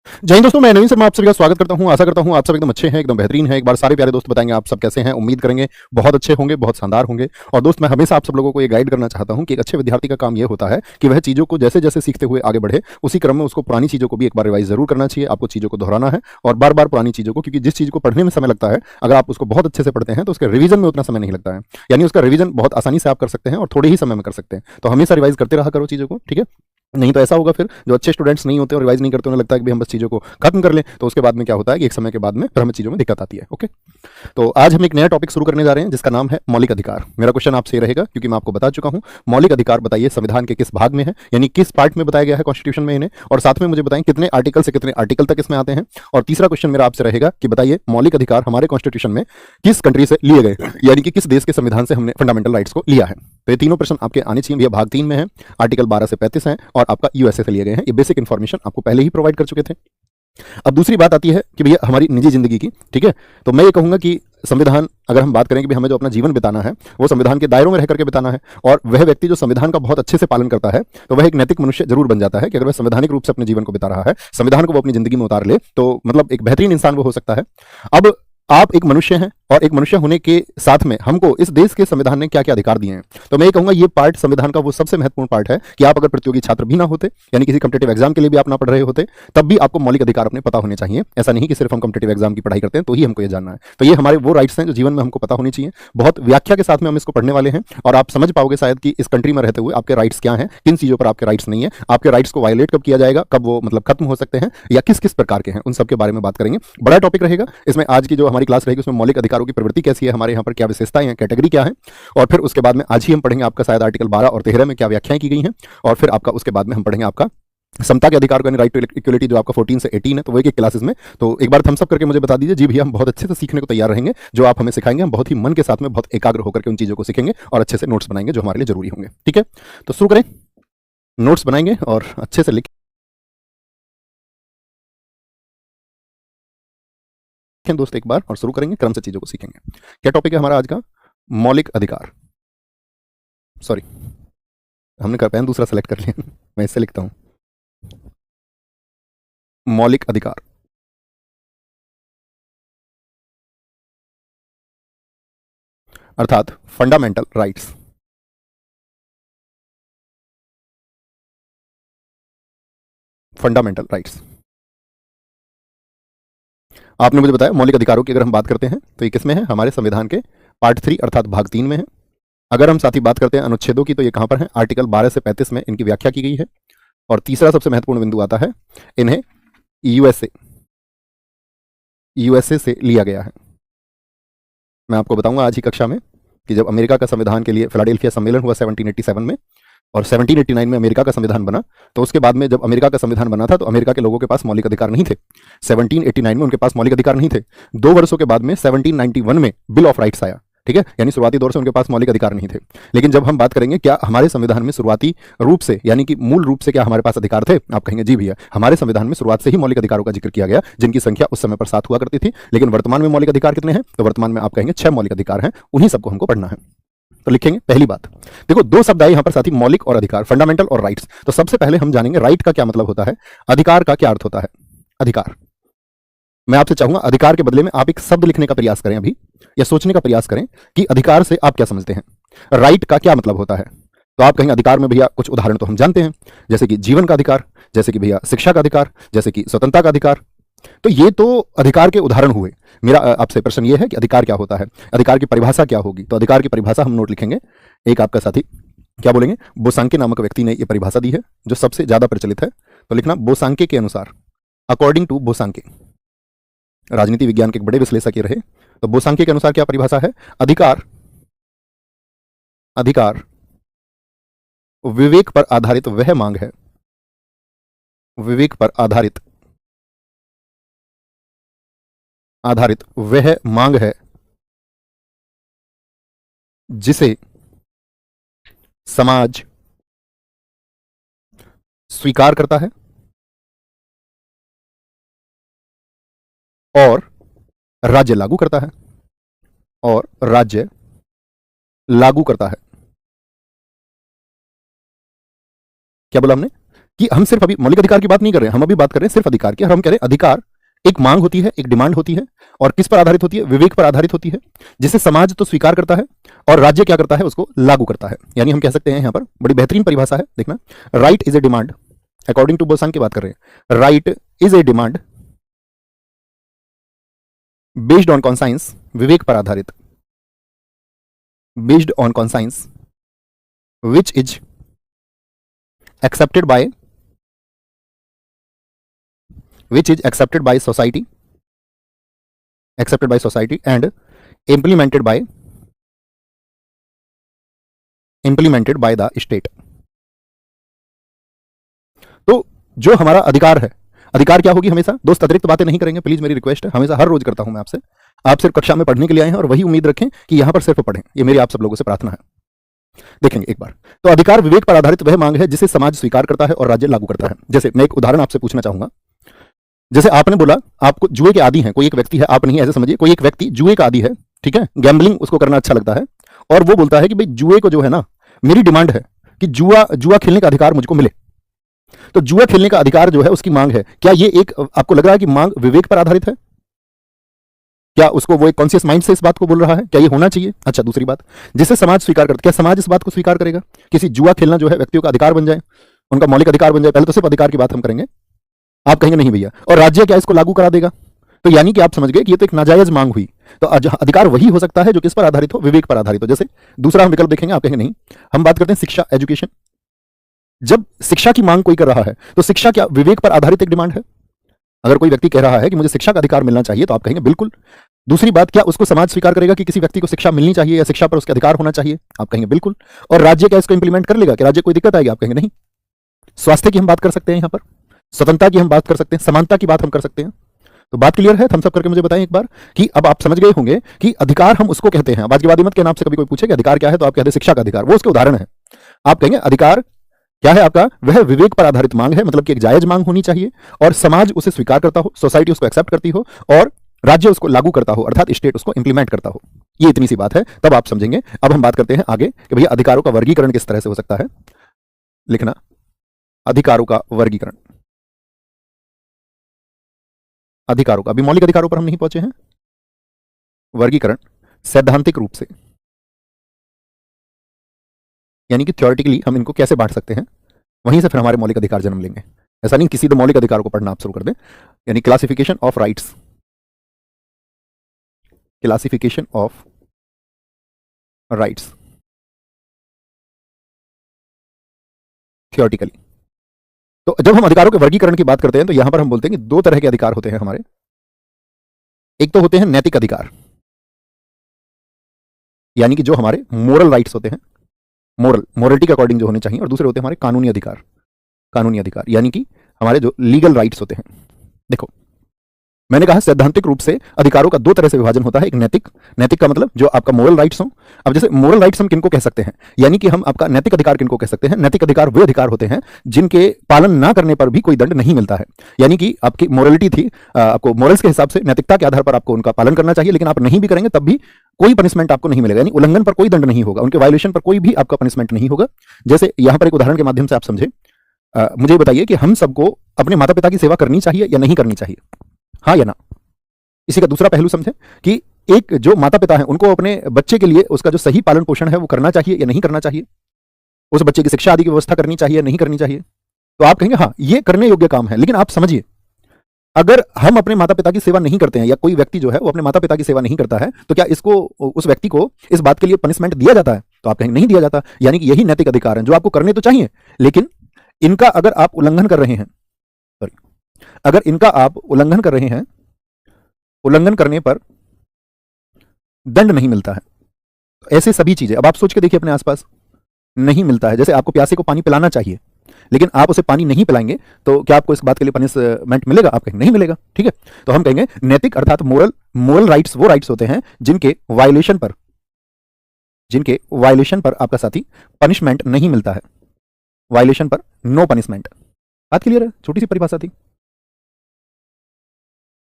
जय हिंद दोस्तों, मैं नवीन शर्मा आप सभी का स्वागत करता हूं। आशा करता हूं आप सब एकदम अच्छे हैं, एकदम बेहतरीन हैं। एक बार सारे प्यारे दोस्त बताएंगे आप सब कैसे हैं। उम्मीद करेंगे बहुत अच्छे होंगे, बहुत शानदार होंगे। और दोस्त, मैं हमेशा आप सब लोगों को ये गाइड करना चाहता हूं कि एक अच्छे विद्यार्थी का काम ये होता है कि वह चीज़ों को जैसे जैसे सीखते हुए आगे बढ़े, उसी क्रम में उसको पुरानी चीज़ों को भी एक बार रिवाइज जरूर करना चाहिए। आपको चीज़ों को दोहराना है और बार बार पुरानी चीज़ों को, क्योंकि जिस चीज़ को पढ़ने में समय लगता है, अगर आप उसको बहुत अच्छे से पढ़ते हैं तो उसके रिवीजन में उतना समय नहीं लगता है। यानी उसका रिवीजन बहुत आसानी से आप कर सकते हैं और थोड़े ही समय में कर सकते हैं। तो हमेशा रिवाइज करते रहा करो चीज़ों को, ठीक है। नहीं तो ऐसा होगा फिर जो अच्छे स्टूडेंट्स नहीं होते और रिवाइज नहीं करते, उन्हें लगता है कि भाई हम बस चीज़ों को खत्म कर लें, तो उसके बाद में क्या होता है कि एक समय के बाद में फिर हमें चीज़ों में दिक्कत आती है। ओके, तो आज हम एक नया टॉपिक शुरू करने जा रहे हैं जिसका नाम है मौलिक अधिकार। मेरा क्वेश्चन आपसे ये रहेगा, क्योंकि मैं आपको बता चुका हूं मौलिक अधिकार बताइए संविधान के किस भाग में है, यानी किस पार्ट में बताया गया है कॉन्स्टिट्यूशन में इन्हें, और साथ में मुझे बताएं कितने आर्टिकल से कितने आर्टिकल तक इसमें आते हैं। और तीसरा क्वेश्चन मेरा आपसे रहेगा कि बताइए मौलिक अधिकार हमारे कॉन्स्टिट्यूशन में किस कंट्री से लिए गए, यानी कि किस देश के संविधान से हमने फंडामेंटल राइट्स को लिया है। तो ये तीनों प्रश्न आपके आने चाहिए भैया। भाग 3 में है, आर्टिकल 12 से 35 है और आपका यूएसए से लिए गए हैं। ये बेसिक इन्फॉर्मेशन आपको पहले ही प्रोवाइड कर चुके थे। अब दूसरी बात आती है कि भैया हमारी निजी जिंदगी की, ठीक है। तो मैं ये कहूंगा कि संविधान, अगर हम बात करें कि हमें जो अपना जीवन बिताना है वो संविधान के दायरों में रह करके बिताना है, और वह व्यक्ति जो संविधान का बहुत अच्छे से पालन करता है तो वह एक नैतिक मनुष्य जरूर बन जाता है कि अगर वह संवैधानिक रूप से अपने जीवन को बिता रहा है, संविधान को वो अपनी जिंदगी में उतार ले, तो मतलब एक बेहतरीन इंसान वो हो सकता है। अब आप एक मनुष्य हैं और एक मनुष्य होने के साथ में हमको इस देश के संविधान ने क्या क्या अधिकार दिए हैं। तो मैं ये कहूंगा ये पार्ट संविधान का वो सबसे महत्वपूर्ण पार्ट है कि आप अगर प्रतियोगी छात्र भी ना होते, यानी किसी कॉम्पिटिटिव एग्जाम के लिए भी आप ना पढ़ रहे होते, तब भी आपको मौलिक अधिकार अपने पता होने चाहिए। ऐसा नहीं कि सिर्फ हम कॉम्पिटिटिव एग्जाम की पढ़ाई करते हैं तो ही हमको ये जानना है। तो ये हमारे वो राइट्स हैं जो जीवन में हमको पता होनी चाहिए। बहुत व्याख्या के साथ में हम इसको पढ़ने वाले हैं और आप समझ पाओगे शायद कि इस कंट्री में रहते हुए आपके राइट्स क्या हैं, किन चीजों पर आपके राइट्स नहीं है, आपके राइट्स को वायलेट कब किया जाएगा, कब वो मतलब खत्म हो सकते हैं, या किस किस प्रकार के हैं, उन सब के बारे में बात करेंगे। बड़ा टॉपिक रहेगा इसमें। आज की जो हमारी क्लास रहेगी उसमें मौलिक अधिकारों की प्रवृत्ति कैसी है, हमारे यहाँ पर क्या विशेषताएं हैं, कैटेगरी क्या है, और फिर उसके बाद में आज ही हम पढ़ेंगे आपका शायद आर्टिकल 12 और 13 में क्या व्याख्याएं की गई हैं, और फिर आपका उसके बाद में हम पढ़ेंगे आपका समता के अधिकार को, यानी राइट टू इक्वलिटी, जो आपका 14 से 18 है। तो वो एक क्लासेस में, तो एक बार थम्स अप करके मुझे बता दीजिए जी भैया, हम बहुत अच्छे से सीखने को तैयार रहेंगे। जो आप हमें सिखाएंगे हम बहुत ही मन के साथ में बहुत एकाग्र होकर के उन चीजों को सीखेंगे और अच्छे से नोट्स बनाएंगे जो हमारे लिए जरूरी होंगे। ठीक है, तो शुरू करें। नोट्स बनाएंगे और अच्छे से लिखें दोस्त एक बार, और शुरू करेंगे, क्रम से चीजों को सीखेंगे। क्या टॉपिक है हमारा आज का? मौलिक अधिकार। सॉरी, हमने का पेन दूसरा सेलेक्ट कर लिया मैं इससे लिखता हूं। मौलिक अधिकार, अर्थात फंडामेंटल राइट्स। फंडामेंटल राइट्स, आपने मुझे बताया मौलिक अधिकारों की अगर हम बात करते हैं तो ये किसमें है? हमारे संविधान के पार्ट 3 अर्थात भाग 3 में है। अगर हम साथ ही बात करते हैं अनुच्छेदों की, तो ये कहां पर है? आर्टिकल 12 से 35 में इनकी व्याख्या की गई है। और तीसरा सबसे महत्वपूर्ण बिंदु आता है, इन्हें यूएसए यूएसए से लिया गया है। मैं आपको बताऊंगा आज ही कक्षा में कि जब अमेरिका का संविधान के लिए फिलाडेल्फिया सम्मेलन हुआ 1787 में, और 1789 में अमेरिका का संविधान बना, तो उसके बाद में जब अमेरिका का संविधान बना था तो अमेरिका के लोगों के पास मौलिक अधिकार नहीं थे। 1789 में उनके पास मौलिक अधिकार नहीं थे। 2 वर्षों के बाद में 1791 में बिल ऑफ राइट्स आया, ठीक है। यानी शुरुआती दौर से उनके पास मौलिक अधिकार नहीं थे। लेकिन जब हम बात करेंगे क्या हमारे संविधान में शुरुआती रूप से, यानी कि मूल रूप से क्या हमारे पास अधिकार थे, आप कहेंगे जी भैया, हमारे संविधान में शुरुआत से ही मौलिक अधिकारों का जिक्र किया गया, जिनकी संख्या उस समय पर 7 हुआ करती थी। लेकिन वर्तमान में मौलिक अधिकार कितने हैं? तो वर्तमान में आप कहेंगे 6 मौलिक अधिकार हैं। उन्हीं सबको हमको पढ़ना है। तो लिखेंगे पहली बात, देखो 2 शब्द आए यहां पर साथी, मौलिक और अधिकार, फंडामेंटल और राइट्स। तो सबसे पहले हम जानेंगे राइट का क्या मतलब होता है, अधिकार का क्या अर्थ होता है। अधिकार, मैं आपसे चाहूंगा अधिकार के बदले में आप एक शब्द लिखने का प्रयास करें अभी, या सोचने का प्रयास करें कि अधिकार से आप क्या समझते हैं, राइट का क्या मतलब होता है। तो आप कहेंगे अधिकार में भैया कुछ उदाहरण तो हम जानते हैं, जैसे कि जीवन का अधिकार, जैसे कि भैया शिक्षा का अधिकार, जैसे कि स्वतंत्रता का अधिकार। तो ये तो अधिकार के उदाहरण हुए। मेरा आपसे प्रश्न ये है कि अधिकार क्या होता है, अधिकार की परिभाषा क्या होगी। तो अधिकार की परिभाषा हम नोट लिखेंगे। एक आपका साथी क्या बोलेंगे? बोसांके नामक व्यक्ति ने यह परिभाषा दी है जो सबसे ज्यादा प्रचलित है। तो लिखना बोसांके के अनुसार, अकॉर्डिंग टू बोसांके। राजनीति विज्ञान के एक बड़े विश्लेषक ये रहे। तो बोसांके के अनुसार क्या परिभाषा है? अधिकार, अधिकार विवेक पर आधारित वह मांग है, विवेक पर आधारित वह मांग है जिसे समाज स्वीकार करता है और राज्य लागू करता है, और राज्य लागू करता है। क्या बोला हमने? कि हम सिर्फ अभी मौलिक अधिकार की बात नहीं कर रहे हैं, हम अभी बात कर रहे हैं सिर्फ अधिकार की। और हम कह रहे हैं अधिकार एक मांग होती है, एक डिमांड होती है, और किस पर आधारित होती है? विवेक पर आधारित होती है, जिसे समाज तो स्वीकार करता है और राज्य क्या करता है? उसको लागू करता है। यानी हम कह सकते हैं, यहां पर बड़ी बेहतरीन परिभाषा है, देखना। Right is a demand, according to Bosanquet की बात कर रहे हैं। Right is a demand based on conscience, विवेक पर आधारित, based on conscience, which is accepted by society, and implemented by the state। तो जो हमारा अधिकार है, अधिकार क्या होगी? हमेशा दोस्त अतिरिक्त बातें नहीं करेंगे, प्लीज, मेरी रिक्वेस्ट है, हमेशा हर रोज करता हूं मैं आपसे। आप सिर्फ कक्षा में पढ़ने के लिए आए हैं और वही उम्मीद रखें कि यहां पर सिर्फ पढ़ें, ये मेरी आप सब लोगों से प्रार्थना है। देखेंगे एक बार। तो अधिकार विवेक पर आधारित वह मांग है जिसे समाज स्वीकार करता है और राज्य लागू करता है। जैसे मैं एक उदाहरण आपसे पूछना चाहूंगा। जैसे आपने बोला आपको जुए के आदी हैं, कोई एक व्यक्ति है, आप नहीं ऐसे समझिए, कोई एक व्यक्ति जुए का आदी है, ठीक है, गैम्बलिंग उसको करना अच्छा लगता है, और वो बोलता है कि भाई जुए को जो है ना, मेरी डिमांड है कि जुआ खेलने का अधिकार मुझको मिले। तो जुआ खेलने का अधिकार जो है उसकी मांग है। क्या ये एक आपको लग रहा है कि मांग विवेक पर आधारित है? क्या उसको वो एक कॉन्शियस माइंड से इस बात को बोल रहा है? क्या ये होना चाहिए? अच्छा, दूसरी बात, जिसे समाज स्वीकार करता, क्या समाज इस बात को स्वीकार करेगा किसी जुआ खेलना जो है व्यक्तियों का अधिकार बन जाए, उनका मौलिक अधिकार बन जाए? पहले तो सिर्फ अधिकार की बात हम करेंगे, आप कहेंगे नहीं भैया। और राज्य क्या इसको लागू करा देगा? तो यानी कि आप समझ गए कि ये तो एक नाजायज मांग हुई। तो अधिकार वही हो सकता है जो किस पर आधारित हो? विवेक पर आधारित हो। जैसे दूसरा हम विकल्प देखेंगे, आप कहेंगे नहीं, हम बात करते हैं शिक्षा, एजुकेशन। जब शिक्षा की मांग कोई कर रहा है तो शिक्षा क्या विवेक पर आधारित एक डिमांड है? अगर कोई व्यक्ति कह रहा है कि मुझे शिक्षा का अधिकार मिलना चाहिए, तो आप कहेंगे बिल्कुल। दूसरी बात, क्या उसको समाज स्वीकार करेगा कि किसी व्यक्ति को शिक्षा मिलनी चाहिए या शिक्षा पर उसका अधिकार होना चाहिए? आप कहेंगे बिल्कुल। और राज्य क्या इसको इंप्लीमेंट कर लेगा? कि राज्य कोई दिक्कत आएगी? आप कहेंगे नहीं। स्वास्थ्य की हम बात कर सकते हैं, यहां पर स्वतंत्रता की हम बात कर सकते हैं, समानता की बात हम कर सकते हैं। तो बात क्लियर है? थम्स अप करके मुझे बताएं एक बार कि अब आप समझ गए होंगे कि अधिकार हम उसको कहते हैं। अब आज के बाद मत कहना, आपसे कभी कोई पूछे कि अधिकार क्या है, तो आप कहते हैं शिक्षा का अधिकार, वो उसके उदाहरण है। आप कहेंगे अधिकार क्या है आपका? वह विवेक पर आधारित मांग है, मतलब कि एक जायज मांग होनी चाहिए, और समाज उसे स्वीकार करता हो, सोसाइटी उसको एक्सेप्ट करती हो, और राज्य उसको लागू करता हो, अर्थात स्टेट उसको इंप्लीमेंट करता हो। ये इतनी सी बात है, तब आप समझेंगे। अब हम बात करते हैं आगे कि भैया अधिकारों का वर्गीकरण किस तरह से हो सकता है। लिखना, अधिकारों का वर्गीकरण। अधिकारों का, अभी मौलिक अधिकारों पर हम नहीं पहुंचे हैं। वर्गीकरण सैद्धांतिक रूप से, यानी कि थ्योरेटिकली हम इनको कैसे बांट सकते हैं, वहीं से फिर हमारे मौलिक अधिकार जन्म लेंगे। ऐसा नहीं किसी दो मौलिक अधिकारों को पढ़ना आप शुरू कर दें। यानी classification of rights, classification of rights theoretically. तो जब हम अधिकारों के वर्गीकरण की बात करते हैं तो यहां पर हम बोलते हैं कि दो तरह के अधिकार होते हैं हमारे। एक तो होते हैं नैतिक अधिकार, यानी कि जो हमारे मोरल राइट्स होते हैं, मोरलिटी के अकॉर्डिंग जो होने चाहिए, और दूसरे होते हैं हमारे कानूनी अधिकार। कानूनी अधिकार यानी कि हमारे जो लीगल राइट्स होते हैं। देखो, मैंने कहा सैद्धांतिक रूप से अधिकारों का दो तरह से विभाजन होता है। एक नैतिक, नैतिक का मतलब जो आपका मोरल राइट्स हो। अब जैसे मोरल राइट्स हम किनको कह सकते हैं, यानी कि हम आपका नैतिक अधिकार किनको कह सकते हैं? नैतिक अधिकार वे अधिकार होते हैं जिनके पालन ना करने पर भी कोई दंड नहीं मिलता है। यानी कि आपकी मोरलिटी थी, आपको मोरल्स के हिसाब से, नैतिकता के आधार पर आपको उनका पालन करना चाहिए, लेकिन आप नहीं भी करेंगे तब भी कोई पनिशमेंट आपको नहीं मिलेगा। यानी उल्लंघन पर कोई दंड नहीं होगा, उनके वायलेशन पर कोई भी आपका पनिशमेंट नहीं होगा। जैसे यहां पर एक उदाहरण के माध्यम से आप समझे। मुझे बताइए कि हम सबको अपने माता पिता की सेवा करनी चाहिए या नहीं करनी चाहिए? हाँ या ना? इसी का दूसरा पहलू समझें कि एक जो माता पिता हैं उनको अपने बच्चे के लिए उसका जो सही पालन पोषण है वो करना चाहिए या नहीं करना चाहिए? उस बच्चे की शिक्षा आदि की व्यवस्था करनी चाहिए या नहीं करनी चाहिए? तो आप कहेंगे हाँ, ये करने योग्य काम है। लेकिन आप समझिए, अगर हम अपने माता पिता की सेवा नहीं करते हैं, या कोई व्यक्ति जो है वो अपने माता पिता की सेवा नहीं करता है, तो क्या इसको, उस व्यक्ति को इस बात के लिए पनिशमेंट दिया जाता है? तो आप कहेंगे नहीं दिया जाता। यानी कि यही नैतिक अधिकार है जो आपको करने तो चाहिए, लेकिन इनका अगर आप उल्लंघन कर रहे हैं, सॉरी, अगर इनका आप उल्लंघन कर रहे हैं, उल्लंघन करने पर दंड नहीं मिलता है। ऐसे सभी चीजें अब आप सोच के देखिए अपने आसपास, नहीं मिलता है। जैसे आपको प्यासे को पानी पिलाना चाहिए, लेकिन आप उसे पानी नहीं पिलाएंगे, तो क्या आपको इस बात के लिए पनिशमेंट मिलेगा? आप कहेंगे नहीं मिलेगा। ठीक है, तो हम कहेंगे नैतिक अर्थात मोरल राइट्स वो राइट्स होते हैं जिनके वायलेशन पर आपका साथी पनिशमेंट नहीं मिलता है। वायलेशन पर नो पनिशमेंट। बात क्लियर है? छोटी सी परिभाषा थी।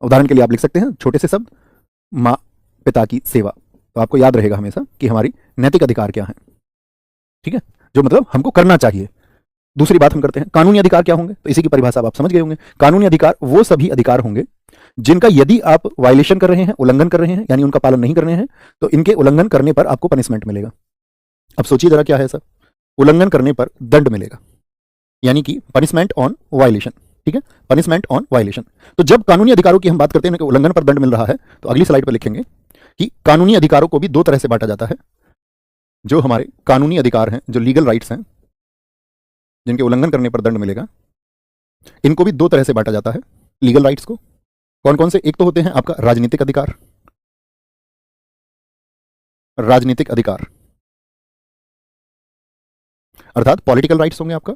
उदाहरण के लिए आप लिख सकते हैं छोटे से शब्द, माँ पिता की सेवा। तो आपको याद रहेगा हमेशा कि हमारी नैतिक अधिकार क्या है। ठीक है, जो मतलब हमको करना चाहिए, दूसरी बात हम करते हैं कानूनी अधिकार क्या होंगे, तो इसी की परिभाषा अब आप समझ गए होंगे। कानूनी अधिकार वो सभी अधिकार होंगे जिनका यदि आप वायलेशन कर रहे हैं, उल्लंघन कर रहे हैं, यानी उनका पालन नहीं कर रहे हैं, तो इनके उल्लंघन करने पर आपको पनिशमेंट मिलेगा। अब सोचिए जरा क्या है सर, उल्लंघन करने पर दंड मिलेगा, यानी कि पनिशमेंट ऑन वायलेशन। ठीक है, पनिशमेंट ऑन वायलेशन। तो जब कानूनी अधिकारों की हम बात करते हैं कि उल्लंघन पर दंड मिल रहा है, तो अगली स्लाइड पर लिखेंगे कि कानूनी अधिकारों को भी दो तरह से बांटा जाता है। जो हमारे कानूनी अधिकार हैं, जो लीगल राइट्स हैं, जिनके उल्लंघन करने पर दंड मिलेगा, इनको भी दो तरह से बांटा जाता है लीगल राइट्स को। कौन कौन से? एक तो होते हैं आपका राजनीतिक अधिकार, राजनीतिक अधिकार अर्थात पॉलिटिकल राइट्स होंगे आपका,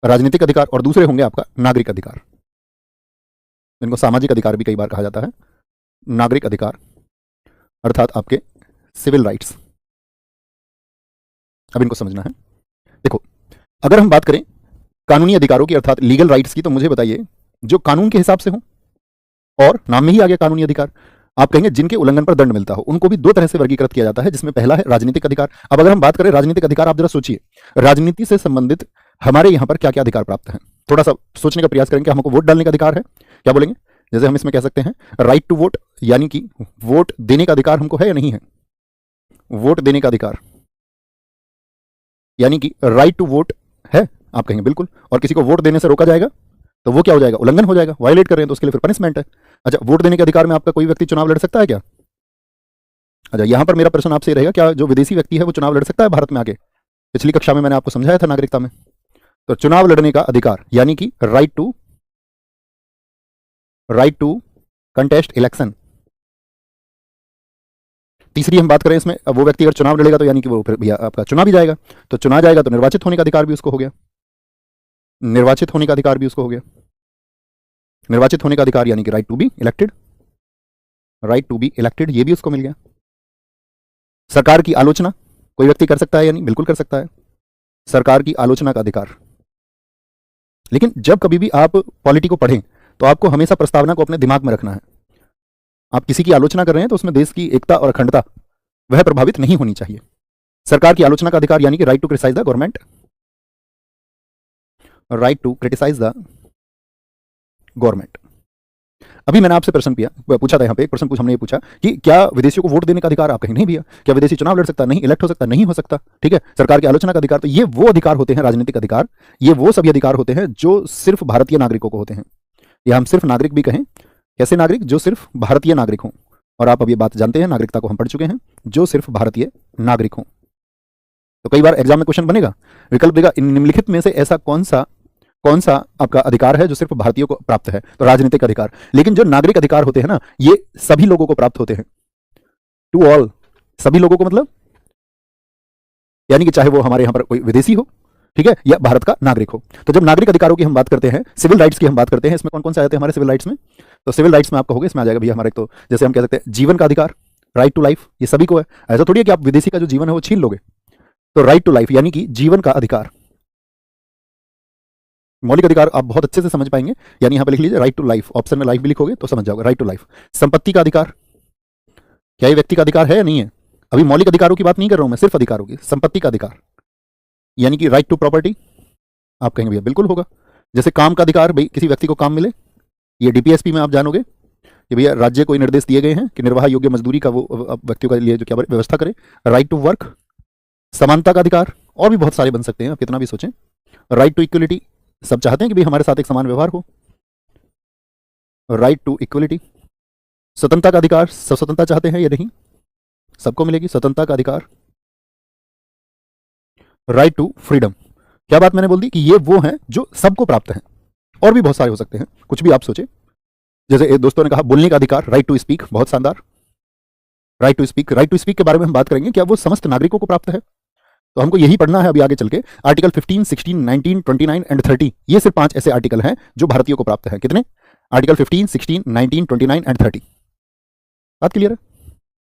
राजनीतिक अधिकार। और दूसरे होंगे आपका नागरिक अधिकार, जिनको सामाजिक अधिकार भी कई बार कहा जाता है। नागरिक अधिकार अर्थात आपके सिविल राइट्स। अब इनको समझना है। देखो, अगर हम बात करें कानूनी अधिकारों की अर्थात लीगल राइट्स की, तो मुझे बताइए जो कानून के हिसाब से हो, और नाम में ही आ गया कानूनी अधिकार, आप कहेंगे जिनके उल्लंघन पर दंड मिलता हो, उनको भी दो तरह से वर्गीकृत किया जाता है, जिसमें पहला है राजनीतिक अधिकार। अब अगर हम बात करें राजनीतिक अधिकार, आप जरा सोचिए राजनीति से संबंधित हमारे यहां पर क्या क्या अधिकार प्राप्त हैं। थोड़ा सा सोचने का प्रयास करेंगे। हमको वोट डालने का अधिकार है, क्या बोलेंगे? जैसे हम इसमें कह सकते हैं राइट टू वोट, यानी कि वोट देने का अधिकार हमको है या नहीं है? वोट देने का अधिकार यानी कि राइट टू वोट है, आप कहेंगे बिल्कुल। और किसी को वोट देने से रोका जाएगा तो वो क्या हो जाएगा? उल्लंघन हो जाएगा, वायलेट कर रहे हैं तो उसके लिए फिर पनिशमेंट है। अच्छा, वोट देने के अधिकार में आपका कोई व्यक्ति चुनाव लड़ सकता है क्या? अच्छा, यहां पर मेरा प्रश्न आपसे रहेगा, क्या जो विदेशी व्यक्ति है वो चुनाव लड़ सकता है भारत में आके? पिछली कक्षा में मैंने आपको समझाया था नागरिकता में। तो चुनाव लड़ने का अधिकार यानी कि राइट टू कंटेस्ट इलेक्शन। तीसरी हम बात करें इसमें, अब वो व्यक्ति अगर चुनाव लड़ेगा तो यानी कि वो फिर भैया आपका चुना भी जाएगा, तो चुना जाएगा तो निर्वाचित होने का अधिकार भी उसको हो गया, निर्वाचित होने का अधिकार भी उसको हो गया। निर्वाचित होने का अधिकार यानी कि right to be elected, right to be elected ये भी उसको मिल गया। सरकार की आलोचना कोई व्यक्ति कर सकता है या नहीं? बिल्कुल कर सकता है, सरकार की आलोचना का अधिकार। लेकिन जब कभी भी आप पॉलिटी को पढ़ें तो आपको हमेशा प्रस्तावना को अपने दिमाग में रखना है। आप किसी की आलोचना कर रहे हैं तो उसमें देश की एकता और अखंडता वह प्रभावित नहीं होनी चाहिए। सरकार की आलोचना का अधिकार यानी कि right to criticise the government, right to criticise the government. अभी मैंने आपसे प्रश्न पूछा था, यहाँ पे एक प्रश्न हमने ये पूछा कि क्या विदेशियों को वोट देने का अधिकार? आप कहें नहीं भैया। क्या विदेशी चुनाव लड़ सकता? नहीं। इलेक्ट हो सकता? नहीं हो सकता। ठीक है, सरकार की आलोचना का अधिकार, तो ये वो अधिकार होते हैं राजनीतिक अधिकार, ये वो सभी अधिकार होते हैं जो सिर्फ भारतीय नागरिकों को होते हैं, या हम सिर्फ नागरिक भी कहें। कैसे नागरिक? जो सिर्फ भारतीय नागरिक हों। और आप अब ये बात जानते हैं, नागरिकता को हम पढ़ चुके हैं, जो सिर्फ भारतीय नागरिक हों। तो कई बार एग्जाम में क्वेश्चन बनेगा, विकल्प देगा निम्नलिखित में से ऐसा कौन सा आपका अधिकार है जो सिर्फ भारतीयों को प्राप्त है? तो राजनीतिक अधिकार। लेकिन जो नागरिक अधिकार होते हैं ना, ये सभी लोगों को प्राप्त होते हैं, टू ऑल, सभी लोगों को, मतलब यानी कि चाहे वो हमारे यहां पर कोई विदेशी हो, ठीक है, या भारत का नागरिक हो। तो जब नागरिक अधिकारों की हम बात करते हैं, सिविल राइट्स की हम बात करते हैं, इसमें कौन कौन से आते हैं हमारे सिविल राइट्स में? तो सिविल राइट्स में आपका होगा, इसमें आ जाएगा भैया हमारे, तो जैसे हम कह सकते हैं जीवन का अधिकार, राइट टू लाइफ, ये सभी को है। ऐसा थोड़ी है कि आप विदेशी का जो जीवन है वो छीन लोगे। तो राइट टू लाइफ यानी कि जीवन का अधिकार, मौलिक अधिकार आप बहुत अच्छे से समझ पाएंगे, यानी यहां पर लिख लीजिए राइट टू लाइफ, ऑप्शन में लाइफ भी लिखोगे तो समझ जाओगे, राइट टू लाइफ। संपत्ति का अधिकार, क्या ये व्यक्ति का अधिकार है या नहीं है? अभी मौलिक अधिकारों की बात नहीं कर रहा हूं मैं, सिर्फ अधिकारों की। संपत्ति का अधिकार यानी कि राइट टू प्रॉपर्टी, आप कहेंगे भैया बिल्कुल होगा। जैसे काम का अधिकार, भाई किसी व्यक्ति को काम मिले, ये डीपीएसपी में आप जानोगे कि भैया राज्य को निर्देश दिए गए हैं कि निर्वाह योग्य मजदूरी का वो व्यक्तियों के लिए जो क्या व्यवस्था करे। राइट टू वर्क, समानता का अधिकार, और भी बहुत सारे बन सकते हैं, आप कितना भी सोचें। राइट टू इक्वलिटी, सब चाहते हैं कि भाई हमारे साथ एक समान व्यवहार हो, राइट टू इक्वलिटी। स्वतंत्रता का अधिकार, सब स्वतंत्रता चाहते हैं या नहीं? सबको मिलेगी स्वतंत्रता का अधिकार। राइट टू फ्रीडम, क्या बात मैंने बोल दी कि ये वो हैं जो सबको प्राप्त हैं, और भी बहुत सारे हो सकते हैं, कुछ भी आप सोचे। जैसे एक दोस्तों ने कहा बोलने का अधिकार, राइट टू स्पीक, बहुत शानदार। Right to speak, right to speak के बारे में हम बात करेंगे, क्या वो समस्त नागरिकों को प्राप्त है? तो हमको यही पढ़ना है अभी आगे चल के। आर्टिकल 15, 16, 19, 29 एंड 30, ये सिर्फ 5 ऐसे आर्टिकल हैं जो भारतीयों को प्राप्त है। कितने? Article 15, 16, 19, 29 and 30। बात क्लियर है?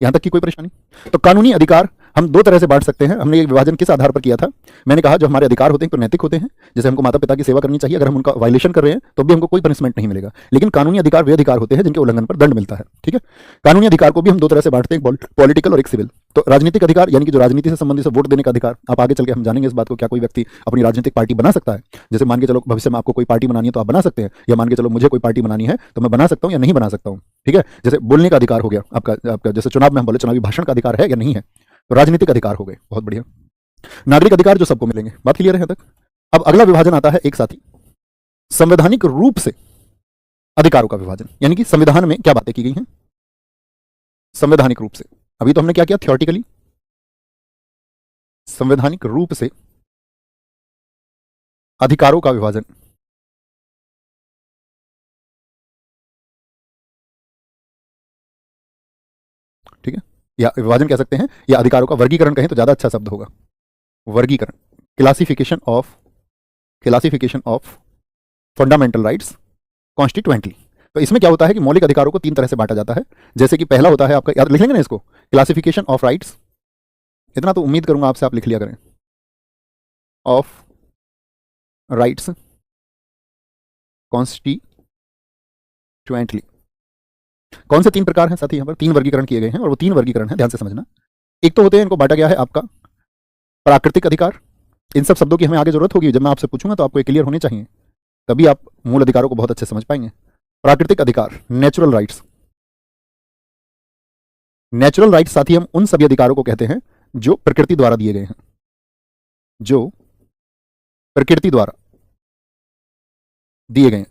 यहां तक की कोई परेशानी? तो कानूनी अधिकार हम दो तरह से बांट सकते हैं। हमने ये विभाजन किस आधार पर किया था? मैंने कहा जो हमारे अधिकार होते हैं तो नैतिक होते हैं, जैसे हमको माता पिता की सेवा करनी चाहिए, अगर हम उनका वायलेशन कर रहे हैं तो भी हमको कोई पनिशमेंट नहीं मिलेगा। लेकिन कानूनी अधिकार वे अधिकार होते हैं जिनके उल्लंघन पर दंड मिलता है। ठीक है, कानूनी अधिकार को भी हम दो तरह से बांटते हैं, एक पॉलिटिकल और एक सिविल। तो राजनीतिक अधिकार यानी कि जो राजनीति से संबंधित वोट देने का अधिकार, आप आगे चल के हम जानेंगे इस बात को, क्या कोई व्यक्ति अपनी राजनीतिक पार्टी बना सकता है? जैसे मान के चलो भविष्य में आपको कोई पार्टी बनानी है तो आप बना सकते हैं, या मान के चलो मुझे कोई पार्टी बनानी है तो मैं बना सकता हूं या नहीं बना सकता हूं। ठीक है, जैसे बोलने का अधिकार हो गया आपका जैसे चुनाव में हम बोले चुनावी भाषण का अधिकार है या नहीं है, तो राजनीतिक अधिकार हो गए। बहुत बढ़िया। नागरिक अधिकार जो सबको मिलेंगे। बात क्लियर है यहां तक? अब अगला विभाजन आता है एक साथी, संवैधानिक रूप से अधिकारों का विभाजन, यानी कि संविधान में क्या बातें की गई हैं संवैधानिक रूप से। अभी तो हमने क्या किया थियोरेटिकली, संवैधानिक रूप से अधिकारों का विभाजन। ठीक है, या विभाजन कह सकते हैं, या अधिकारों का वर्गीकरण कहें तो ज्यादा अच्छा शब्द होगा, वर्गीकरण, क्लासिफिकेशन ऑफ फंडामेंटल राइट्स कॉन्स्टिट्यूएंटली। तो इसमें क्या होता है कि मौलिक अधिकारों को तीन तरह से बांटा जाता है। जैसे कि पहला होता है आपका, याद लिख लेंगे ना इसको, क्लासिफिकेशन ऑफ राइट्स, इतना तो उम्मीद करूंगा आपसे आप लिख लिया करें, ऑफ राइट्स कॉन्स्टिट्यूएंटली। कौन से तीन प्रकार हैं साथी? यहां पर तीन वर्गीकरण किए गए हैं और वो तीन वर्गीकरण हैं, ध्यान से समझना। एक तो होते हैं, इनको बांटा गया है आपका प्राकृतिक अधिकार। इन सब शब्दों की हमें आगे जरूरत होगी, जब मैं आपसे पूछूंगा तो आपको क्लियर होने चाहिए, तभी आप मूल अधिकारों को बहुत अच्छे से समझ पाएंगे। प्राकृतिक अधिकार, नेचुरल राइट्स। नेचुरल राइट्स साथी हम उन सभी अधिकारों को कहते हैं जो प्रकृति द्वारा दिए गए हैं, जो प्रकृति द्वारा दिए गए,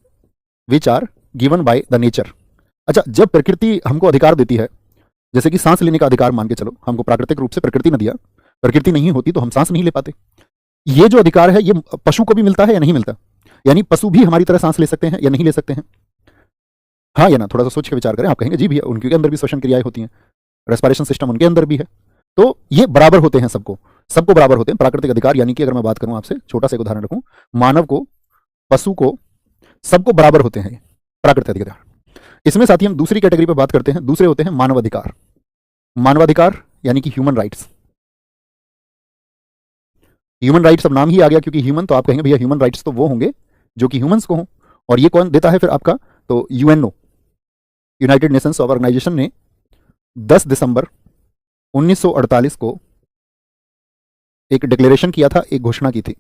which are given by the nature. अच्छा, जब प्रकृति हमको अधिकार देती है, जैसे कि सांस लेने का अधिकार मान के चलो, हमको प्राकृतिक रूप से प्रकृति ने दिया, प्रकृति नहीं होती तो हम सांस नहीं ले पाते। ये जो अधिकार है ये पशु को भी मिलता है या नहीं मिलता? यानी पशु भी हमारी तरह सांस ले सकते हैं या नहीं ले सकते हैं? हाँ या ना? थोड़ा सा सोच के विचार करें। आप कहेंगे जी भैया उनके अंदर भी श्वसन क्रियाएं होती हैं, रेस्पिरेशन सिस्टम उनके अंदर भी है। तो ये बराबर होते हैं, सबको बराबर होते हैं प्राकृतिक अधिकार। यानी कि अगर मैं बात करूं आपसे, छोटा सा एक उदाहरण रखूं, मानव को, पशु को, सबको बराबर होते हैं प्राकृतिक अधिकार। इसमें साथ ही हम दूसरी कैटेगरी पर बात करते हैं, दूसरे होते हैं मानवाधिकार। मानवाधिकार यानी कि ह्यूमन राइट्स। ह्यूमन राइट्स अब नाम ही आ गया क्योंकि ह्यूमन, तो आप कहेंगे भैया ह्यूमन राइट्स तो वो होंगे जो कि ह्यूमंस को हों, और ये कौन देता है फिर आपका? तो यूएनओ, यूनाइटेड नेशंस ऑर्गेनाइजेशन ने 10 दिसंबर 1948 को एक डिक्लेरेशन किया था, एक घोषणा की थी,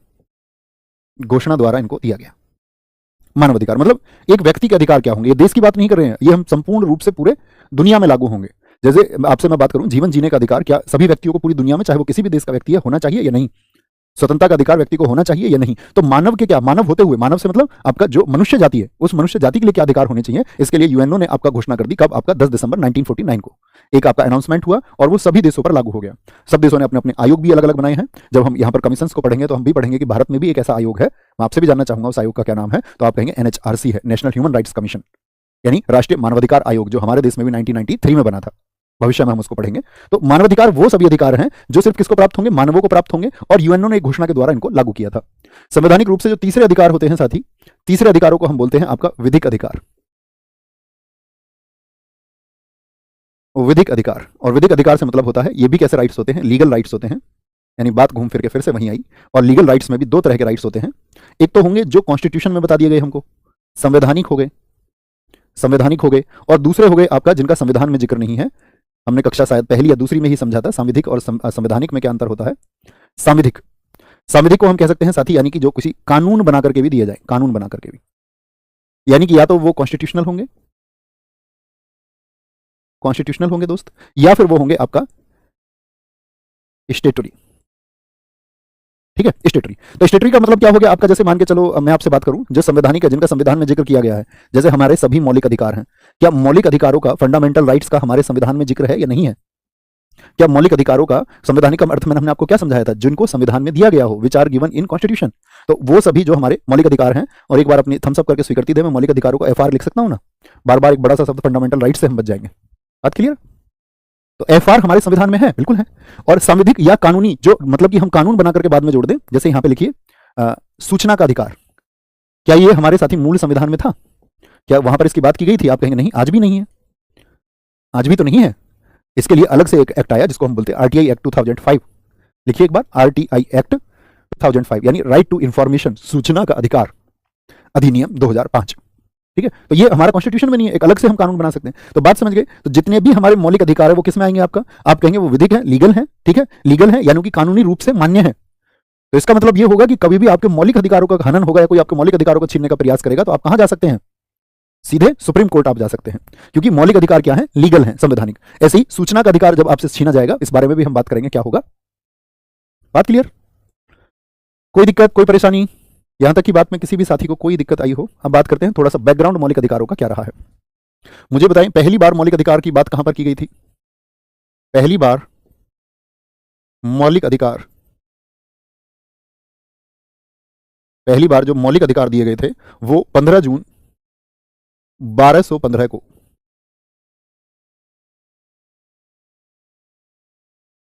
घोषणा द्वारा इनको दिया गया मानवाधिकार। मतलब एक व्यक्ति के अधिकार क्या होंगे, ये देश की बात नहीं कर रहे हैं, ये हम संपूर्ण रूप से पूरे दुनिया में लागू होंगे। जैसे आपसे मैं बात करूं जीवन जीने का अधिकार, क्या सभी व्यक्तियों को पूरी दुनिया में, चाहे वो किसी भी देश का व्यक्ति है, होना चाहिए या नहीं? स्वतंत्रता का अधिकार व्यक्ति को होना चाहिए या नहीं? तो मानव के क्या, मानव होते हुए, मानव से मतलब आपका जो मनुष्य जाति है, उस मनुष्य जाति के लिए क्या अधिकार होने चाहिए? इसके लिए यूएनओ ने आपका घोषणा कर दी, कब? आपका 10 दिसंबर 1949 को एक आपका अनाउंसमेंट हुआ और वो सभी देशों पर लागू हो गया। सब देशों ने अपने अपने आयोग भी अलग अलग बनाए हैं। जब हम यहाँ पर कमीशंस को पढ़ेंगे तो हम भी पढ़ेंगे कि भारत में भी एक ऐसा आयोग है। मैं आपसे भी जानना चाहूंगा उस आयोग का क्या नाम है, तो आप कहेंगे एनएचआरसी है, नेशनल ह्यूमन राइट्स कमीशन, यानी राष्ट्रीय मानवाधिकार आयोग, जो हमारे देश में भी 1993 में बना था। भविष्य में हम उसको पढ़ेंगे। तो मानवाधिकार वो सभी अधिकार हैं जो सिर्फ किसको प्राप्त होंगे? मानवों को प्राप्त होंगे, और यूएनओ ने एक घोषणा के द्वारा इनको लागू किया था। संवैधानिक रूप से जो तीसरे अधिकार होते हैं साथी, तीसरे अधिकारों को हम बोलते हैं आपका विधिक अधिकार। विधिक अधिकार, और विधिक अधिकार से मतलब होता है, ये भी कैसे राइट्स होते हैं? लीगल राइट्स होते हैं। यानी बात घूम फिर के फिर से वहीं आई, और लीगल राइट्स में भी दो तरह के राइट्स होते हैं। एक तो होंगे जो कॉन्स्टिट्यूशन में बता दिए गए हमको, संवैधानिक हो गए, संवैधानिक हो गए, और दूसरे हो गए आपका जिनका संविधान में जिक्र नहीं है। हमने कक्षा शायद पहली या दूसरी में ही समझा था सांविधिक और संवैधानिक में क्या अंतर होता है। सांविधिक, सांविधिक को हम कह सकते हैं साथी, यानी कि जो किसी कानून बना करके भी दिए जाए, कानून बना करके भी, यानी कि या तो वो कॉन्स्टिट्यूशनल होंगे, कॉन्स्टिट्यूशनल होंगे दोस्त, या फिर वो होंगे आपका स्टेटरी। ठीक है, स्टेटरी। तो स्टेटरी का मतलब क्या हो गया आपका? जैसे मान के चलो मैं आपसे बात करूं, जो संवैधानिक है, जिनका संविधान में जिक्र किया गया है, जैसे हमारे सभी मौलिक अधिकार हैं, क्या मौलिक अधिकारों का, फंडामेंटल राइट्स का हमारे संविधान में जिक्र है या नहीं है? क्या मौलिक अधिकारों का संवैधानिक अर्थ में हमने आपको क्या समझाया था? जिनको संविधान में दिया गया हो, which are given in constitution. तो वो सभी जो हमारे मौलिक अधिकार हैं, और एक बार अपनी थम्स अप करके स्वीकृति दे, मैं मौलिक अधिकारों को एफआर लिख सकता हूं ना, बार बार एक बड़ा सा शब्द फंडामेंटल राइट से हम बच जाएंगे। बात क्लियर? तो एफआर हमारे संविधान में है, बिल्कुल है। और सांविधिक या कानूनी, जो मतलब कि हम कानून बना करके बाद में जोड़ दें, जैसे यहां पे लिखिए सूचना का अधिकार, क्या ये हमारे साथी मूल संविधान में था? क्या वहां पर इसकी बात की गई थी? आप कहेंगे नहीं, आज भी नहीं है, आज भी तो नहीं है। इसके लिए अलग से एक एक्ट आया जिसको हम बोलते हैं आरटीआई एक्ट 2005। लिखिए एक बार, आरटीआई एक्ट 2005 यानी राइट टू इंफॉर्मेशन, सूचना का अधिकार अधिनियम 2005। ठीक है, तो ये हमारा कॉन्स्टिट्यूशन में नहीं है, एक अलग से हम कानून बना सकते हैं। तो बात समझ गए। तो जितने भी हमारे मौलिक अधिकार है वो किस में आएंगे आपका, आप कहेंगे वो विधिक है, लीगल है। ठीक है, लीगल है यानी कि कानूनी रूप से मान्य है। तो इसका मतलब ये होगा कि कभी भी आपके मौलिक अधिकारों का हनन होगा या कोई आपके मौलिक अधिकारों को छीनने का प्रयास करेगा तो आप कहां जा सकते हैं, सीधे सुप्रीम कोर्ट आप जा सकते हैं, क्योंकि मौलिक अधिकार क्या है, लीगल है, संवैधानिक। ऐसे ही सूचना का अधिकार जब आपसे छीना जाएगा, इस बारे में भी हम बात करेंगे क्या होगा। बात क्लियर, कोई दिक्कत, कोई परेशानी, यहां तक की बात में किसी भी साथी को कोई दिक्कत आई हो। अब बात करते हैं थोड़ा सा बैकग्राउंड मौलिक अधिकारों का क्या रहा है। मुझे बताएं पहली बार मौलिक अधिकार की बात कहां पर की गई थी। पहली बार मौलिक अधिकार, पहली बार जो मौलिक अधिकार दिए गए थे वो 15 जून 1215 को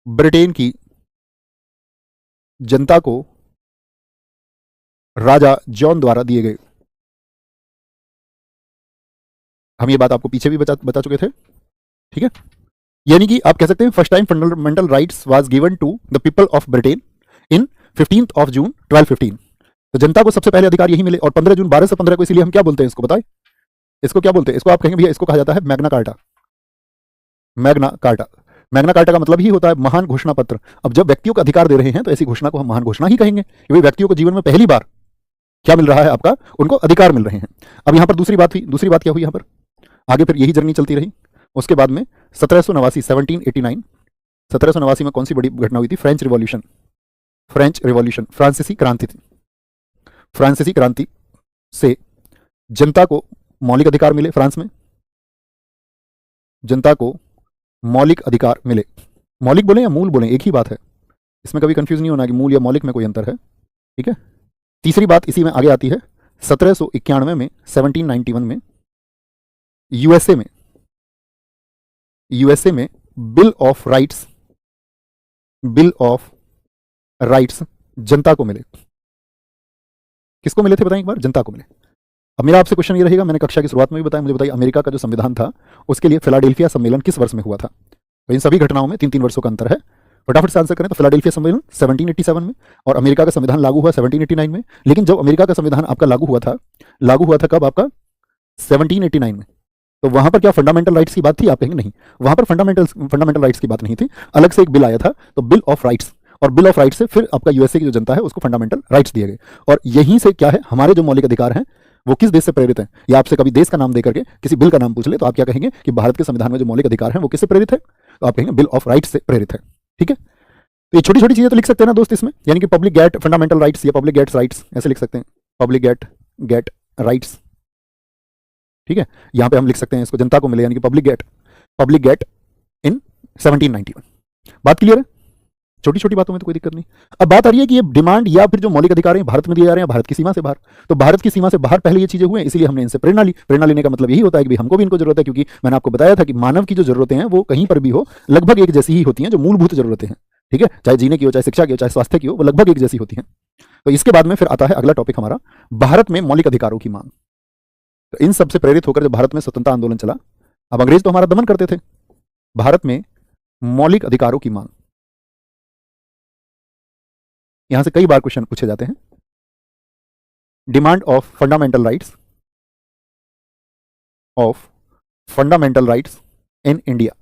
ब्रिटेन की जनता को राजा जॉन द्वारा दिए गए। हम ये बात आपको पीछे भी बता चुके थे। ठीक है, यानी कि आप कह सकते हैं first time fundamental rights was given to the people of Britain in 15th of June 1215। तो जनता को सबसे पहले अधिकार यही मिले। और 15 जून 1215 को इसीलिए हम क्या बोलते हैं, इसको बताएं, इसको क्या बोलते हैं, इसको आप कहेंगे भैया इसको कहा जाता है Magna carta. Magna carta, Magna carta का मतलब ही होता है महान घोषणा पत्र। अब जब व्यक्तियों को अधिकार दे रहे हैं तो ऐसी घोषणा को हम महान घोषणा ही कहेंगे, क्योंकि व्यक्तियों को जीवन में पहली बार क्या मिल रहा है, आपका उनको अधिकार मिल रहे हैं। अब यहां पर दूसरी बात हुई, दूसरी बात क्या हुई यहां पर, आगे फिर यही जर्नी चलती रही। उसके बाद में 1789 1789 1789 में कौन सी बड़ी घटना हुई थी, फ्रेंच रिवॉल्यूशन। फ्रेंच रिवॉल्यूशन, फ्रांसीसी क्रांति थी। फ्रांसीसी क्रांति से जनता को मौलिक अधिकार मिले। फ्रांस में जनता को मौलिक अधिकार मिले। मौलिक बोले या मूल बोले एक ही बात है, इसमें कभी कंफ्यूज नहीं होना कि मूल या मौलिक में कोई अंतर है। ठीक है, तीसरी बात इसी में आगे आती है। 1791 में 1791 में यूएसए में bill of rights, bill of rights जनता को मिले। किसको मिले थे बताएं एक बार, जनता को मिले। अब मेरा आपसे क्वेश्चन ये रहेगा, मैंने कक्षा की शुरुआत में भी बताया, मुझे बताइए अमेरिका का जो संविधान था उसके लिए फिलाडेल्फिया सम्मेलन किस वर्ष में हुआ था। तो इन सभी घटनाओं में 3-3 वर्षों का अंतर है। फटाफट से आंसर करें। तो फिलाडेल्फिया सम्मेलन 1787 में और अमेरिका का संविधान लागू हुआ 1789 में। लेकिन जब अमेरिका का संविधान आपका लागू हुआ था कब आपका, 1789 में। तो वहां पर क्या फंडामेंटल राइट्स की बात थी, आप कहेंगे नहीं, वहां पर फंडामेंटल राइट्स की बात नहीं थी, अलग से एक बिल आया था, तो बिल ऑफ राइट्स। और बिल ऑफ राइट्स से फिर आपका यूएसए की जो जनता है उसको फंडामेंटल राइट्स दिए गए। और यहीं से क्या है, हमारे जो मौलिक अधिकार हैं वो किस देश से प्रेरित हैं। या आपसे कभी देश का नाम देकर के किसी बिल का नाम पूछ ले तो आप क्या कहेंगे कि भारत के संविधान में जो मौलिक अधिकार हैं वो किससे प्रेरित है, तो आप कहेंगे बिल ऑफ राइट्स से प्रेरित है। ठीक है, तो ये छोटी छोटी चीजें तो लिख सकते हैं ना दोस्त इसमें, यानी कि पब्लिक गेट फंडामेंटल राइट्स या पब्लिक गेट्स राइट्स ऐसे लिख सकते हैं, पब्लिक गेट राइट्स। ठीक है, यहां पे हम लिख सकते हैं इसको जनता को मिले, यानी कि पब्लिक गेट इन 1791। बात क्लियर है, छोटी छोटी बातों में तो कोई दिक्कत नहीं। अब बात आ रही है कि ये डिमांड या फिर जो मौलिक अधिकार हैं भारत में दिए जा रहे हैं, भारत की सीमा से बाहर। तो भारत की सीमा से बाहर पहले ये चीजें हुए, इसीलिए हमने इनसे प्रेरणा ली। प्रेरणा लेने का मतलब यही होता है कि हमको भी इनको जरूरत है, क्योंकि मैंने आपको बताया था कि मानव की जो जरूरतें हैं वो कहीं पर भी हो लगभग एक जैसी ही होती हैं, जो मूलभूत जरूरतें हैं। ठीक है, चाहे जीने की हो, चाहे शिक्षा की हो, चाहे स्वास्थ्य की हो, वो लगभग एक जैसी होती हैं। तो इसके बाद में फिर आता है अगला टॉपिक हमारा, भारत में मौलिक अधिकारों की मांग। तो इन सबसे प्रेरित होकर जब भारत में स्वतंत्रता आंदोलन चला, अब अंग्रेज तो हमारा दमन करते थे, भारत में मौलिक अधिकारों की मांग, यहां से कई बार क्वेश्चन पूछे जाते हैं। Demand of fundamental rights in India.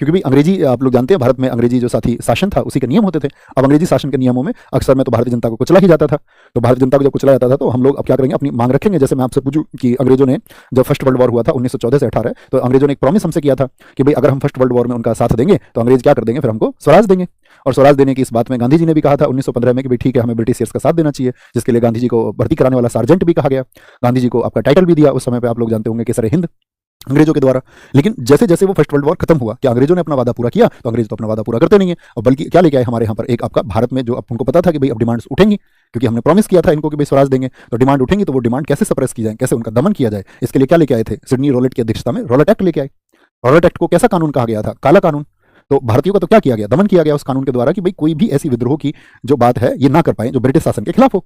क्योंकि भी अंग्रेजी आप लोग जानते हैं, भारत में अंग्रेजी जो साथी शासन था उसी के नियम होते थे। अब अंग्रेजी शासन के नियमों में अक्सर में तो भारतीय जनता को कुचला ही जाता था। तो भारतीय जनता को जब कुचला जाता था तो हम लोग अब क्या करेंगे, अपनी मांग रखेंगे। जैसे मैं आपसे पूछूं कि अंग्रेजों ने जब फर्स्ट वर्ल्ड वॉर हुआ था 1914 से 18, तो अंग्रेजों ने एक प्रॉमिस हमसे किया था कि भाई अगर हम फर्स्ट वर्ल्ड वॉर में उनका साथ देंगे तो अंग्रेज क्या कर देंगे, फिर हमको स्वराज देंगे। और स्वराज देने की इस बात में गांधी जी ने भी कहा था 1915 में कि भाई ठीक है, हमें ब्रिटिशियर्स का साथ देना चाहिए, जिसके लिए गांधी जी को भर्ती कराने वाला सार्जेंट भी कहा गया। गांधी जी को आपका टाइटल भी दिया उस समय पे, आप लोग जानते होंगे, केसर हिंद, अंग्रेजों के द्वारा। लेकिन जैसे जैसे वो फर्स्ट वर्ल्ड वॉर खत्म हुआ, क्या अंग्रेजों ने अपना वादा पूरा किया? तो अंग्रेज तो अपना वादा पूरा करते नहीं है, और बल्कि क्या लेके आए हमारे यहाँ पर एक आपका भारत में, जो अब उनको पता था कि भाई अब डिमांड्स उठेंगी, क्योंकि हमने प्रॉमिस किया था इनको कि भाई स्वराज देंगे, तो डिमांड उठेंगी, तो वो डिमांड कैसे सप्रेस की जाए, कैसे उनका दमन किया जाए, इसके लिए क्या लेके आए थे, सिडनी रोलेट की अध्यक्षता में रॉलेट एक्ट लेके आए। रॉलेट एक्ट को कैसा कानून कहा गया था? काला कानून। तो भारतीयों का तो क्या किया गया, दमन किया गया उस कानून के द्वारा कि भाई कोई भी ऐसी विद्रोह की जो बात है ये ना कर पाए जो ब्रिटिश शासन के खिलाफ हो,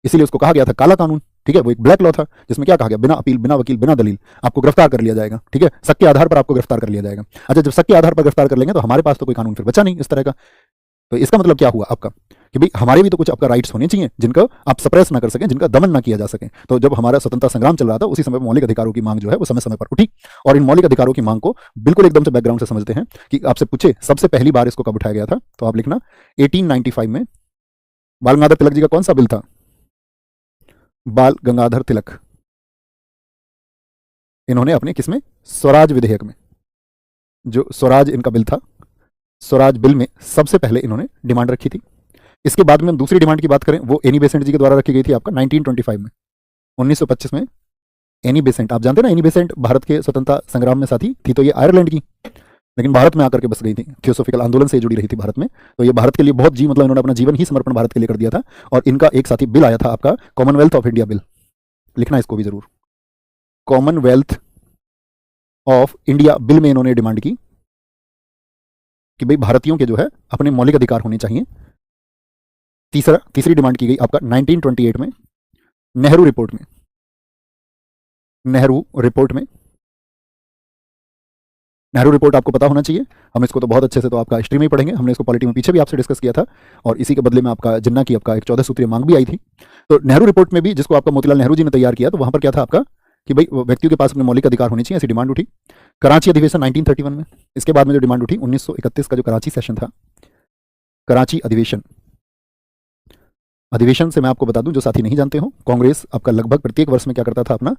इसीलिए उसको कहा गया था काला कानून। ठीक है, वो एक ब्लैक लॉ था जिसमें क्या कहा गया, बिना अपील, बिना वकील, बिना दलील आपको गिरफ्तार कर लिया जाएगा। ठीक है, शक के आधार पर आपको गिरफ्तार कर लिया जाएगा। अच्छा, जब शक के आधार पर गिरफ्तार कर लेंगे तो हमारे पास तो कोई कानून फिर बचा नहीं इस तरह का। तो इसका मतलब क्या हुआ आपका कि भाई हमारे भी तो कुछ आपका राइट्स होने चाहिए जिनका आप सप्रेस ना कर सकें, जिनका दमन ना किया जा सके। तो जब हमारा स्वतंत्रता संग्राम चल रहा था उसी समय मौलिक अधिकारों की मांग जो है वो समय समय पर उठी, और इन मौलिक अधिकारों की मांग को बिल्कुल एकदम से बैकग्राउंड से समझते हैं कि आपसे पूछे सबसे पहली बार इसको कब उठाया गया था, तो आप लिखना 1895 में बाल गंगाधर तिलक जी का कौन सा बिल था, बाल गंगाधर तिलक, इन्होंने अपने किसमें, स्वराज विधेयक में, जो स्वराज इनका बिल था, स्वराज बिल में सबसे पहले इन्होंने डिमांड रखी थी। इसके बाद में हम दूसरी डिमांड की बात करें, वो एनी बेसेंट जी के द्वारा रखी गई थी आपका 1925 में, 1925 में एनी बेसेंट, आप जानते हैं ना एनी बेसेंट भारत के स्वतंत्रता संग्राम में साथी थी, तो ये आयरलैंड की, लेकिन भारत में आकर के बस गई थी, थियोसोफिकल आंदोलन से जुड़ी रही थी भारत में। तो ये भारत के लिए बहुत मतलब इन्होंने अपना जीवन ही समर्पण भारत के लिए कर दिया था। और इनका एक साथी बिल आया था आपका कॉमनवेल्थ ऑफ इंडिया बिल, लिखना इसको भी जरूर, कॉमनवेल्थ ऑफ इंडिया बिल में इन्होंने डिमांड की कि भाई भारतीयों के जो है अपने मौलिक अधिकार होने चाहिए। तीसरी डिमांड की गई आपका 1928 में नेहरू रिपोर्ट में, नेहरू रिपोर्ट आपको पता होना चाहिए, हम इसको तो बहुत अच्छे से तो आपका हिस्ट्री में ही पढ़ेंगे, हमने इसको पॉलिटी में पीछे भी आपसे डिस्कस किया था, और इसी के बदले में आपका जिन्ना की आपका एक 14 सूत्रीय मांग भी आई थी। तो नेहरू रिपोर्ट में भी, जिसको आपका मोतीलाल नेहरू जी ने तैयार किया, तो वहां पर क्या था आपका कि भाई व्यक्तियों के पास अपने मौलिक अधिकार होने चाहिए, ऐसी डिमांड उठी। कराची अधिवेशन 1931 में, इसके बाद में जो डिमांड उठी 1931 का जो कराची सेशन था, कराची अधिवेशन से मैं आपको बता दूं जो साथी नहीं जानते हो, कांग्रेस आपका लगभग प्रत्येक वर्ष में क्या करता था, अपना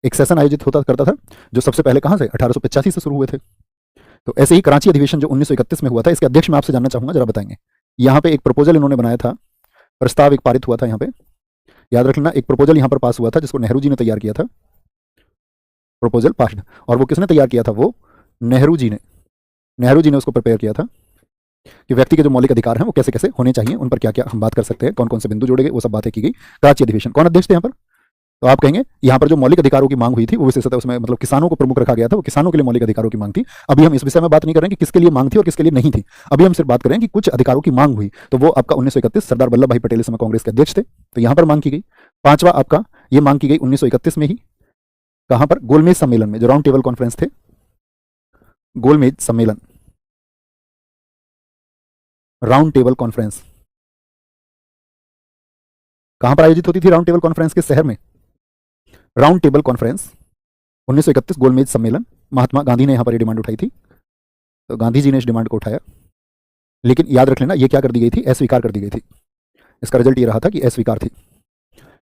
एक सेशन आयोजित करता था, जो सबसे पहले कहां से 1885 से शुरू हुए थे। तो ऐसे ही कराची अधिवेशन जो 1931 में हुआ था, इसके अध्यक्ष मैं आपसे जानना चाहूंगा, जरा बताएंगे। यहाँ पे एक प्रपोजल इन्होंने बनाया था, प्रस्ताव एक पारित हुआ था यहाँ पे, याद रख लेना, एक प्रपोजल यहाँ पर पास हुआ था जिसको नेहरू जी ने तैयार किया था, प्रपोजल पास्ड, और वो किसने तैयार किया था, वो नेहरू जी ने उसको प्रिपेयर किया था कि व्यक्ति के जो मौलिक अधिकार हैं वो कैसे कैसे होने चाहिए, उन पर क्या क्या हम बात कर सकते हैं, कौन कौन से बिंदु जोड़े गए, वो सब बातें की गई। कराची अधिवेशन कौन अध्यक्ष थे यहाँ पर, तो आप कहेंगे यहाँ पर जो मौलिक अधिकारों की मांग हुई थी वो विशेषतः उसमें मतलब किसानों को प्रमुख रखा गया था, वो किसानों के लिए मौलिक अधिकारों की मांग थी। अभी हम इस विषय में बात नहीं करेंगे कि किसके लिए मांग थी और किसके लिए नहीं थी, अभी हम सिर्फ बात करें कि कुछ अधिकारों की मांग हुई, तो वो आपका 1931 सरदार वल्लभ भाई पटेल इस समय कांग्रेस के अध्यक्ष थे, तो यहाँ पर मांग की गई। पांचवा आपका ये मांग की गई 1931 में ही, कहां पर, गोलमेज सम्मेलन में, जो राउंड टेबल कॉन्फ्रेंस थे, गोलमेज सम्मेलन, राउंड टेबल कॉन्फ्रेंस कहां पर आयोजित होती थी, राउंड टेबल कॉन्फ्रेंस के शहर में, राउंड टेबल कॉन्फ्रेंस 1931 गोलमेज सम्मेलन, महात्मा गांधी ने यहां पर ये डिमांड उठाई थी, तो गांधी जी ने इस डिमांड को उठाया, लेकिन याद रख लेना ये क्या कर दी गई थी, अस्वीकार कर दी गई थी। इसका रिजल्ट ये रहा था कि अस्वीकार थी।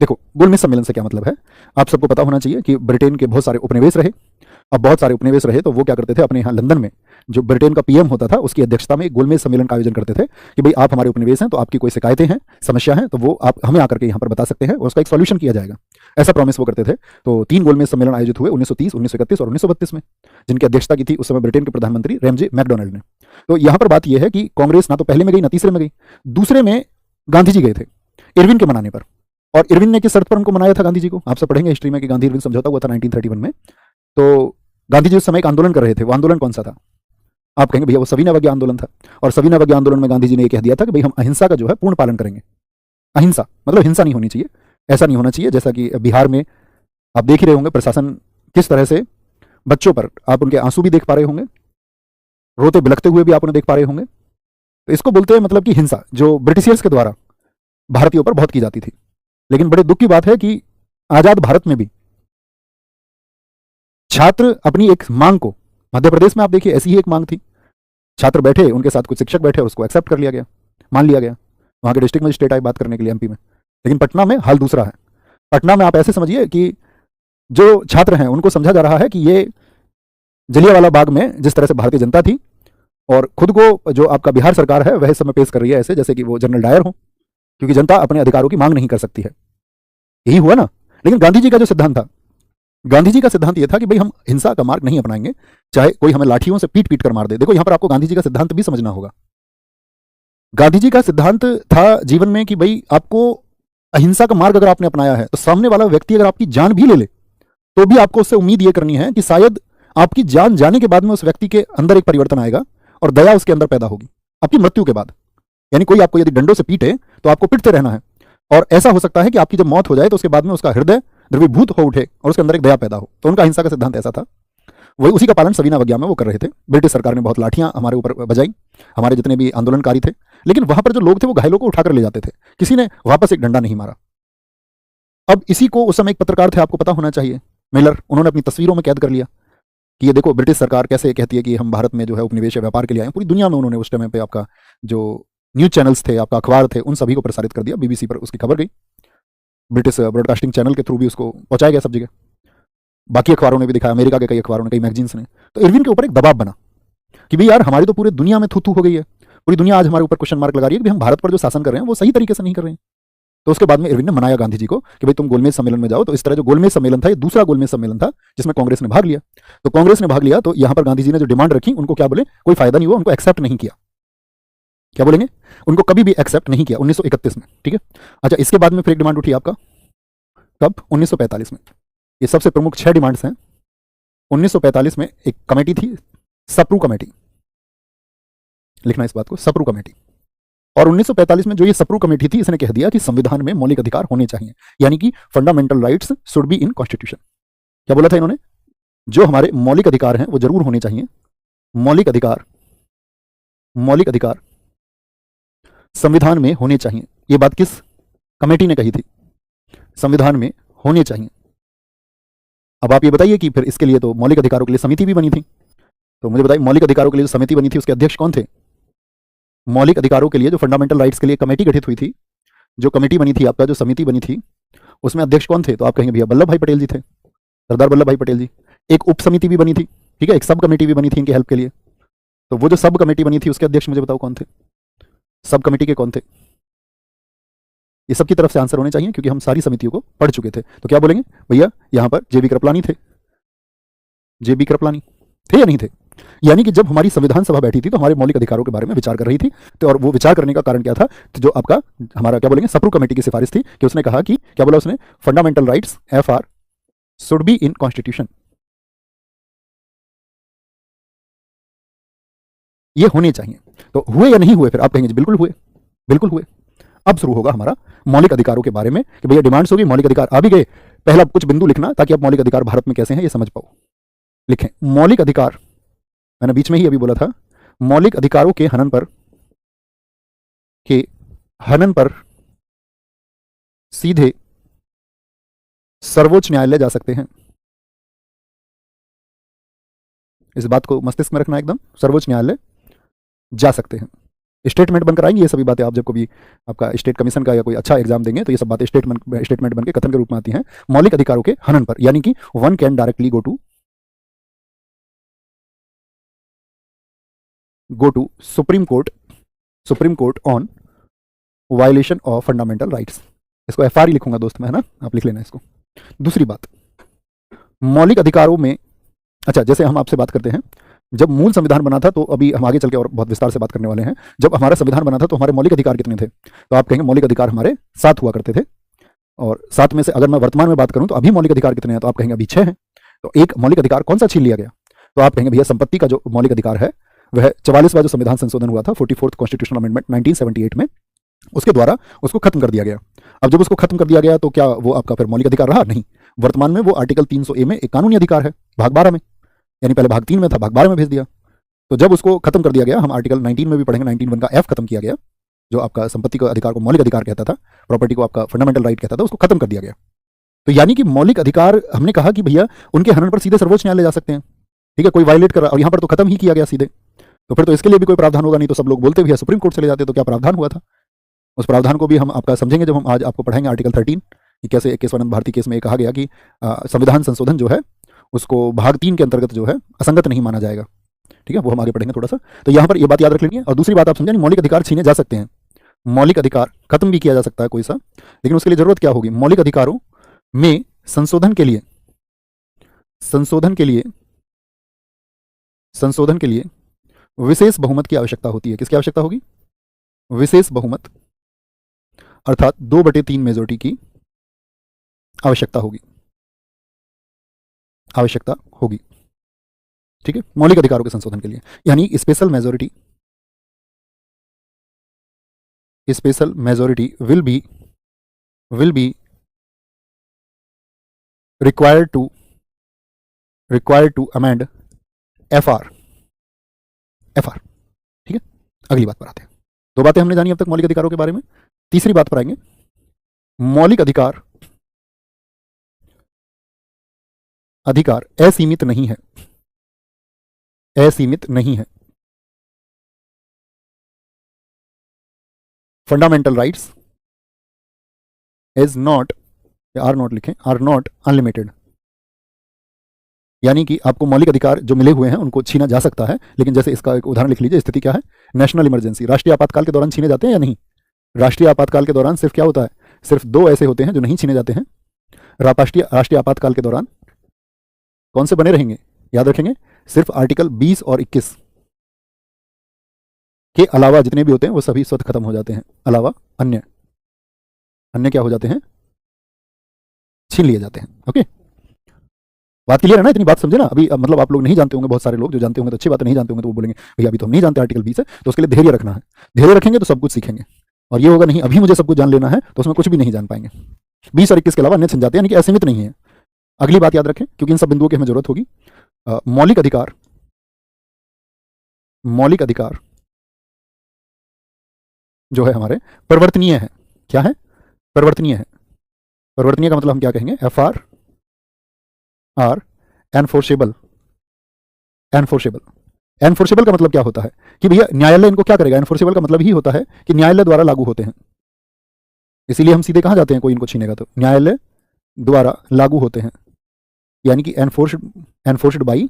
देखो गोलमेज सम्मेलन से क्या मतलब है, आप सबको पता होना चाहिए कि ब्रिटेन के बहुत सारे उपनिवेश रहे। अब बहुत सारे उपनिवेश रहे तो वो क्या करते थे, अपने यहाँ लंदन में जो ब्रिटेन का पीएम होता था उसकी अध्यक्षता में एक गोलमेज सम्मेलन का आयोजन करते थे कि भाई आप हमारे उपनिवेश हैं, तो आपकी कोई शिकायतें हैं, समस्या है, तो वो आप हमें आकर के यहाँ पर बता सकते हैं और उसका एक सॉल्यूशन किया जाएगा, ऐसा प्रॉमिस वो करते थे। तो 3 गोलमेज सम्मेलन आयोजित हुए 1930, 1931 और 1932 में, जिनकी अध्यक्षता की थी उस समय ब्रिटेन के प्रधानमंत्री रैमजे मैकडोनाल्ड ने। तो यहाँ पर बात यह है कि कांग्रेस ना तो पहले में गई ना तीसरे में गई, दूसरे में गांधी जी गए थे इरविन के मनाने पर, और इरविन ने किस शर्त पर उनको मनाया था गांधी जी को, आप सब पढ़ेंगे हिस्ट्री में कि गांधी इरविन समझौता हुआ था 1931 में। तो गांधी जी उस समय एक आंदोलन कर रहे थे, वो आंदोलन कौन सा था, आप कहेंगे भैया वो सविनय आंदोलन था, और सविनय आंदोलन में गांधी जी ने यह कह दिया था कि भाई हम अहिंसा का जो है पूर्ण पालन करेंगे। अहिंसा मतलब हिंसा नहीं होनी चाहिए, ऐसा नहीं होना चाहिए जैसा कि बिहार में आप देख ही रहे होंगे प्रशासन किस तरह से बच्चों पर, आप उनके आंसू भी देख पा रहे होंगे, रोते बिलखते हुए भी आप उन्हें देख पा रहे होंगे। तो इसको बोलते हैं मतलब कि हिंसा, जो ब्रिटिशियर्स के द्वारा भारतीयों पर बहुत की जाती थी। लेकिन बड़े दुख की बात है कि आजाद भारत में भी छात्र अपनी एक मांग को, मध्य प्रदेश में आप देखिए ऐसी ही एक मांग थी, छात्र बैठे, उनके साथ कुछ शिक्षक बैठे और उसको एक्सेप्ट कर लिया गया, मान लिया गया, वहां के डिस्ट्रिक्ट मजिस्ट्रेट आए बात करने के लिए एमपी में। लेकिन पटना में हाल दूसरा है। पटना में आप ऐसे समझिए कि जो छात्र हैं उनको समझा जा रहा है कि ये जलियांवाला बाग में जिस तरह से भारतीय जनता थी और खुद को जो आपका बिहार सरकार है वह इस समय पेश कर रही है ऐसे जैसे कि वो जनरल डायर हो, क्योंकि जनता अपने अधिकारों की मांग नहीं कर सकती है, यही हुआ ना। लेकिन गांधी जी का जो सिद्धांत था, गांधी जी का सिद्धांत यह था कि भाई हम हिंसा का मार्ग नहीं अपनाएंगे, चाहे कोई हमें लाठियों से पीट पीट कर मार दे। देखो यहां पर आपको गांधी जी का सिद्धांत भी समझना होगा। गांधी जी का सिद्धांत था जीवन में कि भाई आपको अहिंसा का मार्ग अगर आपने अपनाया है तो सामने वाला व्यक्ति अगर आपकी जान भी ले ले तो भी आपको उससे उम्मीद यह करनी है कि शायद आपकी जान जाने के बाद में उस व्यक्ति के अंदर एक परिवर्तन आएगा और दया उसके अंदर पैदा होगी आपकी मृत्यु के बाद। यानी कोई आपको यदि डंडों से पीटे तो आपको पिटते रहना है, और ऐसा हो सकता है कि आपकी जब मौत हो जाए तो उसके बाद में उसका हृदय द्रवीभूत हो उठे और उसके अंदर एक दया पैदा हो। तो उनका अहिंसा का सिद्धांत ऐसा था। वही उसी का पालन सविना अवज्ञा में वो कर रहे थे। ब्रिटिश सरकार ने बहुत लाठियां हमारे ऊपर बजाई, हमारे जितने भी आंदोलनकारी थे, लेकिन वहां पर जो लोग थे वो घायलों को उठाकर ले जाते थे, किसी ने वापस एक डंडा नहीं मारा। अब इसी को उस समय एक पत्रकार थे, आपको पता होना चाहिए, मिलर, उन्होंने अपनी तस्वीरों में कैद कर लिया कि ये देखो ब्रिटिश सरकार कैसे कहती है कि हम भारत में जो है उपनिवेश व्यापार के लिए आए। पूरी दुनिया में उन्होंने उस टाइम पे आपका जो न्यूज चैनल्स थे, आपका अखबार थे, उन सभी को प्रसारित कर दिया। बीबीसी पर उसकी खबर गई, ब्रिटिश ब्रॉडकास्टिंग चैनल के थ्रू भी उसको पहुंचाया गया सब जगह, बाकी अखबारों ने भी दिखाया, अमेरिका के कई अखबारों ने, कई मैगजीन्स ने। तो इरविन के ऊपर एक दबाव बना कि भाई यार हमारी तो पूरी दुनिया में थू हो गई है, पूरी दुनिया आज हमारे ऊपर क्वेश्चन मार्क लगा रही है कि हम भारत पर जो शासन कर रहे हैं वो सही तरीके से नहीं कर रहे हैं। तो उसके बाद में इरविन ने मनाया गांधी जी को कि भाई तुम गोलमेज सम्मेलन में जाओ। तो इस तरह जो गोलमेज सम्मेलन था, ये दूसरा गोलमेज सम्मेलन था जिसमें कांग्रेस ने भाग लिया। तो कांग्रेस ने भाग लिया तो यहां पर गांधी जी ने जो डिमांड रखी, उनको क्या बोले, कोई फायदा नहीं हुआ, उनको एक्सेप्ट नहीं किया। क्या बोलेंगे, उनको कभी भी एक्सेप्ट नहीं किया 1931 में। ठीक है, अच्छा, इसके बाद में फिर एक डिमांड उठी आपका, कब, 1945 में। ये सबसे प्रमुख 6 डिमांड्स हैं। 1945 में एक कमेटी थी, सप्रू कमेटी, लिखना इस बात को, सप्रू कमेटी। और 1945 में जो ये सप्रू कमेटी थी, इसने कह दिया कि संविधान में मौलिक अधिकार होने चाहिए, यानी कि fundamental rights should be in constitution. क्या बोला था इन्होंने, जो हमारे मौलिक अधिकार हैं वो जरूर होने चाहिए। मौलिक अधिकार, मौलिक अधिकार संविधान में होने चाहिए। ये बात किस कमेटी ने कही थी, संविधान में होने चाहिए। अब आप ये बताइए कि फिर इसके लिए तो मौलिक अधिकारों के लिए समिति भी बनी थी। तो मुझे बताइए, मौलिक अधिकारों के लिए जो समिति बनी थी उसके अध्यक्ष कौन थे? मौलिक अधिकारों के लिए जो फंडामेंटल राइट्स के लिए कमेटी गठित हुई थी, जो कमेटी बनी थी, आपका जो समिति बनी थी, उसमें अध्यक्ष कौन थे? तो आप कहेंगे भैया वल्लभ भाई पटेल जी थे, सरदार वल्लभ भाई पटेल जी। एक उप समिति भी बनी थी, ठीक है, एक सब कमेटी भी बनी थी इनकी हेल्प के लिए। तो वो जो सब कमेटी बनी थी उसके अध्यक्ष मुझे बताओ कौन थे, सब कमेटी के कौन थे? ये सबकी तरफ से आंसर होने चाहिए क्योंकि हम सारी समितियों को पढ़ चुके थे। तो क्या बोलेंगे भैया, यहां पर जेबी कृपलानी थे, जेबी कृपलानी थे या नहीं थे? यानी कि जब हमारी संविधान सभा बैठी थी तो हमारे मौलिक अधिकारों के बारे में विचार कर रही थी। तो और वो विचार करने का कारण क्या था? तो जो आपका हमारा क्या बोलेंगे सप्रू कमेटी की सिफारिश थी कि उसने कहा कि क्या बोला उसने, fundamental rights FR should be in constitution, ये होने चाहिए। तो हुए या नहीं हुए? फिर आप कहेंगे बिल्कुल हुए, बिल्कुल हुए। अब शुरू होगा हमारा मौलिक अधिकारों के बारे में कि भैया डिमांड्स होगी, मौलिक अधिकार आ भी गए। पहला कुछ बिंदु लिखना ताकि आप मौलिक अधिकार भारत में कैसे हैं ये समझ पाओ। लिखें, मौलिक अधिकार, मैंने बीच में ही अभी बोला था, मौलिक अधिकारों के हनन पर सीधे सर्वोच्च न्यायालय जा सकते हैं। इस बात को मस्तिष्क में रखना एकदम, सर्वोच्च न्यायालय जा सकते हैं। स्टेटमेंट बनकर आएंगी ये सभी बातें। आप जब कभी आपका स्टेट कमीशन का या कोई अच्छा एग्जाम देंगे तो ये सब बातें स्टेटमेंट बनकर कथन के रूप में आती हैं। मौलिक अधिकारों के हनन पर, यानी कि one can directly go to Supreme Court on violation of fundamental rights. इसको एफआर ही लिखूंगा दोस्त मैं, है ना, आप लिख लेना इसको। दूसरी बात, मौलिक अधिकारों में, अच्छा, जैसे हम आपसे बात करते हैं, जब मूल संविधान बना था, तो अभी हम आगे चल के और बहुत विस्तार से बात करने वाले हैं, जब हमारा संविधान बना था तो हमारे मौलिक अधिकार कितने थे? तो आप कहेंगे मौलिक अधिकार हमारे 7 हुआ करते थे, और 7 में से अगर मैं वर्तमान में बात करूं तो अभी मौलिक अधिकार कितने हैं? तो आप कहेंगे अभी 6 हैं। तो एक मौलिक अधिकार कौन सा छीन लिया गया? तो आप कहेंगे भैया संपत्ति का जो मौलिक अधिकार है वह 44वां जो संविधान संशोधन हुआ था, 44th कॉन्स्टिट्यूशनल अमेंडमेंट 1978 में, उसके द्वारा उसको खत्म कर दिया गया। अब जब उसको खत्म कर दिया गया तो क्या वो आपका फिर मौलिक अधिकार रहा? नहीं। वर्तमान में वो आर्टिकल 300A में एक कानूनी अधिकार है, भाग 12 में, यानी पहले भाग 3 में था, भाग 12 में भेज दिया। तो जब उसको खत्म कर दिया गया, हम आर्टिकल 19 में भी पढ़ेंगे, 19(1) का F खत्म किया गया, जो आपका संपत्ति का अधिकार को मौलिक अधिकार कहता था, प्रॉपर्टी को आपका फंडामेंटल राइट कहता था, उसको खत्म कर दिया गया। तो यानी कि मौलिक अधिकार, हमने कहा कि भैया उनके हनन पर सीधे सर्वोच्च न्यायालय जा सकते हैं, ठीक है, कोई वायलेट कर रहा, और यहाँ पर तो खत्म ही किया गया सीधे। तो फिर तो इसके लिए भी कोई प्रावधान होगा नहीं। तो सब लोग बोलते भैया सुप्रीम कोर्ट चले जाते, तो क्या प्रावधान हुआ था? उस प्रावधान को भी हम आपका समझेंगे जब हम आज आपको पढ़ाएंगे आर्टिकल 13 कि कैसे केशवानंद भारती केस में कहा गया कि संविधान संशोधन जो है उसको भाग 3 के अंतर्गत जो है असंगत नहीं माना जाएगा। ठीक है, वो हम आगे पढ़ेंगे थोड़ा सा। तो यहाँ पर ये बात याद रख लेनी है। और दूसरी बात आप समझें, मौलिक अधिकार छीने जा सकते हैं, मौलिक अधिकार खत्म भी किया जा सकता है कोई सा, लेकिन उसके लिए जरूरत क्या होगी? मौलिक अधिकारों में संशोधन के लिए विशेष बहुमत की आवश्यकता होती है। किसकी आवश्यकता होगी? विशेष बहुमत, अर्थात 2/3 मेजोरिटी की आवश्यकता होगी। ठीक है, मौलिक अधिकारों के संशोधन के लिए, यानी special majority will be will be required to amend FR। ठीक है, अगली बात पर आते हैं। दो बातें हमने जानी अब तक मौलिक अधिकारों के बारे में। तीसरी बात पर आएंगे। मौलिक अधिकार असीमित नहीं है। असीमित नहीं है। Fundamental rights is not, are not लिखें, आर नॉट अनलिमिटेड। यानी कि आपको मौलिक अधिकार जो मिले हुए हैं उनको छीना जा सकता है, लेकिन जैसे इसका एक उदाहरण लिख लीजिए। स्थिति क्या है? नेशनल इमरजेंसी, राष्ट्रीय आपातकाल के दौरान छीने जाते हैं या नहीं? राष्ट्रीय आपातकाल के दौरान सिर्फ क्या होता है? सिर्फ दो ऐसे होते हैं जो नहीं छीने जाते हैं। राष्ट्रीय आपातकाल के दौरान कौन से बने रहेंगे? याद रखेंगे, सिर्फ आर्टिकल 20 और 21 के अलावा जितने भी होते हैं वो सभी स्वतः खत्म हो जाते हैं। अलावा अन्य क्या हो जाते हैं? छीन लिए जाते हैं। ओके, बात क्लियर है ना? इतनी बात समझे ना? अभी मतलब आप लोग नहीं जानते होंगे, बहुत सारे लोग जो जानते होंगे तो अच्छी बात है, नहीं जानते होंगे तो वो बोलेंगे भैया अभी तो हम नहीं जानते आर्टिकल 20 है, तो उसके लिए धैर्य रखना है। धैर्य रखेंगे तो सब कुछ सीखेंगे। और ये होगा नहीं अभी मुझे सब कुछ जान लेना है तो उसमें कुछ भी नहीं जान पाएंगे। 20 और 21 के अलावा अन्य छन जाते हैं, यानी कि असीमित नहीं है। अगली बात याद रखें क्योंकि इन सब बिंदुओं की हमें जरूरत होगी। मौलिक अधिकार जो है हमारे परिवर्तनीय है। क्या है? परिवर्तनीय है। परिवर्तनीय का मतलब हम क्या कहेंगे? FR are enforceable. एनफोर्सेबल का मतलब क्या होता है कि भैया न्यायालय इनको क्या करेगा? एनफोर्सेबल का मतलब ही होता है कि न्यायालय द्वारा लागू होते हैं। इसीलिए हम सीधे कहां जाते हैं? कोई इनको छीनेगा तो न्यायालय द्वारा लागू होते हैं, यानी कि एनफोर्स्ड बाई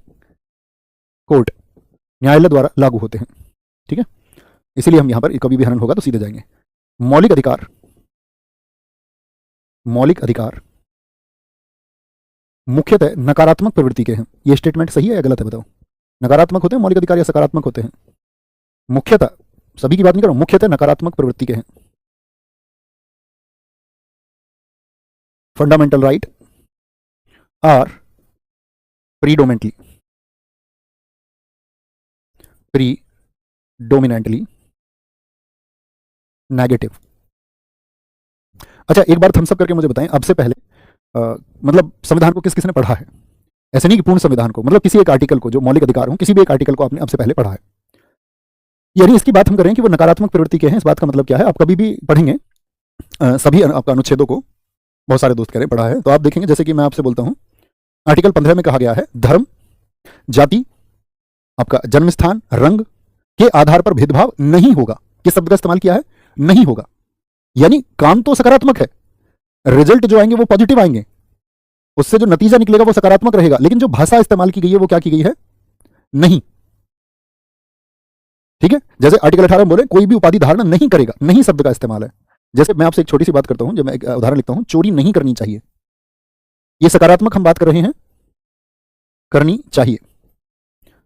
कोर्ट, न्यायालय द्वारा लागू होते हैं। ठीक है, इसीलिए हम यहां पर कभी भी हनन होगा तो सीधे जाएंगे। मौलिक अधिकार मुख्यतः नकारात्मक प्रवृत्ति के हैं। यह स्टेटमेंट सही है या गलत है? बताओ। नकारात्मक होते हैं मौलिक अधिकार या सकारात्मक होते हैं? मुख्यतः, सभी की बात नहीं कर रहा हूं, मुख्यतः नकारात्मक प्रवृत्ति के हैं। Fundamental right are predominantly negative. अच्छा, एक बार थम्स अप करके मुझे बताएं, अब से पहले मतलब संविधान को किस किसने पढ़ा है? ऐसे नहीं कि पूर्ण संविधान को, मतलब किसी एक आर्टिकल को जो मौलिक अधिकार हो, किसी भी एक आर्टिकल को आपने अब से पहले पढ़ा है। यानी इसकी बात हम करें कि वो नकारात्मक प्रवृत्ति के हैं, इस बात का मतलब क्या है? आप कभी भी पढ़ेंगे सभी आपका अनुच्छेदों को, बहुत सारे दोस्त कह रहे हैं पढ़ा है, तो आप देखेंगे जैसे कि मैं आपसे बोलता हूं, आर्टिकल 15 में कहा गया है धर्म, जाति, आपका जन्म स्थान, रंग के आधार पर भेदभाव नहीं होगा। किस शब्द का इस्तेमाल किया है? नहीं होगा। यानी काम तो सकारात्मक है, रिजल्ट जो आएंगे वो पॉजिटिव आएंगे, उससे जो नतीजा निकलेगा वो सकारात्मक रहेगा, लेकिन जो भाषा इस्तेमाल की गई है वो क्या की गई है? नहीं। ठीक है, जैसे आर्टिकल 18 में बोले कोई भी उपाधि धारण नहीं करेगा, नहीं शब्द का इस्तेमाल है। जैसे मैं आपसे एक छोटी सी बात करता हूं, जब मैं एक उदाहरण लिखता हूं, चोरी नहीं करनी चाहिए, ये सकारात्मक हम बात कर रहे हैं, करनी चाहिए।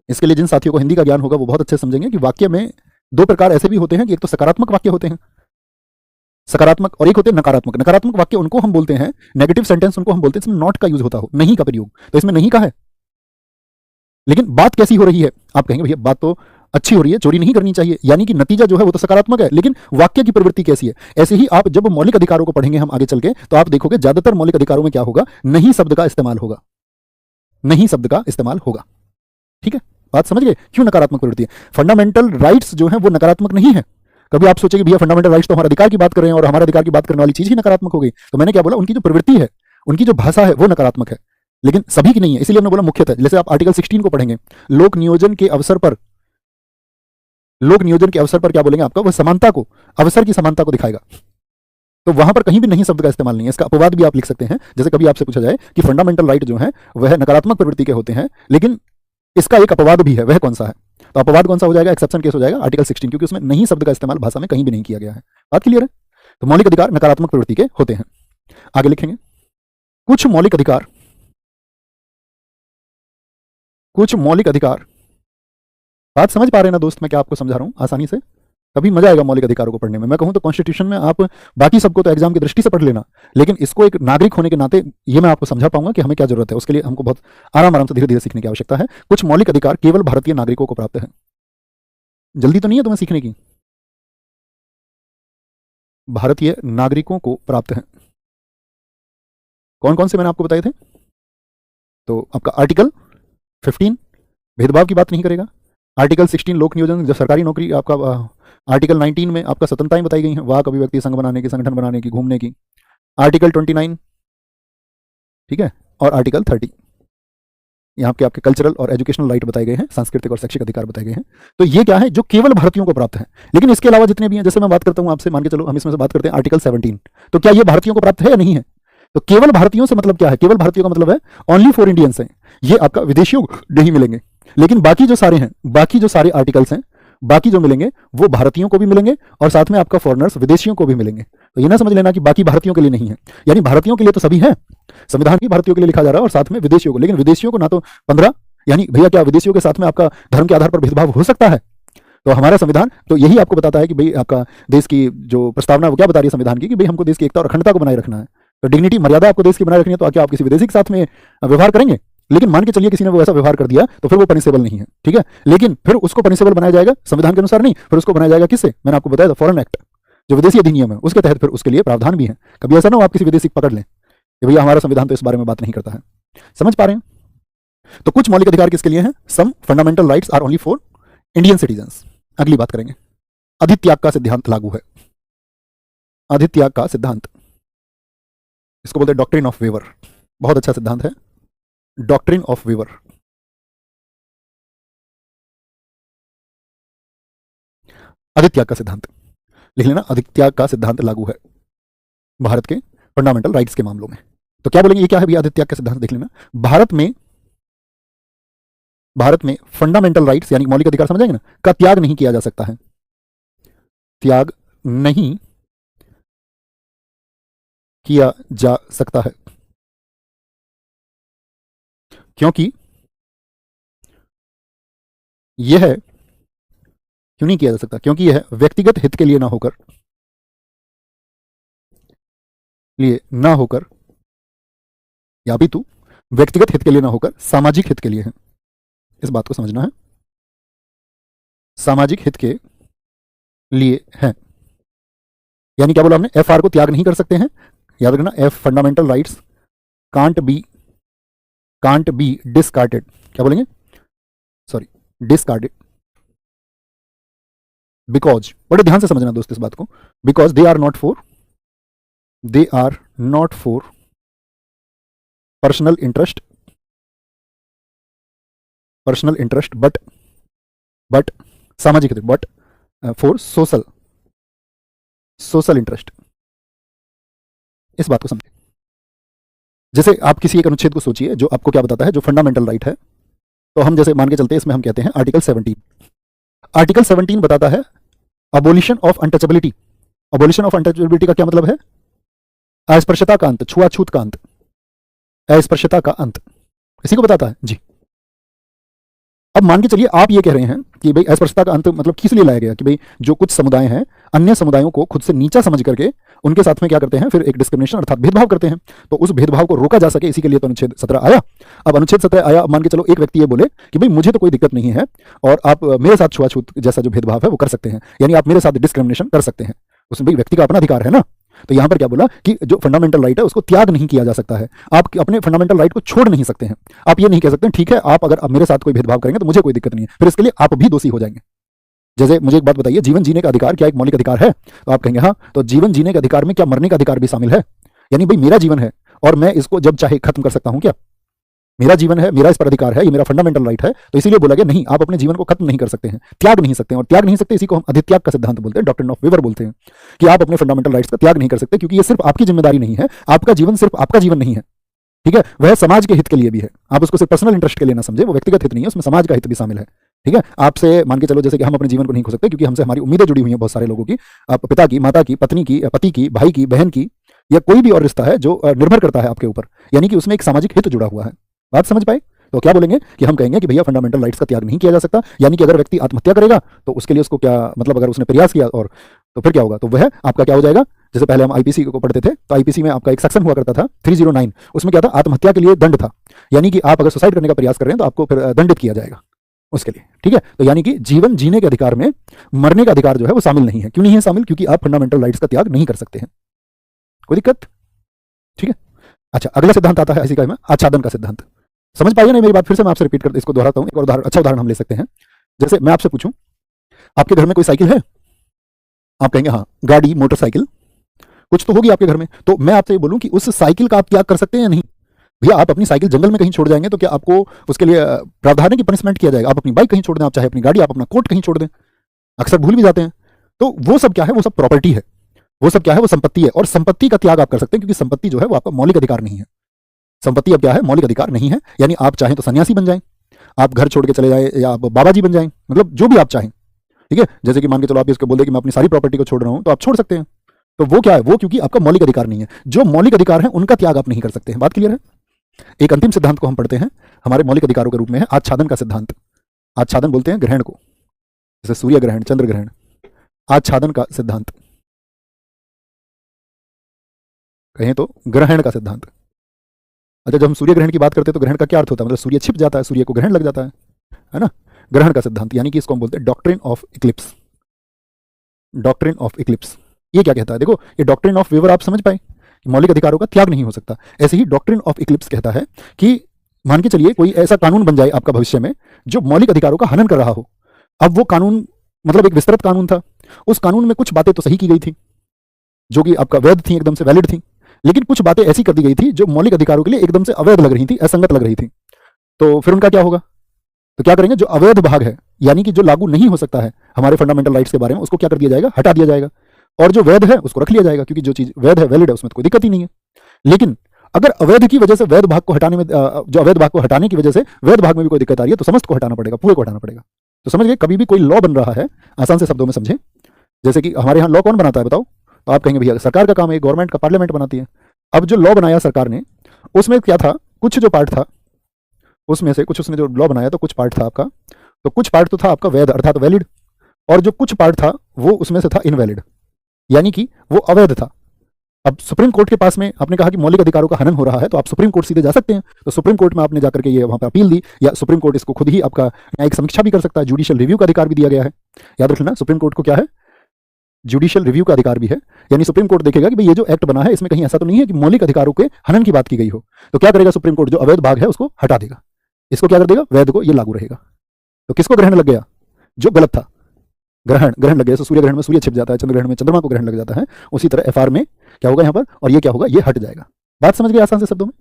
इसके लिए जिन साथियों को हिंदी का ज्ञान होगा वो बहुत अच्छे समझेंगे कि वाक्य में दो प्रकार ऐसे भी होते हैं कि एक तो सकारात्मक वाक्य होते हैं, सकारात्मक, और एक होते हैं नकारात्मक। नकारात्मक वाक्य उनको हम बोलते हैं, नेगेटिव सेंटेंस उनको हम बोलते हैं इसमें नॉट का यूज होता हो, नहीं का प्रयोग। तो इसमें नहीं का है, लेकिन बात कैसी हो रही है? आप कहेंगे भैया बात तो अच्छी हो रही है, चोरी नहीं करनी चाहिए, यानी कि नतीजा जो है वो तो सकारात्मक है, लेकिन वाक्य की प्रवृत्ति कैसी है? ऐसे ही आप जब मौलिक अधिकारों को पढ़ेंगे हम आगे चल के, तो आप देखोगे ज्यादातर मौलिक अधिकारों में क्या होगा? नहीं शब्द का इस्तेमाल होगा, नहीं शब्द का इस्तेमाल होगा। ठीक है, बात समझ गए क्यों नकारात्मक प्रवृत्ति है? फंडामेंटल राइट्स जो है वो नकारात्मक नहीं है। कभी आप सोचेंगे भैया फंडामेंटल राइट्स तो हमारे अधिकार की बात कर रहे हैं और हमारे अधिकार की बात करने वाली चीज ही नकारात्मक हो गई। तो मैंने क्या बोला? उनकी जो प्रवृत्ति है, उनकी जो भाषा है वो नकारात्मक है, लेकिन सभी की नहीं है। इसलिए हमने बोला मुख्यतः। जैसे आप आर्टिकल 16 को पढ़ेंगे, लोक नियोजन के अवसर पर क्या बोलेंगे? आपका वह समानता को, अवसर की समानता को दिखाएगा। तो वहां पर कहीं भी नहीं शब्द का इस्तेमाल नहीं है। इसका अपवाद भी आप लिख सकते हैं। जैसे कभी आपसे पूछा जाए कि फंडामेंटल राइट जो है वह नकारात्मक प्रवृत्ति के होते हैं, लेकिन इसका एक अपवाद भी है, वह कौन सा है? तो अपवाद कौन सा हो जाएगा? एक्सेप्शन केस हो जाएगा आर्टिकल 16, क्योंकि उसमें नहीं शब्द का इस्तेमाल भाषा में कहीं भी नहीं किया गया है। बात क्लियर है? तो मौलिक अधिकार नकारात्मक प्रवृत्ति के होते हैं। आगे लिखेंगे, कुछ मौलिक अधिकार, बात समझ पा रहे हैं ना दोस्त? मैं क्या आपको समझा रहा हूं आसानी से? तभी मजा आएगा मौलिक अधिकारों को पढ़ने में। मैं कहूं तो कॉन्स्टिट्यूशन में आप बाकी सबको तो एग्जाम की दृष्टि से पढ़ लेना, लेकिन इसको एक नागरिक होने के नाते ये मैं आपको समझा पाऊंगा कि हमें क्या जरूरत है। उसके लिए हमको बहुत आराम से धीरे धीरे सीखने की आवश्यकता है। कुछ मौलिक अधिकार केवल भारतीय नागरिकों को प्राप्त है। जल्दी तो नहीं है तुम्हें सीखने की? भारतीय नागरिकों को प्राप्त है। कौन कौन से मैंने आपको बताए थे? तो आपका आर्टिकल 15 भेदभाव की बात नहीं करेगा, आर्टिकल 16 लोक नियोजन जो सरकारी नौकरी, आपका आर्टिकल 19 में आपका स्वतंत्रताएं बताई गई हैं, वाक अभिव्यक्ति, संघ बनाने की, संगठन बनाने की, घूमने की, आर्टिकल 29, ठीक है, और आर्टिकल 30 यहाँ पे आपके कल्चरल और एजुकेशनल राइट बताए गए हैं, सांस्कृतिक और शैक्षिक अधिकार बताए गए हैं। तो ये क्या है, जो केवल भारतीयों को प्राप्त है। लेकिन इसके अलावा जितने भी हैं, जैसे मैं बात करता हूँ आपसे, मान के चलो हम इसमें से बात करते हैं आर्टिकल 17, तो क्या ये भारतीयों को प्राप्त है या नहीं है? तो केवल भारतीयों से मतलब क्या है? केवल भारतीयों का मतलब है ओनली फॉर इंडियंस है, ये आपका विदेशियों को नहीं मिलेंगे। लेकिन बाकी जो सारे हैं, बाकी जो सारे आर्टिकल्स हैं, बाकी जो मिलेंगे वो भारतीयों को भी मिलेंगे और साथ में आपका फॉरेनर्स विदेशियों को भी मिलेंगे। तो ये ना समझ लेना कि बाकी भारतीयों के लिए नहीं है, यानी भारतीयों के लिए तो सभी है, संविधान भी भारतीयों के लिए लिखा जा रहा है और साथ में विदेशियों को। लेकिन विदेशियों को ना तो 15, यानी भैया क्या विदेशियों के साथ में आपका धर्म के आधार पर भेदभाव हो सकता है? तो हमारा संविधान तो यही आपको बताता है कि भाई आपका देश की जो प्रस्तावना वो क्या बता रही है संविधान की, कि भाई हमको देश की एकता और अखंडता को बनाए रखना है। तो डिग्निटी, मर्यादा आपको देश की बनाए रखनी है, तो क्या आप किसी विदेशी के साथ में व्यवहार करेंगे? लेकिन मान के चलिए किसी ने वो ऐसा व्यवहार कर दिया तो फिर वो पनिशेबल नहीं है, ठीक है। लेकिन फिर उसको पनिशेबल बनाया जाएगा संविधान के अनुसार नहीं, फिर उसको बनाया जाएगा किससे? मैंने आपको बताया था, फॉरेन एक्ट, जो विदेशी अधिनियम है उसके तहत फिर उसके लिए प्रावधान भी है। कभी ऐसा ना हो आप किसी विदेशी पकड़ लें कि भैया हमारा संविधान तो इस बारे में बात नहीं करता है। समझ पा रहे हैं? तो कुछ मौलिक अधिकार किसके लिए हैं? Some fundamental rights are only for Indian citizens. अगली बात करेंगे, अधित्याग का सिद्धांत लागू है। अधित्याग का सिद्धांत, इसको बोलते हैं डॉक्ट्रिन ऑफ वेवर। बहुत अच्छा सिद्धांत है, डॉक्ट्रिन ऑफ वेवर। अधित्याग का सिद्धांत लिख लेना, अधित्याग का सिद्धांत लागू है भारत के फंडामेंटल राइट्स के मामलों में। तो क्या बोलेंगे, ये क्या है भैया अधित्याग का सिद्धांत? देख लेना, भारत में फंडामेंटल राइट्स यानी मौलिक अधिकार, समझेंगे ना, का त्याग नहीं किया जा सकता है। त्याग नहीं किया जा सकता है क्योंकि यह, क्यों नहीं किया जा सकता? क्योंकि यह व्यक्तिगत हित के लिए ना होकर या भी तू व्यक्तिगत हित के लिए ना होकर सामाजिक हित के लिए है। इस बात को समझना है, सामाजिक हित के लिए है। यानी क्या बोला हमने? FR को त्याग नहीं कर सकते हैं, याद रखना, F fundamental rights can't be discarded. क्या बोलेंगे? सॉरी, डिस्कार्डेड बिकॉज, बड़े ध्यान से समझना दोस्त इस बात को, because they are not for personal interest but सामाजिक हित, बट फॉर सोशल इंटरेस्ट। इस बात को समझिए। जैसे आप किसी एक अनुच्छेद को सोचिए जो आपको क्या बताता है, जो फंडामेंटल राइट है। तो हम जैसे मान के चलते हैं, इसमें हम कहते हैं आर्टिकल 17। आर्टिकल 17 बताता है abolition of untouchability. Abolition of untouchability का क्या मतलब है? अस्पृश्यता का अंत, छुआछूत का अंत, अस्पृश्यता का अंत, इसी को बताता है जी। अब मान के चलिए आप ये कह रहे हैं कि भाई अस्पृश्यता का अंत मतलब किस लिए लाया गया, कि भाई जो कुछ समुदाय हैं अन्य समुदायों को खुद से नीचा समझ करके उनके साथ में क्या करते हैं, फिर एक डिस्क्रिमिनेशन अर्थात भेदभाव करते हैं। तो उस भेदभाव को रोका जा सके, इसी के लिए तो अनुच्छेद 17 आया। अब अनुच्छेद 17 आया, अब मान के चलो एक व्यक्ति ये बोले कि भाई मुझे तो कोई दिक्कत नहीं है और आप मेरे साथ छुआछूत जैसा जो भेदभाव है वो कर सकते हैं, यानी आप मेरे साथ डिस्क्रिमिनेशन कर सकते हैं। उसमें भाई व्यक्ति का अपना अधिकार है ना। तो यहां पर क्या बोला कि जो फंडामेंटल राइट है उसको त्याग नहीं किया जा सकता है। आप अपने फंडामेंटल राइट को छोड़ नहीं सकते हैं। आप ये नहीं कह सकते ठीक है, आप अगर अब मेरे साथ कोई भेदभाव करेंगे तो मुझे कोई दिक्कत नहीं है, फिर इसके लिए आप भी दोषी हो जाएंगे। जैसे मुझे एक बात बताइए, जीवन जीने का अधिकार क्या एक मौलिक अधिकार है? तो आप कहेंगे हाँ, तो जीवन जीने के अधिकार में क्या मरने का अधिकार भी शामिल है? यानी भाई मेरा जीवन है और मैं इसको जब चाहे खत्म कर सकता हूं क्या? मेरा जीवन है, मेरा इस पर अधिकार है, ये मेरा फंडामेंटल राइट है। तो इसीलिए बोला गया नहीं, आप अपने जीवन को खत्म नहीं कर सकते हैं, त्याग नहीं सकते हैं। और त्याग नहीं सकते, इसी को हम अधित्याग का सिद्धांत बोलते हैं, डॉक्ट्रिन ऑफ वेवर बोलते हैं, कि आप अपने फंडामेंटल राइट्स का त्याग नहीं कर सकते, क्योंकि ये सिर्फ आपकी जिम्मेदारी नहीं है। आपका जीवन सिर्फ आपका जीवन नहीं है, ठीक है, वह समाज के हित के लिए भी है। आप उसको सिर्फ पर्सनल इंटरेस्ट के लिए ना समझे, वो व्यक्तिगत हित नहीं है, उसमें समाज का हित भी शामिल है। ठीक है, आपसे मान के चलो जैसे कि हम अपने जीवन को नहीं खो सकते, क्योंकि हमसे हमारी उम्मीदें जुड़ी हुई हैं बहुत सारे लोगों की, आप पिता की, माता की, पत्नी की, पति की, भाई की, बहन की, या कोई भी और रिश्ता है जो निर्भर करता है आपके ऊपर, यानी कि उसमें एक सामाजिक हित जुड़ा हुआ है। बात समझ पाए? तो क्या बोलेंगे कि हम कहेंगे कि भैया फंडामेंटल राइट्स का त्याग नहीं किया जा सकता, यानी कि अगर व्यक्ति आत्महत्या करेगा तो उसके लिए उसको क्या मतलब, अगर उसने प्रयास किया और तो फिर क्या होगा, तो वह आपका क्या हो जाएगा। जैसे पहले हम आईपीसी को पढ़ते थे, तो आईपीसी में आपका एक सेक्शन हुआ करता था 309, उसमें क्या था, आत्महत्या के लिए दंड था, यानी कि आप अगर सुसाइड करने का प्रयास कर रहे हैं तो आपको फिर दंडित किया जाएगा उसके लिए। ठीक है, तो यानी कि जीवन जीने के अधिकार में मरने का अधिकार जो है वो शामिल नहीं है। क्यों नहीं है शामिल? क्योंकि आप फंडामेंटल राइट्स का त्याग नहीं कर सकते हैं। कोई दिक्कत? ठीक है, अच्छा, अगला सिद्धांत आता है इसी का में आच्छादन का सिद्धांत। समझ पाइए नहीं मेरी बात? फिर से मैं आपसे रिपीट कर इसको दोहराता हूँ। एक और उदाहरण, अच्छा उदाहरण हम ले सकते हैं। जैसे मैं आपसे पूछूं, आपके घर में कोई साइकिल है? आप कहेंगे हाँ। गाड़ी, मोटरसाइकिल कुछ तो होगी आपके घर में। तो मैं आपसे ये बोलूं कि उस साइकिल का आप त्याग कर सकते हैं या नहीं? भैया आप अपनी साइकिल जंगल में कहीं छोड़ जाएंगे तो क्या आपको उसके लिए प्रावधान है कि पनिशमेंट किया जाएगा? आप अपनी बाइक कहीं छोड़ दें, आप चाहे अपनी गाड़ी, आप अपना कोट कहीं छोड़ दें, अक्सर भूल भी जाते हैं। तो वो सब क्या है? वो सब प्रॉपर्टी है। वो सब क्या है? वो संपत्ति है। और संपत्ति का त्याग आप कर सकते हैं, क्योंकि संपत्ति जो है वो आपका मौलिक अधिकार नहीं है। संपत्ति अब क्या है? मौलिक अधिकार नहीं है। यानी आप चाहें तो सन्यासी बन जाएं, आप घर छोड़ के चले जाए, या आप बाबा जी बन जाएं, मतलब जो भी आप चाहें। ठीक है, जैसे कि मान के चलो आप इसको बोल दे कि मैं अपनी सारी प्रॉपर्टी को छोड़ रहा हूं, तो आप छोड़ सकते हैं। तो वो क्या है? वो क्योंकि आपका मौलिक अधिकार नहीं है। जो मौलिक अधिकार है उनका त्याग आप नहीं कर सकते हैं। बात क्लियर है? एक अंतिम सिद्धांत को हम पढ़ते हैं हमारे मौलिक अधिकारों के रूप में, है आच्छादन का सिद्धांत। आच्छादन बोलते हैं ग्रहण को, जैसे सूर्य ग्रहण, चंद्र ग्रहण। आच्छादन का सिद्धांत कहें तो ग्रहण का सिद्धांत। अच्छा, जब हम सूर्य ग्रहण की बात करते हैं तो ग्रहण का क्या अर्थ होता है? मतलब सूर्य छिप जाता है, सूर्य को ग्रहण लग जाता है ना? ग्रहण का सिद्धांत, यानी कि इसको हम बोलते हैं doctrine of Eclipse. Doctrine of Eclipse ये क्या कहता है? देखो, ये डॉक्ट्रिन ऑफ वेवर आप समझ पाए कि मौलिक अधिकारों का त्याग नहीं हो सकता। ऐसे ही डॉक्ट्रिन ऑफ इक्लिप्स कहता है कि मान के चलिए कोई ऐसा कानून बन जाए आपका भविष्य में जो मौलिक अधिकारों का हनन कर रहा हो। अब वो कानून मतलब एक विस्तृत कानून था, उस कानून में कुछ बातें तो सही की गई थी जो कि आपका वैध थी, एकदम से वैलिड थी, लेकिन कुछ बातें ऐसी कर दी गई थी जो मौलिक अधिकारों के लिए एकदम से अवैध लग रही थी, असंगत लग रही थी। तो फिर उनका क्या होगा? तो क्या करेंगे? जो अवैध भाग है, यानी कि जो लागू नहीं हो सकता है हमारे फंडामेंटल राइट्स के बारे में, उसको क्या कर दिया जाएगा? हटा दिया जाएगा। और जो वैध है उसको रख लिया जाएगा, क्योंकि जो चीज वैध है, वैलिड है, उसमें तो कोई दिक्कत ही नहीं है। लेकिन अगर अवैध की वजह से वैध भाग को हटाने में, जो अवैध भाग को हटाने की वजह से वैध भाग में भी कोई दिक्कत आ रही है, तो समस्त को हटाना पड़ेगा, पूरे को हटाना पड़ेगा। तो समझ गए? कभी भी कोई लॉ बन रहा है, आसान से शब्दों में समझें, जैसे कि हमारे यहाँ लॉ कौन बनाता है बताओ? तो आप कहेंगे भैया सरकार का काम है, गवर्नमेंट का, पार्लियामेंट बनाती है। अब जो लॉ बनाया सरकार ने, उसमें क्या था? कुछ जो पार्ट था उसमें से, कुछ उसने जो लॉ बनाया तो कुछ पार्ट था आपका, तो कुछ पार्ट तो था आपका वैध अर्थात वैलिड, और जो कुछ पार्ट था वो उसमें से था इनवैलिड, यानी कि वो अवैध था। अब सुप्रीम कोर्ट के पास में आपने कहा कि मौलिक अधिकारों का हनन हो रहा है, तो आप सुप्रीम कोर्ट सीधे जा सकते हैं। तो सुप्रीम कोर्ट में आपने जाकर के ये वहां पर अपील दी, या सुप्रीम कोर्ट इसको खुद ही आपका न्यायिक समीक्षा भी कर सकता है। जुडिशियल रिव्यू का अधिकार भी दिया गया है। याद रखना, सुप्रीम कोर्ट को क्या है? जुडिशियल रिव्यू का अधिकार भी है। यानी सुप्रीम कोर्ट देखेगा कि भाई ये जो एक्ट बना है इसमें कहीं ऐसा तो नहीं है कि मौलिक अधिकारों के हनन की बात की गई हो। तो क्या करेगा सुप्रीम कोर्ट? जो अवैध भाग है उसको हटा देगा, इसको क्या कर देगा? वैध को ये लागू रहेगा। तो किसको ग्रहण लग गया? जो गलत था। ग्रहण ग्रहण लग गया। सूर्य ग्रहण में सूर्य छिप जाता है, चंद्र ग्रहण में चंद्रमा को ग्रहण लग जाता है। उसी तरह एफआर में क्या होगा यहाँ पर? और ये क्या होगा? ये हट जाएगा। बात समझ गए आसान से शब्दों में?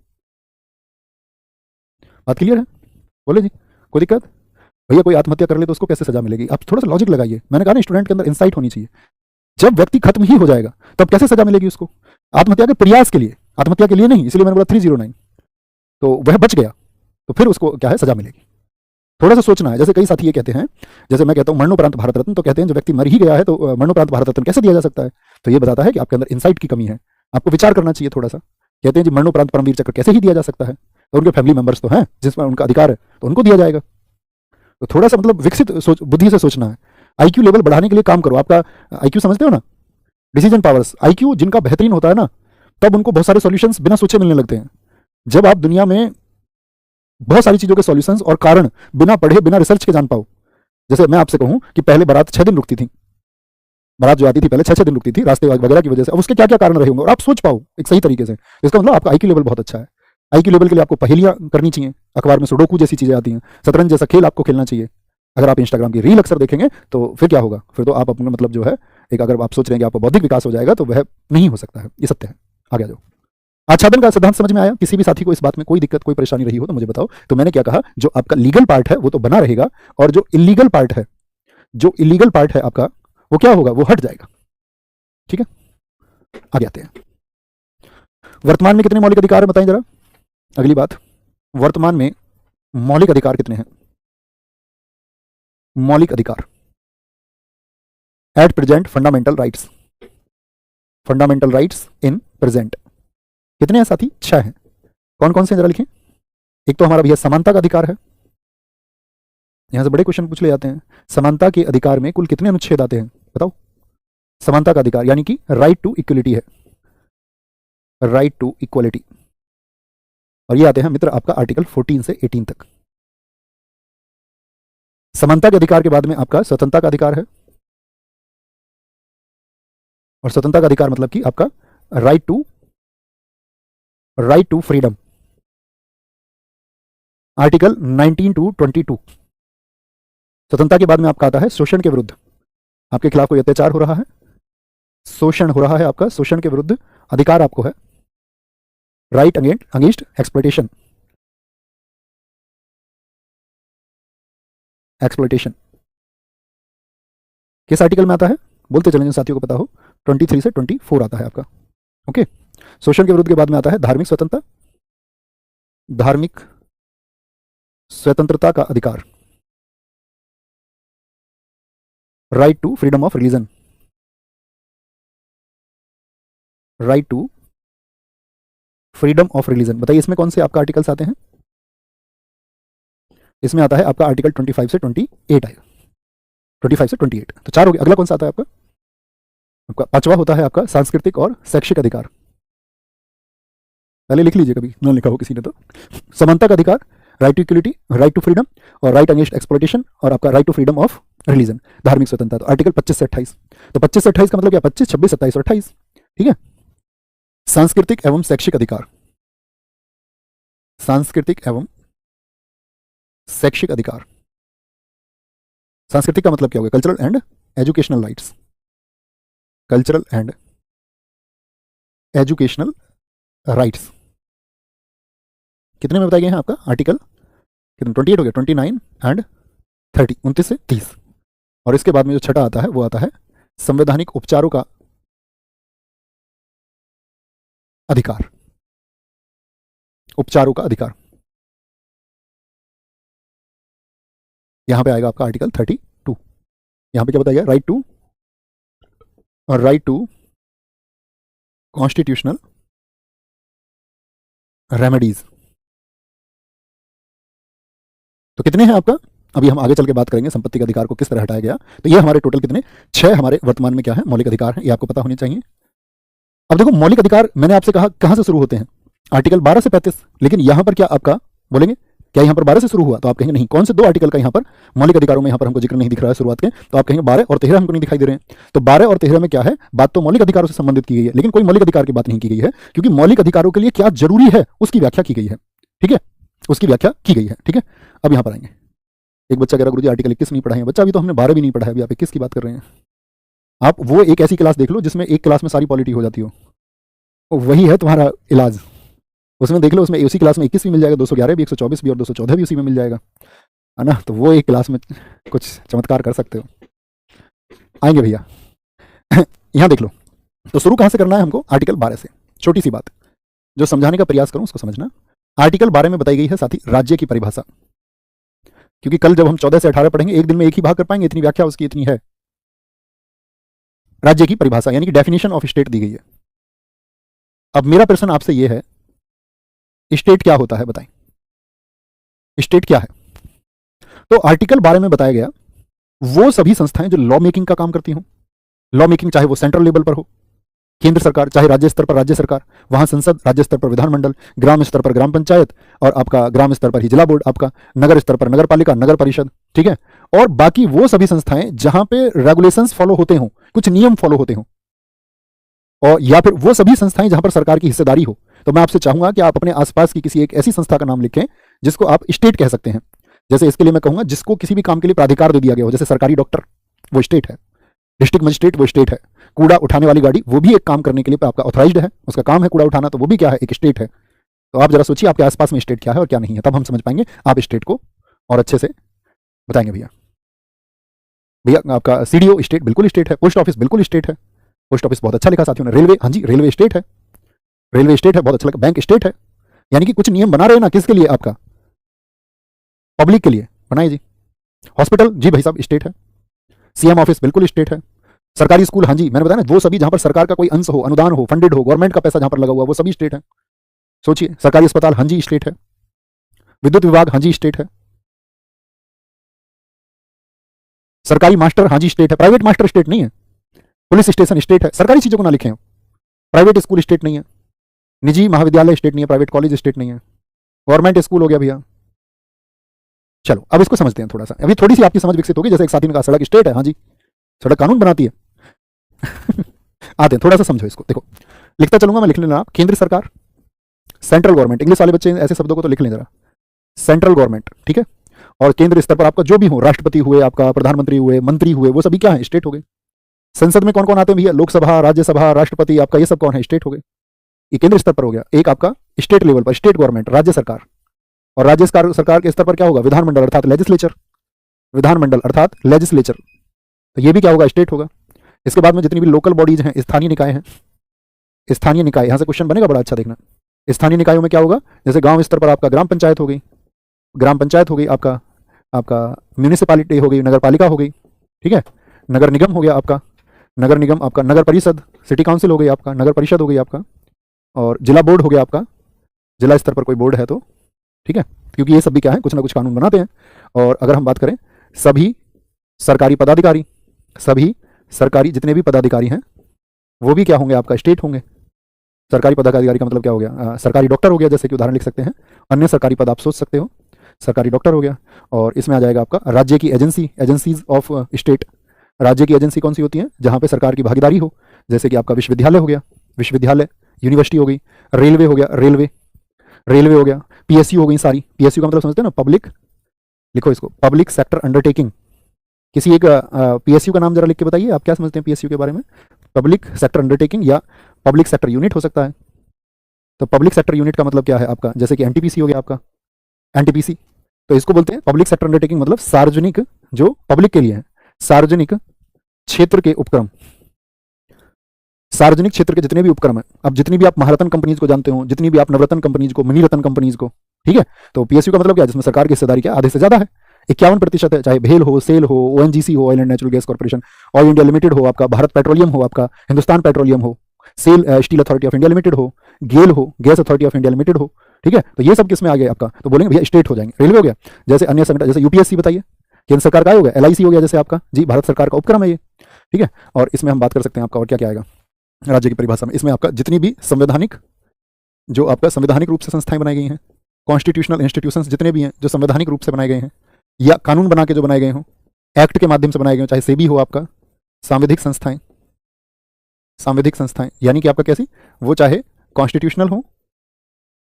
बात क्लियर है? बोले जी, कोई दिक्कत? भैया कोई आत्महत्या कर ले तो उसको कैसे सजा मिलेगी? आप थोड़ा सा लॉजिक लगाइए। मैंने कहा ना, स्टूडेंट के अंदर इंसाइट होनी चाहिए। जब व्यक्ति खत्म ही हो जाएगा तब कैसे सजा मिलेगी उसको? आत्महत्या के प्रयास के लिए, आत्महत्या के लिए नहीं। इसलिए मैंने बोला 309। तो वह बच गया तो फिर उसको क्या है? सजा मिलेगी। थोड़ा सा सोचना है। जैसे कई साथी ये कहते हैं, जैसे मैं कहता हूँ मरणोपरांत भारत रत्न, तो कहते हैं जो व्यक्ति मर ही गया है तो मरणोपरांत भारत रत्न कैसे दिया जा सकता है? तो ये बताता है कि आपके अंदर इंसाइट की कमी है, आपको विचार करना चाहिए थोड़ा सा। कहते हैं जी मरणोपरांत परमवीर चक्र कैसे ही दिया जा सकता है? तो उनके फैमिली मेंबर्स तो हैं जिसमें उनका अधिकार है, तो उनको दिया जाएगा। तो थोड़ा सा मतलब विकसित बुद्धि से सोचना है। आईक्यू लेवल बढ़ाने के लिए काम करो। आपका आईक्यू समझते हो ना? डिसीजन पावर्स, आईक्यू जिनका बेहतरीन होता है ना, तब उनको बहुत सारे सॉल्यूशंस बिना सोचे मिलने लगते हैं। जब आप दुनिया में बहुत सारी चीजों के सॉल्यूशंस और कारण बिना पढ़े, बिना रिसर्च के जान पाओ। जैसे मैं आपसे कहूं कि पहले बारात 6 दिन रुकती थी, बारात जो आती थी पहले 6 दिन रुकती थी रास्ते वगैरह की वजह से। अब उसके क्या क्या कारण रहे होंगे और आप सोच पाओ एक सही तरीके से। इसका मतलब आपका आईक्यू लेवल बहुत अच्छा है। आईक्यू लेवल के लिए आपको पहेलियां करनी चाहिए, अखबार में सुडोकू जैसी चीजें आती हैं, शतरंज जैसा खेल आपको खेलना चाहिए। अगर आप इंस्टाग्राम की रील अक्सर देखेंगे तो फिर क्या होगा? फिर तो आप अपना मतलब जो है एक, अगर आप सोच रहे हैं कि आपका बौद्धिक विकास हो जाएगा, तो वह नहीं हो सकता है। ये सत्य है। आगे आ जाओ। आच्छादन का सिद्धांत समझ में आया? किसी भी साथी को इस बात में कोई दिक्कत, कोई परेशानी रही हो तो मुझे बताओ। तो मैंने क्या कहा, जो आपका लीगल पार्ट है वो तो बना रहेगा, और जो इलीगल पार्ट है, जो इलीगल पार्ट है आपका, वो क्या होगा? वो हट जाएगा। ठीक है, आगे आते हैं। वर्तमान में कितने मौलिक अधिकार है बताएं जरा? अगली बात, वर्तमान में मौलिक अधिकार कितने हैं? मौलिक अधिकार at present, fundamental rights, fundamental rights in present कितने हैं साथी? 6 हैं। कौन कौन से जरा लिखें। एक तो हमारा भैया समानता का अधिकार है। यहां से बड़े क्वेश्चन पूछ ले जाते हैं। समानता के अधिकार में कुल कितने अनुच्छेद आते हैं बताओ? समानता का अधिकार यानी कि राइट टू इक्वलिटी है, राइट टू इक्वलिटी। और ये आते हैं मित्र आपका आर्टिकल 14 से 18 तक। समानता के अधिकार के बाद में आपका स्वतंत्रता का अधिकार है, और स्वतंत्रता का अधिकार मतलब कि आपका right to right to freedom, article 19 to 22। स्वतंत्रता के बाद में आपका आता है शोषण के विरुद्ध, आपके खिलाफ कोई अत्याचार हो रहा है, शोषण हो रहा है आपका, शोषण के विरुद्ध अधिकार आपको है, राइट अगेंस्ट एक्सप्लॉइटेशन, एक्सप्लॉइटेशन किस आर्टिकल में आता है, बोलते चलेंगे साथियों को पता हो, 23 से 24 आता है आपका। ओके, शोषण के विरुद्ध के बाद में आता है धार्मिक स्वतंत्रता, धार्मिक स्वतंत्रता का अधिकार, right to freedom of religion, right to freedom of religion. बताइए इसमें कौन से आपका आर्टिकल्स आते हैं, इसमें आता है आपका आर्टिकल 25 से 28 आएगा, 25 से 28, तो 4 हो गया। अगला कौन सा आता है आपका, आपका 5वां होता है आपका सांस्कृतिक और शैक्षिक अधिकार, पहले लिख लीजिए कभी ना लिखा हो किसी ने तो, समानता का अधिकार, right to equality, right to freedom और राइट अगेंस्ट एक्सप्लॉइटेशन और आपका right to freedom of religion, धार्मिक स्वतंत्रता। तो आर्टिकल 25 से 28, तो 25 से 28 का मतलब क्या, 25, 26, 27 और 28, ठीक है। सांस्कृतिक एवं शैक्षिक अधिकार, सांस्कृतिक एवं शैक्षिक अधिकार, सांस्कृतिक का मतलब क्या होगा, cultural and educational rights, cultural and educational rights कितने में बताए गए हैं आपका आर्टिकल, कितने, 28 हो गया, 29 एंड 30, 29 से 30। और इसके बाद में जो छठा आता है वो आता है संवैधानिक उपचारों का अधिकार, उपचारों का अधिकार, यहां पे आएगा आपका आर्टिकल 32। यहां पे क्या बताया गया, राइट टू कॉन्स्टिट्यूशनल रेमेडीज। तो कितने हैं आपका, अभी हम आगे चल के बात करेंगे संपत्ति के अधिकार को किस तरह हटाया गया। तो ये हमारे टोटल कितने, 6 हमारे वर्तमान में क्या है, मौलिक अधिकार है, ये आपको पता होने चाहिए। अब देखो मौलिक अधिकार मैंने आपसे कहा कहां से शुरू होते हैं, आर्टिकल 12 से 35, लेकिन यहां पर क्या आपका बोलेंगे, क्या यहां पर 12 से शुरू हुआ, तो आप कहेंगे नहीं, कौन से 2 आर्टिकल का यहां पर मौलिक अधिकारों में यहां पर हमको जिक्र नहीं दिख रहा है शुरुआत के, तो आप कहेंगे 12 और 13 हमको नहीं दिखाई दे रहे हैं। तो 12 और 13 में क्या है, बात तो मौलिक अधिकारों से संबंधित की गई है, लेकिन कोई मौलिक अधिकार की बात नहीं की गई है, क्योंकि मौलिक अधिकारों के लिए क्या जरूरी है उसकी व्याख्या की गई है, ठीक है, उसकी व्याख्या की गई है, ठीक है। अब यहां पर आएंगे, एक बच्चा कह रहा गुरुजी आर्टिकल 21 नहीं पढ़ा है, बच्चा अभी तो हमने 12 भी नहीं पढ़ा है, अभी आप 21 की बात कर रहे हैं। आप वो एक ऐसी क्लास देख लो जिसमें एक क्लास में सारी पॉलिटी हो जाती हो, वही है तुम्हारा इलाज, उसमें देख लो, उसमें उसी क्लास में 21 भी मिल जाएगा, 211 भी, 124 भी और 214 भी उसी में मिल जाएगा, है ना। तो वो एक क्लास में कुछ चमत्कार कर सकते हो। आएंगे भैया यहां देख लो, तो शुरू कहां से करना है हमको, आर्टिकल 12 से। छोटी सी बात जो समझाने का प्रयास करूं उसको समझना। आर्टिकल 12 में बताई गई है साथी राज्य की परिभाषा, क्योंकि कल जब हम 14 से 18 पढ़ेंगे एक दिन में एक ही भाग कर पाएंगे, इतनी व्याख्या उसकी इतनी है। राज्य की परिभाषा यानी कि डेफिनेशन ऑफ स्टेट दी गई है। अब मेरा प्रश्न आपसे यह है, स्टेट क्या होता है बताएं, स्टेट क्या है। तो आर्टिकल 12 में बताया गया वो सभी संस्थाएं जो लॉ मेकिंग का काम करती हों, लॉ मेकिंग चाहे वो सेंट्रल लेवल पर हो, केंद्र सरकार, चाहे राज्य स्तर पर राज्य सरकार, वहां संसद, राज्य स्तर पर विधानमंडल, ग्राम स्तर पर ग्राम पंचायत और आपका ग्राम स्तर पर ही जिला बोर्ड, आपका नगर स्तर पर नगर पालिका, नगर परिषद, ठीक है। और बाकी वो सभी संस्थाएं जहां पे रेगुलेशंस फॉलो होते हों, कुछ नियम फॉलो होते हों, और या फिर वो सभी संस्थाएं जहां पर सरकार की हिस्सेदारी हो। तो मैं आपसे चाहूंगा कि आप अपने आसपास की किसी एक ऐसी संस्था का नाम लिखें जिसको आप स्टेट कह सकते हैं। जैसे इसके लिए मैं कहूंगा जिसको किसी भी काम के लिए प्राधिकार दे दिया गया हो, जैसे सरकारी डॉक्टर वो स्टेट है, डिस्ट्रिक्ट मजिस्ट्रेट वो स्टेट है, कूड़ा उठाने वाली गाड़ी वो भी एक काम करने के लिए आपका ऑथराइज्ड है, उसका काम है कूड़ा उठाना, तो वो भी क्या है, एक स्टेट है। तो आप जरा सोचिए आपके आसपास में स्टेट क्या है और क्या नहीं है, तब हम समझ पाएंगे आप स्टेट को और अच्छे से बताएंगे। भैया भैया आपका सीडीओ स्टेट, बिल्कुल स्टेट है। पोस्ट ऑफिस बिल्कुल स्टेट है, पोस्ट ऑफिस बहुत अच्छा लिखा साथियों ने। रेलवे, हाँ जी रेलवे स्टेट है, रेलवे स्टेट है, बहुत अच्छा लगा। बैंक स्टेट है, यानी कि कुछ नियम बना रहे हैं ना, किसके लिए, आपका पब्लिक के लिए बनाए जी। हॉस्पिटल जी भाई साहब स्टेट है, सीएम ऑफिस बिल्कुल स्टेट है, सरकारी स्कूल, हाँ जी मैंने बताया ना, वो सभी जहां पर सरकार का कोई अंश हो, अनुदान हो, फंडेड हो, गवर्नमेंट का पैसा जहां पर लगा हुआ वो सभी स्टेट है। सोचिए, सरकारी अस्पताल हाँ जी स्टेट है, विद्युत विभाग हाँ जी स्टेट है, सरकारी मास्टर हाँ जी स्टेट है, प्राइवेट मास्टर स्टेट नहीं है, पुलिस स्टेशन स्टेट है। सरकारी चीजों को ना लिखें, प्राइवेट स्कूल स्टेट नहीं है, निजी महाविद्यालय स्टेट नहीं है, प्राइवेट कॉलेज स्टेट नहीं है, गवर्नमेंट स्कूल हो गया भैया। चलो अब इसको समझते हैं थोड़ा सा, अभी थोड़ी सी आपकी समझ विकसित होगी। जैसे एक साथी ने कहा सड़क स्टेट है, हाँ जी सड़क कानून बनाती है आते हैं थोड़ा सा समझो इसको। देखो लिखता चलूंगा मैं, लिख लेना आप। केंद्र सरकार, सेंट्रल गवर्नमेंट, इंग्लिश वाले बच्चे ऐसे शब्दों को तो लिख लें जरा, सेंट्रल गवर्नमेंट, ठीक है। और केंद्र स्तर पर आपका जो भी हो, राष्ट्रपति हुए, आपका प्रधानमंत्री हुए, मंत्री हुए, वो सभी क्या है, स्टेट हो गए। संसद में कौन कौन आते हैं भैया, लोकसभा, राज्यसभा, राष्ट्रपति, आपका ये सब कौन है, स्टेट हो गए। ये केंद्र स्तर पर हो गया। एक आपका स्टेट लेवल पर, स्टेट गवर्नमेंट, राज्य सरकार, और राज्य सरकार के स्तर पर क्या होगा, विधानमंडल अर्थात लेजिस्लेचर, विधानमंडल अर्थात लेजिस्लेचर, तो ये भी क्या होगा, स्टेट होगा। इसके बाद में जितनी भी लोकल बॉडीज हैं, स्थानीय निकाय हैं, स्थानीय निकाय, यहां से क्वेश्चन बनेगा बड़ा अच्छा देखना। स्थानीय निकायों में क्या होगा, जैसे गांव स्तर पर आपका ग्राम पंचायत हो गई, ग्राम पंचायत हो गई, आपका आपका म्यूनिसिपालिटी हो गई, नगर पालिका हो गई, ठीक है। नगर निगम हो गया आपका, नगर निगम आपका, नगर परिषद, सिटी काउंसिल हो गई आपका, नगर परिषद हो गई आपका, और जिला बोर्ड हो गया आपका, जिला स्तर पर कोई बोर्ड है तो, ठीक है, क्योंकि ये सब भी क्या है, कुछ ना कुछ कानून बनाते हैं। और अगर हम बात करें सभी सरकारी पदाधिकारी, सभी सरकारी जितने भी पदाधिकारी हैं वो भी क्या होंगे, आपका स्टेट होंगे। सरकारी पदाधिकारी का मतलब क्या हो गया, सरकारी डॉक्टर हो गया, जैसे कि उदाहरण लिख सकते हैं, अन्य सरकारी पद आप सोच सकते हो, सरकारी डॉक्टर हो गया। और इसमें आ जाएगा आपका राज्य की एजेंसी, एजेंसीज ऑफ स्टेट। राज्य की एजेंसी कौन सी होती है, जहां पे सरकार की भागीदारी हो, जैसे कि आपका विश्वविद्यालय हो गया, विश्वविद्यालय, यूनिवर्सिटी हो गई, रेलवे हो गया, रेलवे, रेलवे हो गया, पीएसयू हो गई सारी। पीएसयू का मतलब समझते हैं ना, पब्लिक, लिखो इसको, पब्लिक सेक्टर अंडरटेकिंग। किसी एक पीएसयू का नाम जरा लिख के बताइए, आप क्या समझते हैं पीएसयू के बारे में। पब्लिक सेक्टर अंडरटेकिंग या पब्लिक सेक्टर यूनिट हो सकता है। तो पब्लिक सेक्टर यूनिट का मतलब क्या है आपका, जैसे कि एनटीपीसी हो गया आपका, एनटीपीसी, तो इसको बोलते हैं पब्लिक सेक्टर अंडरटेकिंग, मतलब सार्वजनिक, जो पब्लिक के लिए है, सार्वजनिक क्षेत्र के उपक्रम, सार्वजनिक क्षेत्र के जितने भी उपक्रम हैं। अब जितनी भी आप महारत्न कंपनीज को जानते हो, जितनी भी आप नवरत्न कंपनीज को, मणिरत्न कंपनीज को, ठीक है, तो पीएसयू का मतलब क्या है, जिसमें सरकार की हिस्सेदारी क्या आधे से ज्यादा है, 51% है, चाहे भेल हो, सेल हो, ओएनजीसी हो, oil and natural gas corporation, all India limited हो, आपका भारत पेट्रोलियम हो, आपका हिंदुस्तान पेट्रोलियम हो, SAIL steel authority of India limited हो, गेल हो, gas authority of India limited हो, ठीक है, तो ये सब किसमें आ गया आपका, तो बोलेंगे भैया स्टेट हो जाएंगे। रेलवे हो गया, जैसे अन्य संगठन, जैसे यूपीएससी बताइए, केंद्र सरकार का हो गया, एलआईसी हो गया जैसे आपका, जी भारत सरकार का उपक्रम है ये, ठीक है। और इसमें हम बात कर सकते हैं आपका और क्या क्या आएगा राज्य की परिभाषा में, इसमें आपका जितनी भी संवैधानिक, जो आपका संवैधानिक रूप से संस्थाएं बनाई गई हैं, कॉन्स्टिट्यूशनल इंस्टीट्यूशंस जितने भी हैं जो संवैधानिक रूप से बनाए गए हैं या कानून बना के जो बनाए गए हों, एक्ट के माध्यम से बनाए गए हों, चाहे सेबी हो आपका, सांविधिक संस्थाएं, सांविधिक संस्थाएं यानी कि आपका कैसी, वो चाहे कॉन्स्टिट्यूशनल हो,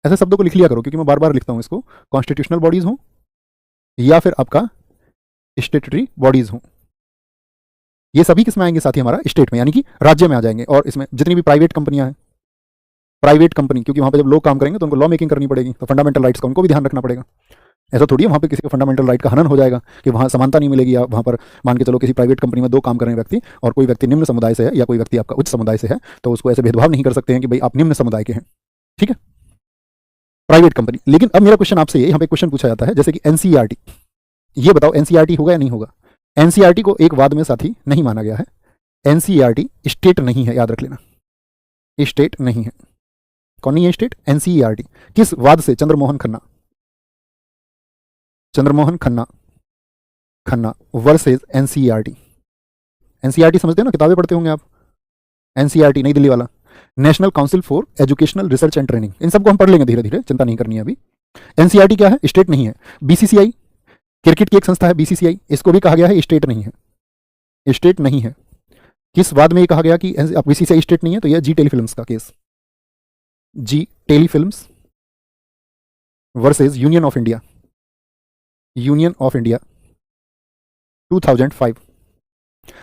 ऐसे शब्दों को लिख लिया करो क्योंकि मैं बार बार लिखता हूं इसको, कॉन्स्टिट्यूशनल बॉडीज हो या फिर आपका स्टेटरी बॉडीज हो, ये सभी किस में आएंगे साथी, हमारा स्टेट में यानी कि राज्य में आ जाएंगे। और इसमें जितनी भी प्राइवेट कंपनियां हैं, प्राइवेट कंपनी, क्योंकि वहां पे जब लोग काम करेंगे तो उनको लॉ मेकिंग करनी पड़ेगी, तो फंडामेंटल राइट्स का उनको भी ध्यान रखना पड़ेगा। ऐसा थोड़ी है वहाँ पे किसी का फंडामेंटल राइट का हनन हो जाएगा कि वहाँ समानता नहीं मिलेगी, या वहाँ पर मान के चलो किसी प्राइवेट कंपनी में 2 काम कर रहे हैं व्यक्ति और कोई व्यक्ति निम्न समुदाय से है या कोई व्यक्ति आपका उच्च समुदाय से है, तो उसको ऐसे भेदभाव नहीं कर सकते हैं कि भाई आप निम्न समुदाय के हैं, ठीक है, प्राइवेट कंपनी। लेकिन अब मेरा क्वेश्चन आपसे ये, यहाँ पे क्वेश्चन पूछा जाता है जैसे कि एनसीईआरटी, ये बताओ एनसीईआरटी होगा या नहीं होगा। एनसीईआरटी को एक वाद में साथी नहीं माना गया है, एनसीईआरटी स्टेट नहीं है, याद रख लेना, स्टेट नहीं है। कौन नहीं है स्टेट, एनसीईआरटी। किस वाद से, Chandramohan Khanna, Chandramohan Khanna, Khanna versus NCERT. NCERT समझते हो ना, किताबें पढ़ते होंगे आप, एनसीईआरटी नई दिल्ली वाला, national council for educational research and training, इन सबको हम पढ़ लेंगे धीरे धीरे, चिंता नहीं करनी है अभी। एनसीईआरटी क्या है, स्टेट नहीं है। बीसीसीआई, क्रिकेट की एक संस्था है बीसीसीआई, इसको भी कहा गया है स्टेट नहीं है, स्टेट नहीं है। किस वाद में ये कहा गया कि बीसीसीआई स्टेट नहीं है, तो यह जी टेलीफिल्म्स का केस, Zee telefilms versus Union of India, Union of India 2005।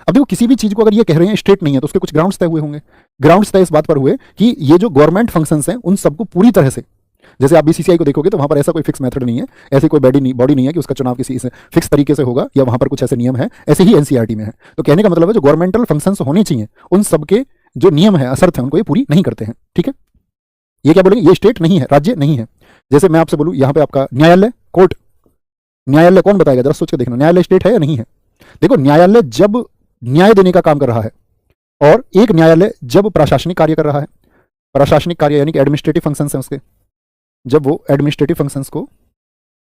अब देखो किसी भी चीज को अगर ये कह रहे हैं स्टेट नहीं है तो उसके कुछ ग्राउंड्स तय हुए होंगे। ग्राउंड्स तय इस बात पर हुए कि ये जो गवर्नमेंट फंक्शंस हैं उन सबको पूरी तरह से, जैसे आप बीसीसीआई को देखोगे तो वहां पर ऐसा कोई फिक्स मेथड नहीं है, ऐसी कोई बॉडी नहीं है कि उसका चुनाव किसी फिक्स तरीके से होगा या वहां पर कुछ ऐसे नियम है, ऐसे ही एनसीईआरटी में है। तो कहने का मतलब है जो गवर्नमेंटल फंक्शंस होने चाहिए उन सबके जो नियम है, असर्थ है, उनको ये पूरी नहीं करते हैं, ठीक है। ये क्या बोलेंगे, ये स्टेट नहीं है, राज्य नहीं है। जैसे मैं आपसे बोलूं यहाँ पे आपका न्यायालय, कोर्ट, न्यायालय कौन बताएगा, जरा सोच के देखना, न्यायालय स्टेट है या नहीं है। देखो न्यायालय जब न्याय देने का काम कर रहा है और एक न्यायालय जब प्रशासनिक कार्य कर रहा है, प्रशासनिक कार्य यानी कि एडमिनिस्ट्रेटिव फंक्शंस हैं उसके, जब वो एडमिनिस्ट्रेटिव फंक्शंस को,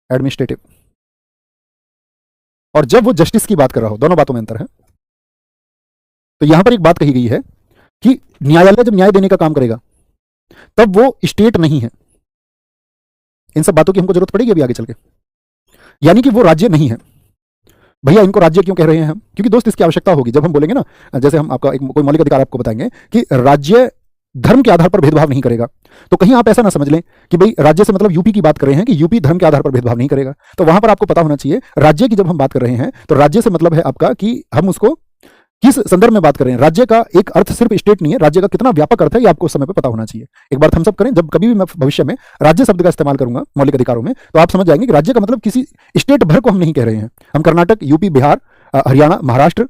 एडमिनिस्ट्रेटिव, और जब वो जस्टिस की बात कर रहा हो, दोनों बातों में अंतर है। तो यहां पर एक बात कही गई है कि न्यायालय जब न्याय देने का काम करेगा तब वो स्टेट नहीं है। इन सब बातों की हमको जरूरत पड़ेगी अभी आगे चल के, यानी कि वो राज्य नहीं है। भैया इनको राज्य क्यों कह रहे हैं हम, क्योंकि दोस्त इसकी आवश्यकता होगी जब हम बोलेंगे ना, जैसे हम आपका एक कोई मौलिक अधिकार आपको बताएंगे कि राज्य धर्म के आधार पर भेदभाव नहीं करेगा। तो कहीं आप ऐसा ना समझ लें कि भाई राज्य से मतलब यूपी की बात कर रहे हैं कि यूपी धर्म के आधार पर भेदभाव नहीं करेगा। तो वहां पर आपको पता होना चाहिए राज्य की जब हम बात कर रहे हैं तो राज्य से मतलब है आपका कि हम उसको किस संदर्भ में बात कर रहे हैं। राज्य का एक अर्थ सिर्फ स्टेट नहीं है, राज्य का कितना व्यापक अर्थ है ये आपको उस समय पे पता होना चाहिए। एक बार थम्स अप करें, जब कभी भी मैं भविष्य में राज्य शब्द का इस्तेमाल करूंगा मौलिक अधिकारों में तो आप समझ जाएंगे कि राज्य का मतलब किसी स्टेट भर को हम नहीं कह रहे हैं। हम कर्नाटक, यूपी, बिहार, हरियाणा, महाराष्ट्र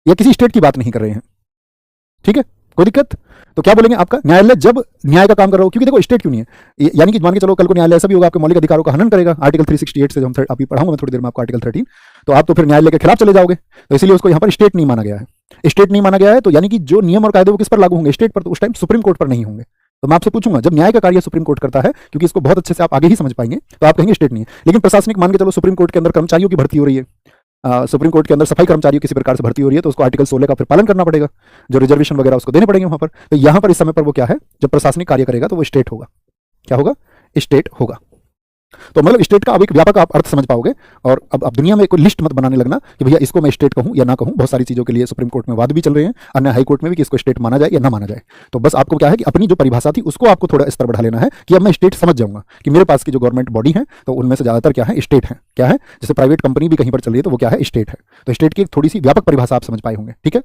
या किसी स्टेट की बात नहीं कर रहे हैं। ठीक है, कोई दिक्कत? तो क्या बोलेंगे आपका न्यायालय जब न्याय का काम कर रहा हो, क्योंकि देखो स्टेट क्यों नहीं है, यानी कि मान के चलो कल को न्यायालय ऐसा भी होगा आपके मौलिक अधिकारों का हनन करेगा आर्टिकल 368 से, जो हम अभी पढ़ाऊंगा मैं थोड़ी देर में आपको आर्टिकल 13, तो आप तो फिर न्यायालय के खिलाफ चले जाओगे। तो इसलिए उसको यहाँ पर स्टेट नहीं माना गया है। स्टेट नहीं माना गया है तो यानी कि जो नियम और कायदे वो किस पर लागू होंगे? स्टेट पर। तो उस टाइम सुप्रीम कोर्ट पर नहीं होंगे। तो मैं आपसे पूछूंगा जब न्याय का कार्य सुप्रीम कोर्ट करता है, क्योंकि इसको बहुत अच्छे से आप आगे ही समझ पाएंगे, तो आप कहेंगे स्टेट नहीं है। लेकिन प्रशासनिक मान के चलो सुप्रीम कोर्ट के अंदर कर्मचारियों की भर्ती हो रही है, सुप्रीम कोर्ट के अंदर सफाई कर्मचारियों किसी प्रकार से भर्ती हो रही है, तो उसको आर्टिकल 16 का फिर पालन करना पड़ेगा, जो रिजर्वेशन वगैरह उसको देने पड़ेंगे वहां पर। तो यहां पर इस समय पर वो क्या है, जब प्रशासनिक कार्य करेगा तो वो स्टेट होगा। क्या होगा? स्टेट होगा। तो मतलब स्टेट का अब एक व्यापक आप अर्थ समझ पाओगे। और अब दुनिया में कोई लिस्ट मत बनाने लगना कि भैया इसको मैं स्टेट कहूं या ना कहूं। बहुत सारी चीजों के लिए सुप्रीम कोर्ट में वाद भी चल रहे हैं, अन्य हाई कोर्ट में भी कि इसको स्टेट माना जाए या ना माना जाए। तो बस आपको क्या है कि अपनी जो परिभाषा थी उसको आपको थोड़ा स्तर बढ़ा लेना है कि अब मैं स्टेट समझ जाऊंगा कि मेरे पास की जो गवर्नमेंट बॉडी है तो उनमें से ज्यादातर क्या है, स्टेट है। क्या है? जैसे प्राइवेट कंपनी भी कहीं पर चल रही है तो वो क्या है, स्टेट है। तो स्टेट की थोड़ी सी व्यापक परिभाषा आप समझ पाए होंगे। ठीक है,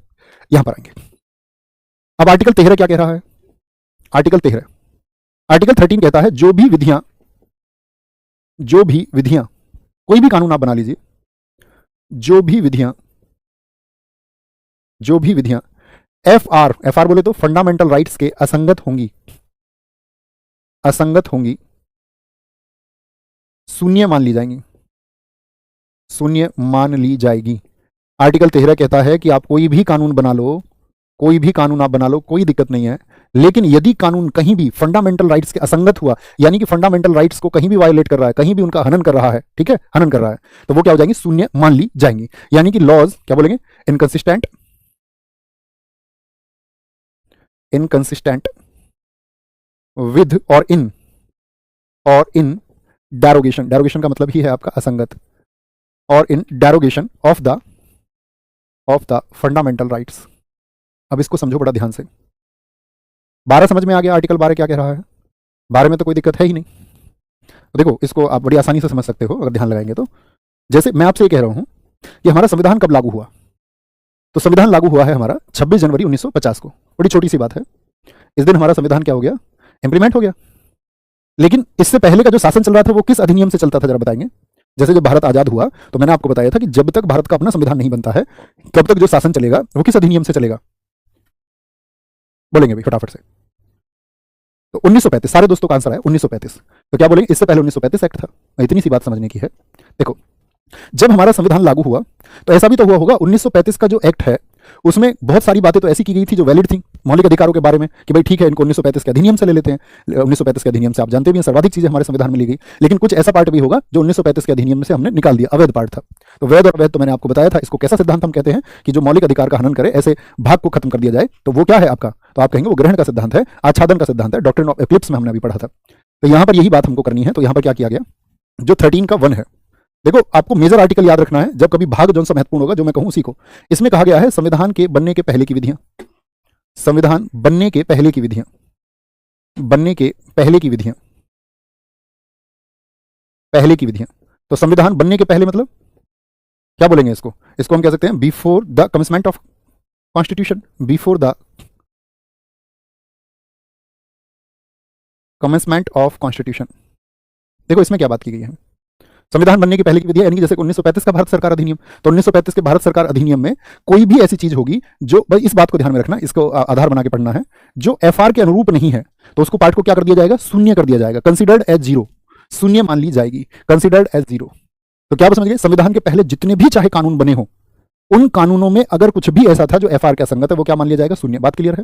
यहां पर आएंगे। अब आर्टिकल 13 क्या कह रहा है? आर्टिकल 13 कहता है जो भी विधियां, कोई भी कानून आप बना लीजिए, जो भी विधियां एफआर बोले तो फंडामेंटल राइट्स के असंगत होंगी, शून्य मान ली जाएगी। आर्टिकल 13 कहता है कि आप कोई भी कानून बना लो, कोई दिक्कत नहीं है, लेकिन यदि कानून कहीं भी फंडामेंटल राइट्स के असंगत हुआ, यानी कि फंडामेंटल राइट्स को कहीं भी वायलेट कर रहा है, कहीं भी उनका हनन कर रहा है, ठीक है, हनन कर रहा है, तो वो क्या हो जाएंगी, शून्य मान ली जाएंगी। यानी कि लॉज क्या बोलेंगे, इनकंसिस्टेंट विद और इन डेरोगेशन का मतलब ही है आपका असंगत, और in derogation of the fundamental rights. अब इसको समझो बड़ा ध्यान से। 12 समझ में आ गया आर्टिकल 12 क्या कह रहा है? 12 में तो कोई दिक्कत है ही नहीं। तो देखो इसको आप बड़ी आसानी से समझ सकते हो अगर ध्यान लगाएंगे तो। जैसे मैं आपसे ये कह रहा हूं कि हमारा संविधान कब लागू हुआ, तो संविधान लागू हुआ है हमारा 26 जनवरी 1950 को। बड़ी छोटी सी बात है, इस दिन हमारा संविधान क्या हो गया, इंप्लीमेंट हो गया। लेकिन इससे पहले का जो शासन चल रहा था वो किस अधिनियम से चलता था जरा बताएंगे? जैसे जब भारत आजाद हुआ तो मैंने आपको बताया था कि जब तक भारत का अपना संविधान नहीं बनता है तब तक जो शासन चलेगा वो किस अधिनियम से चलेगा, बोलेंगे भाई फटाफट से। तो 1935, सारे दोस्तों का आंसर है 1935। तो क्या बोलेंगे, इससे पहले 1935 एक्ट था। इतनी सी बात समझने की है। देखो जब हमारा संविधान लागू हुआ तो ऐसा भी तो हुआ होगा 1935 का जो एक्ट है उसमें बहुत सारी बातें तो ऐसी की गई थी जो वैलिड थी मौलिक अधिकारों के बारे में, कि भाई ठीक है इनको 1935 के अधिनियम से ले लेते हैं। 1935 के अधिनियम से आप जानते भी हैं सर्वाधिक चीजें हमारे संविधान में ली गई, लेकिन कुछ ऐसा पार्ट भी होगा जो 1935 के अधिनियम से हमने निकाल दिया, अवैध पार्ट था। तो वैध और अवैध तो मैंने आपको बताया था, इसको कैसा सिद्धांत हम कहते हैं कि जो मौलिक अधिकार का हनन करे, ऐसे भाग को खत्म कर दिया जाए, तो वो क्या है आपका, तो आप कहेंगे वो ग्रहण का सिद्धांत है, आच्छादन का सिद्धांत है, डॉक्ट्रिन ऑफ एक्लिप्स में हमने अभी पढ़ा था। तो यहां पर यही बात हमको करनी है। तो यहां पर क्या किया गया, जो 13 का 1 है, देखो आपको मेजर आर्टिकल याद रखना है, जब कभी भाग जो सा महत्वपूर्ण होगा जो मैं कहूं उसी को। इसमें कहा गया है संविधान के बनने के पहले की विधियां, संविधान बनने के पहले की विधियां, तो संविधान बनने के पहले मतलब क्या बोलेंगे इसको हम कह सकते हैं before the commencement of constitution, before the commencement of constitution. देखो इसमें क्या बात की गई है, संविधान बनने के पहले की विधि, यानी जैसे 1935 का भारत सरकार अधिनियम, तो 1935 के भारत सरकार अधिनियम में कोई भी ऐसी चीज होगी जो, भाई इस बात को ध्यान में रखना, इसको आधार बना के पढ़ना है, जो एफआर के अनुरूप नहीं है तो उसको पार्ट को क्या कर दिया जाएगा, शून्य कर दिया जाएगा, कंसिडर्ड एज जीरो, शून्य मान ली जाएगी, कंसिडर्ड एज जीरो। तो क्या समझ गए, संविधान के पहले जितने भी चाहे कानून बने हो, उन कानूनों में अगर कुछ भी ऐसा था जो एफआर के असंगत है वो क्या मान लिया जाएगा, शून्य। बात क्लियर है,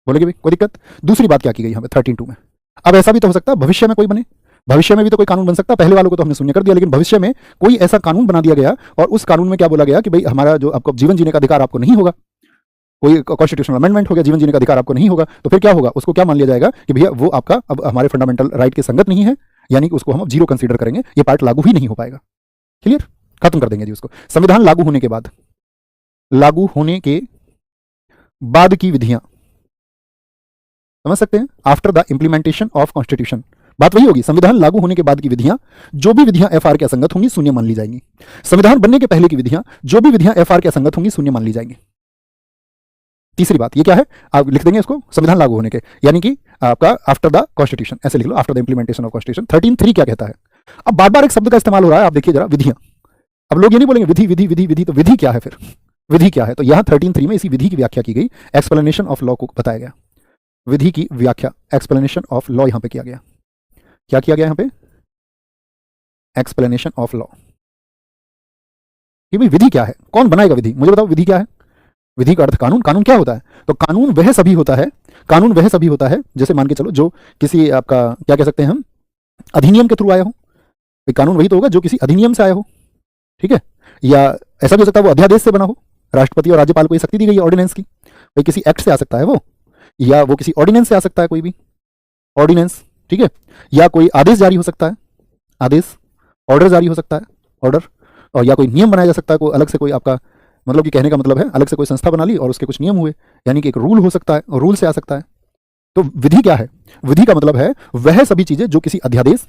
बोलेगे भाई कोई दिक्कत? दूसरी बात क्या की गई हमें 13(2) में, अब ऐसा भी तो हो सकता है भविष्य में कोई बने, भविष्य में भी तो कोई कानून बन सकता है, पहले वालों को तो हमने शून्य कर दिया, लेकिन भविष्य में कोई ऐसा कानून बना दिया गया और उस कानून में क्या बोला गया कि भाई हमारा जो आपको जीवन जीने का अधिकार आपको नहीं होगा, कोई कॉन्स्टिट्यूशनल अमेंडमेंट हो गया, जीवन जीने का अधिकार आपको नहीं होगा, तो फिर क्या होगा, उसको क्या मान लिया जाएगा कि भैया वो आपका अब हमारे फंडामेंटल राइट के संगत नहीं है, यानी कि उसको हम जीरो कंसीडर करेंगे, ये पार्ट लागू ही नहीं हो पाएगा। क्लियर, खत्म कर देंगे जी उसको। संविधान लागू होने के बाद की विधियां, समझ सकते हैं? After the implementation of constitution, बात वही होगी, संविधान लागू होने के बाद की विधियां, जो भी विधियां एफआर के असंगत होंगी शून्य मान ली जाएंगी। संविधान बनने के पहले की विधियां, जो भी विधियां एफआर के असंगत होंगी शून्य मान ली जाएंगी। तीसरी बात ये क्या है, आप लिख देंगे इसको, संविधान लागू होने के, यानी कि आपका आफ्टर द कॉन्स्टिट्यूशन, ऐसे लिख लो, after the implementation of constitution. 13(3) क्या कहता है? अब बार बार एक शब्द का इस्तेमाल हो रहा है, आप देखिए जरा, विधियां। अब लोग ये नहीं बोलेंगे विधि विधि विधि विधि, तो विधि क्या है फिर? विधि क्या है? तो यहां 13(3) में इसी विधि की व्याख्या की गई, एक्सप्लेनेशन ऑफ लॉ को बताया गया। विधि की व्याख्या, एक्सप्लेनेशन ऑफ लॉ यहां पे किया गया। क्या किया गया यहां पे? एक्सप्लेनेशन ऑफ लॉ, कि भाई विधि क्या है, कौन बनाएगा विधि, मुझे बताओ विधि क्या है? विधि का अर्थ कानून। कानून क्या होता है? तो कानून वह सभी होता है, कानून वह सभी होता है, जैसे मान के चलो जो किसी आपका क्या कह सकते हैं हम, अधिनियम के थ्रू आया हो। कानून वही तो होगा जो किसी अधिनियम से आया हो, ठीक है? या ऐसा भी हो सकता है वो अध्यादेश से बना हो, राष्ट्रपति और राज्यपाल को ये शक्ति दी गई है ऑर्डिनेंस की, भाई किसी एक्ट से आ सकता है वो, या वो किसी ऑर्डिनेंस से आ सकता है, कोई भी ऑर्डिनेंस, ठीक है? या कोई आदेश जारी हो सकता है, आदेश, ऑर्डर जारी हो सकता है, ऑर्डर, और या कोई नियम बनाया जा सकता है, कोई अलग से कोई आपका, मतलब कि कहने का मतलब है अलग से कोई संस्था बना ली और उसके कुछ नियम हुए, यानी कि एक रूल हो सकता है, और रूल से आ सकता है। तो विधि क्या है? विधि का मतलब है वह सभी चीजें जो किसी अध्यादेश,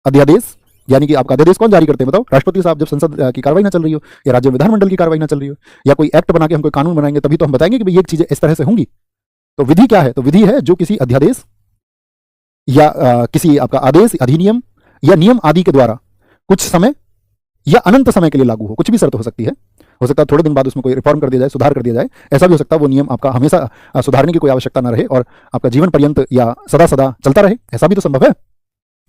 अध्यादेश यानी कि आपका अध्यादेश कौन जारी करते हैं बताओ? राष्ट्रपति साहब, जब संसद की कार्रवाई ना चल रही हो, या राज्य विधानमंडल की कार्रवाई ना चल रही हो, या कोई एक्ट बना के हम कोई कानून बनाएंगे, तभी तो हम बताएंगे कि भाई ये चीजें इस तरह से होंगी। तो विधि क्या है? तो विधि है जो किसी अध्यादेश या किसी आपका आदेश, अधिनियम या नियम आदि के द्वारा कुछ समय या अनंत समय के लिए लागू हो। कुछ भी शर्त हो सकती है, हो सकता है थोड़े दिन बाद उसमें कोई रिफॉर्म कर दिया जाए, सुधार कर दिया जाए, ऐसा भी हो सकता है वो नियम आपका हमेशा सुधारने की कोई आवश्यकता ना रहे और आपका जीवन पर्यंत या सदा सदा चलता रहे, ऐसा भी तो संभव है,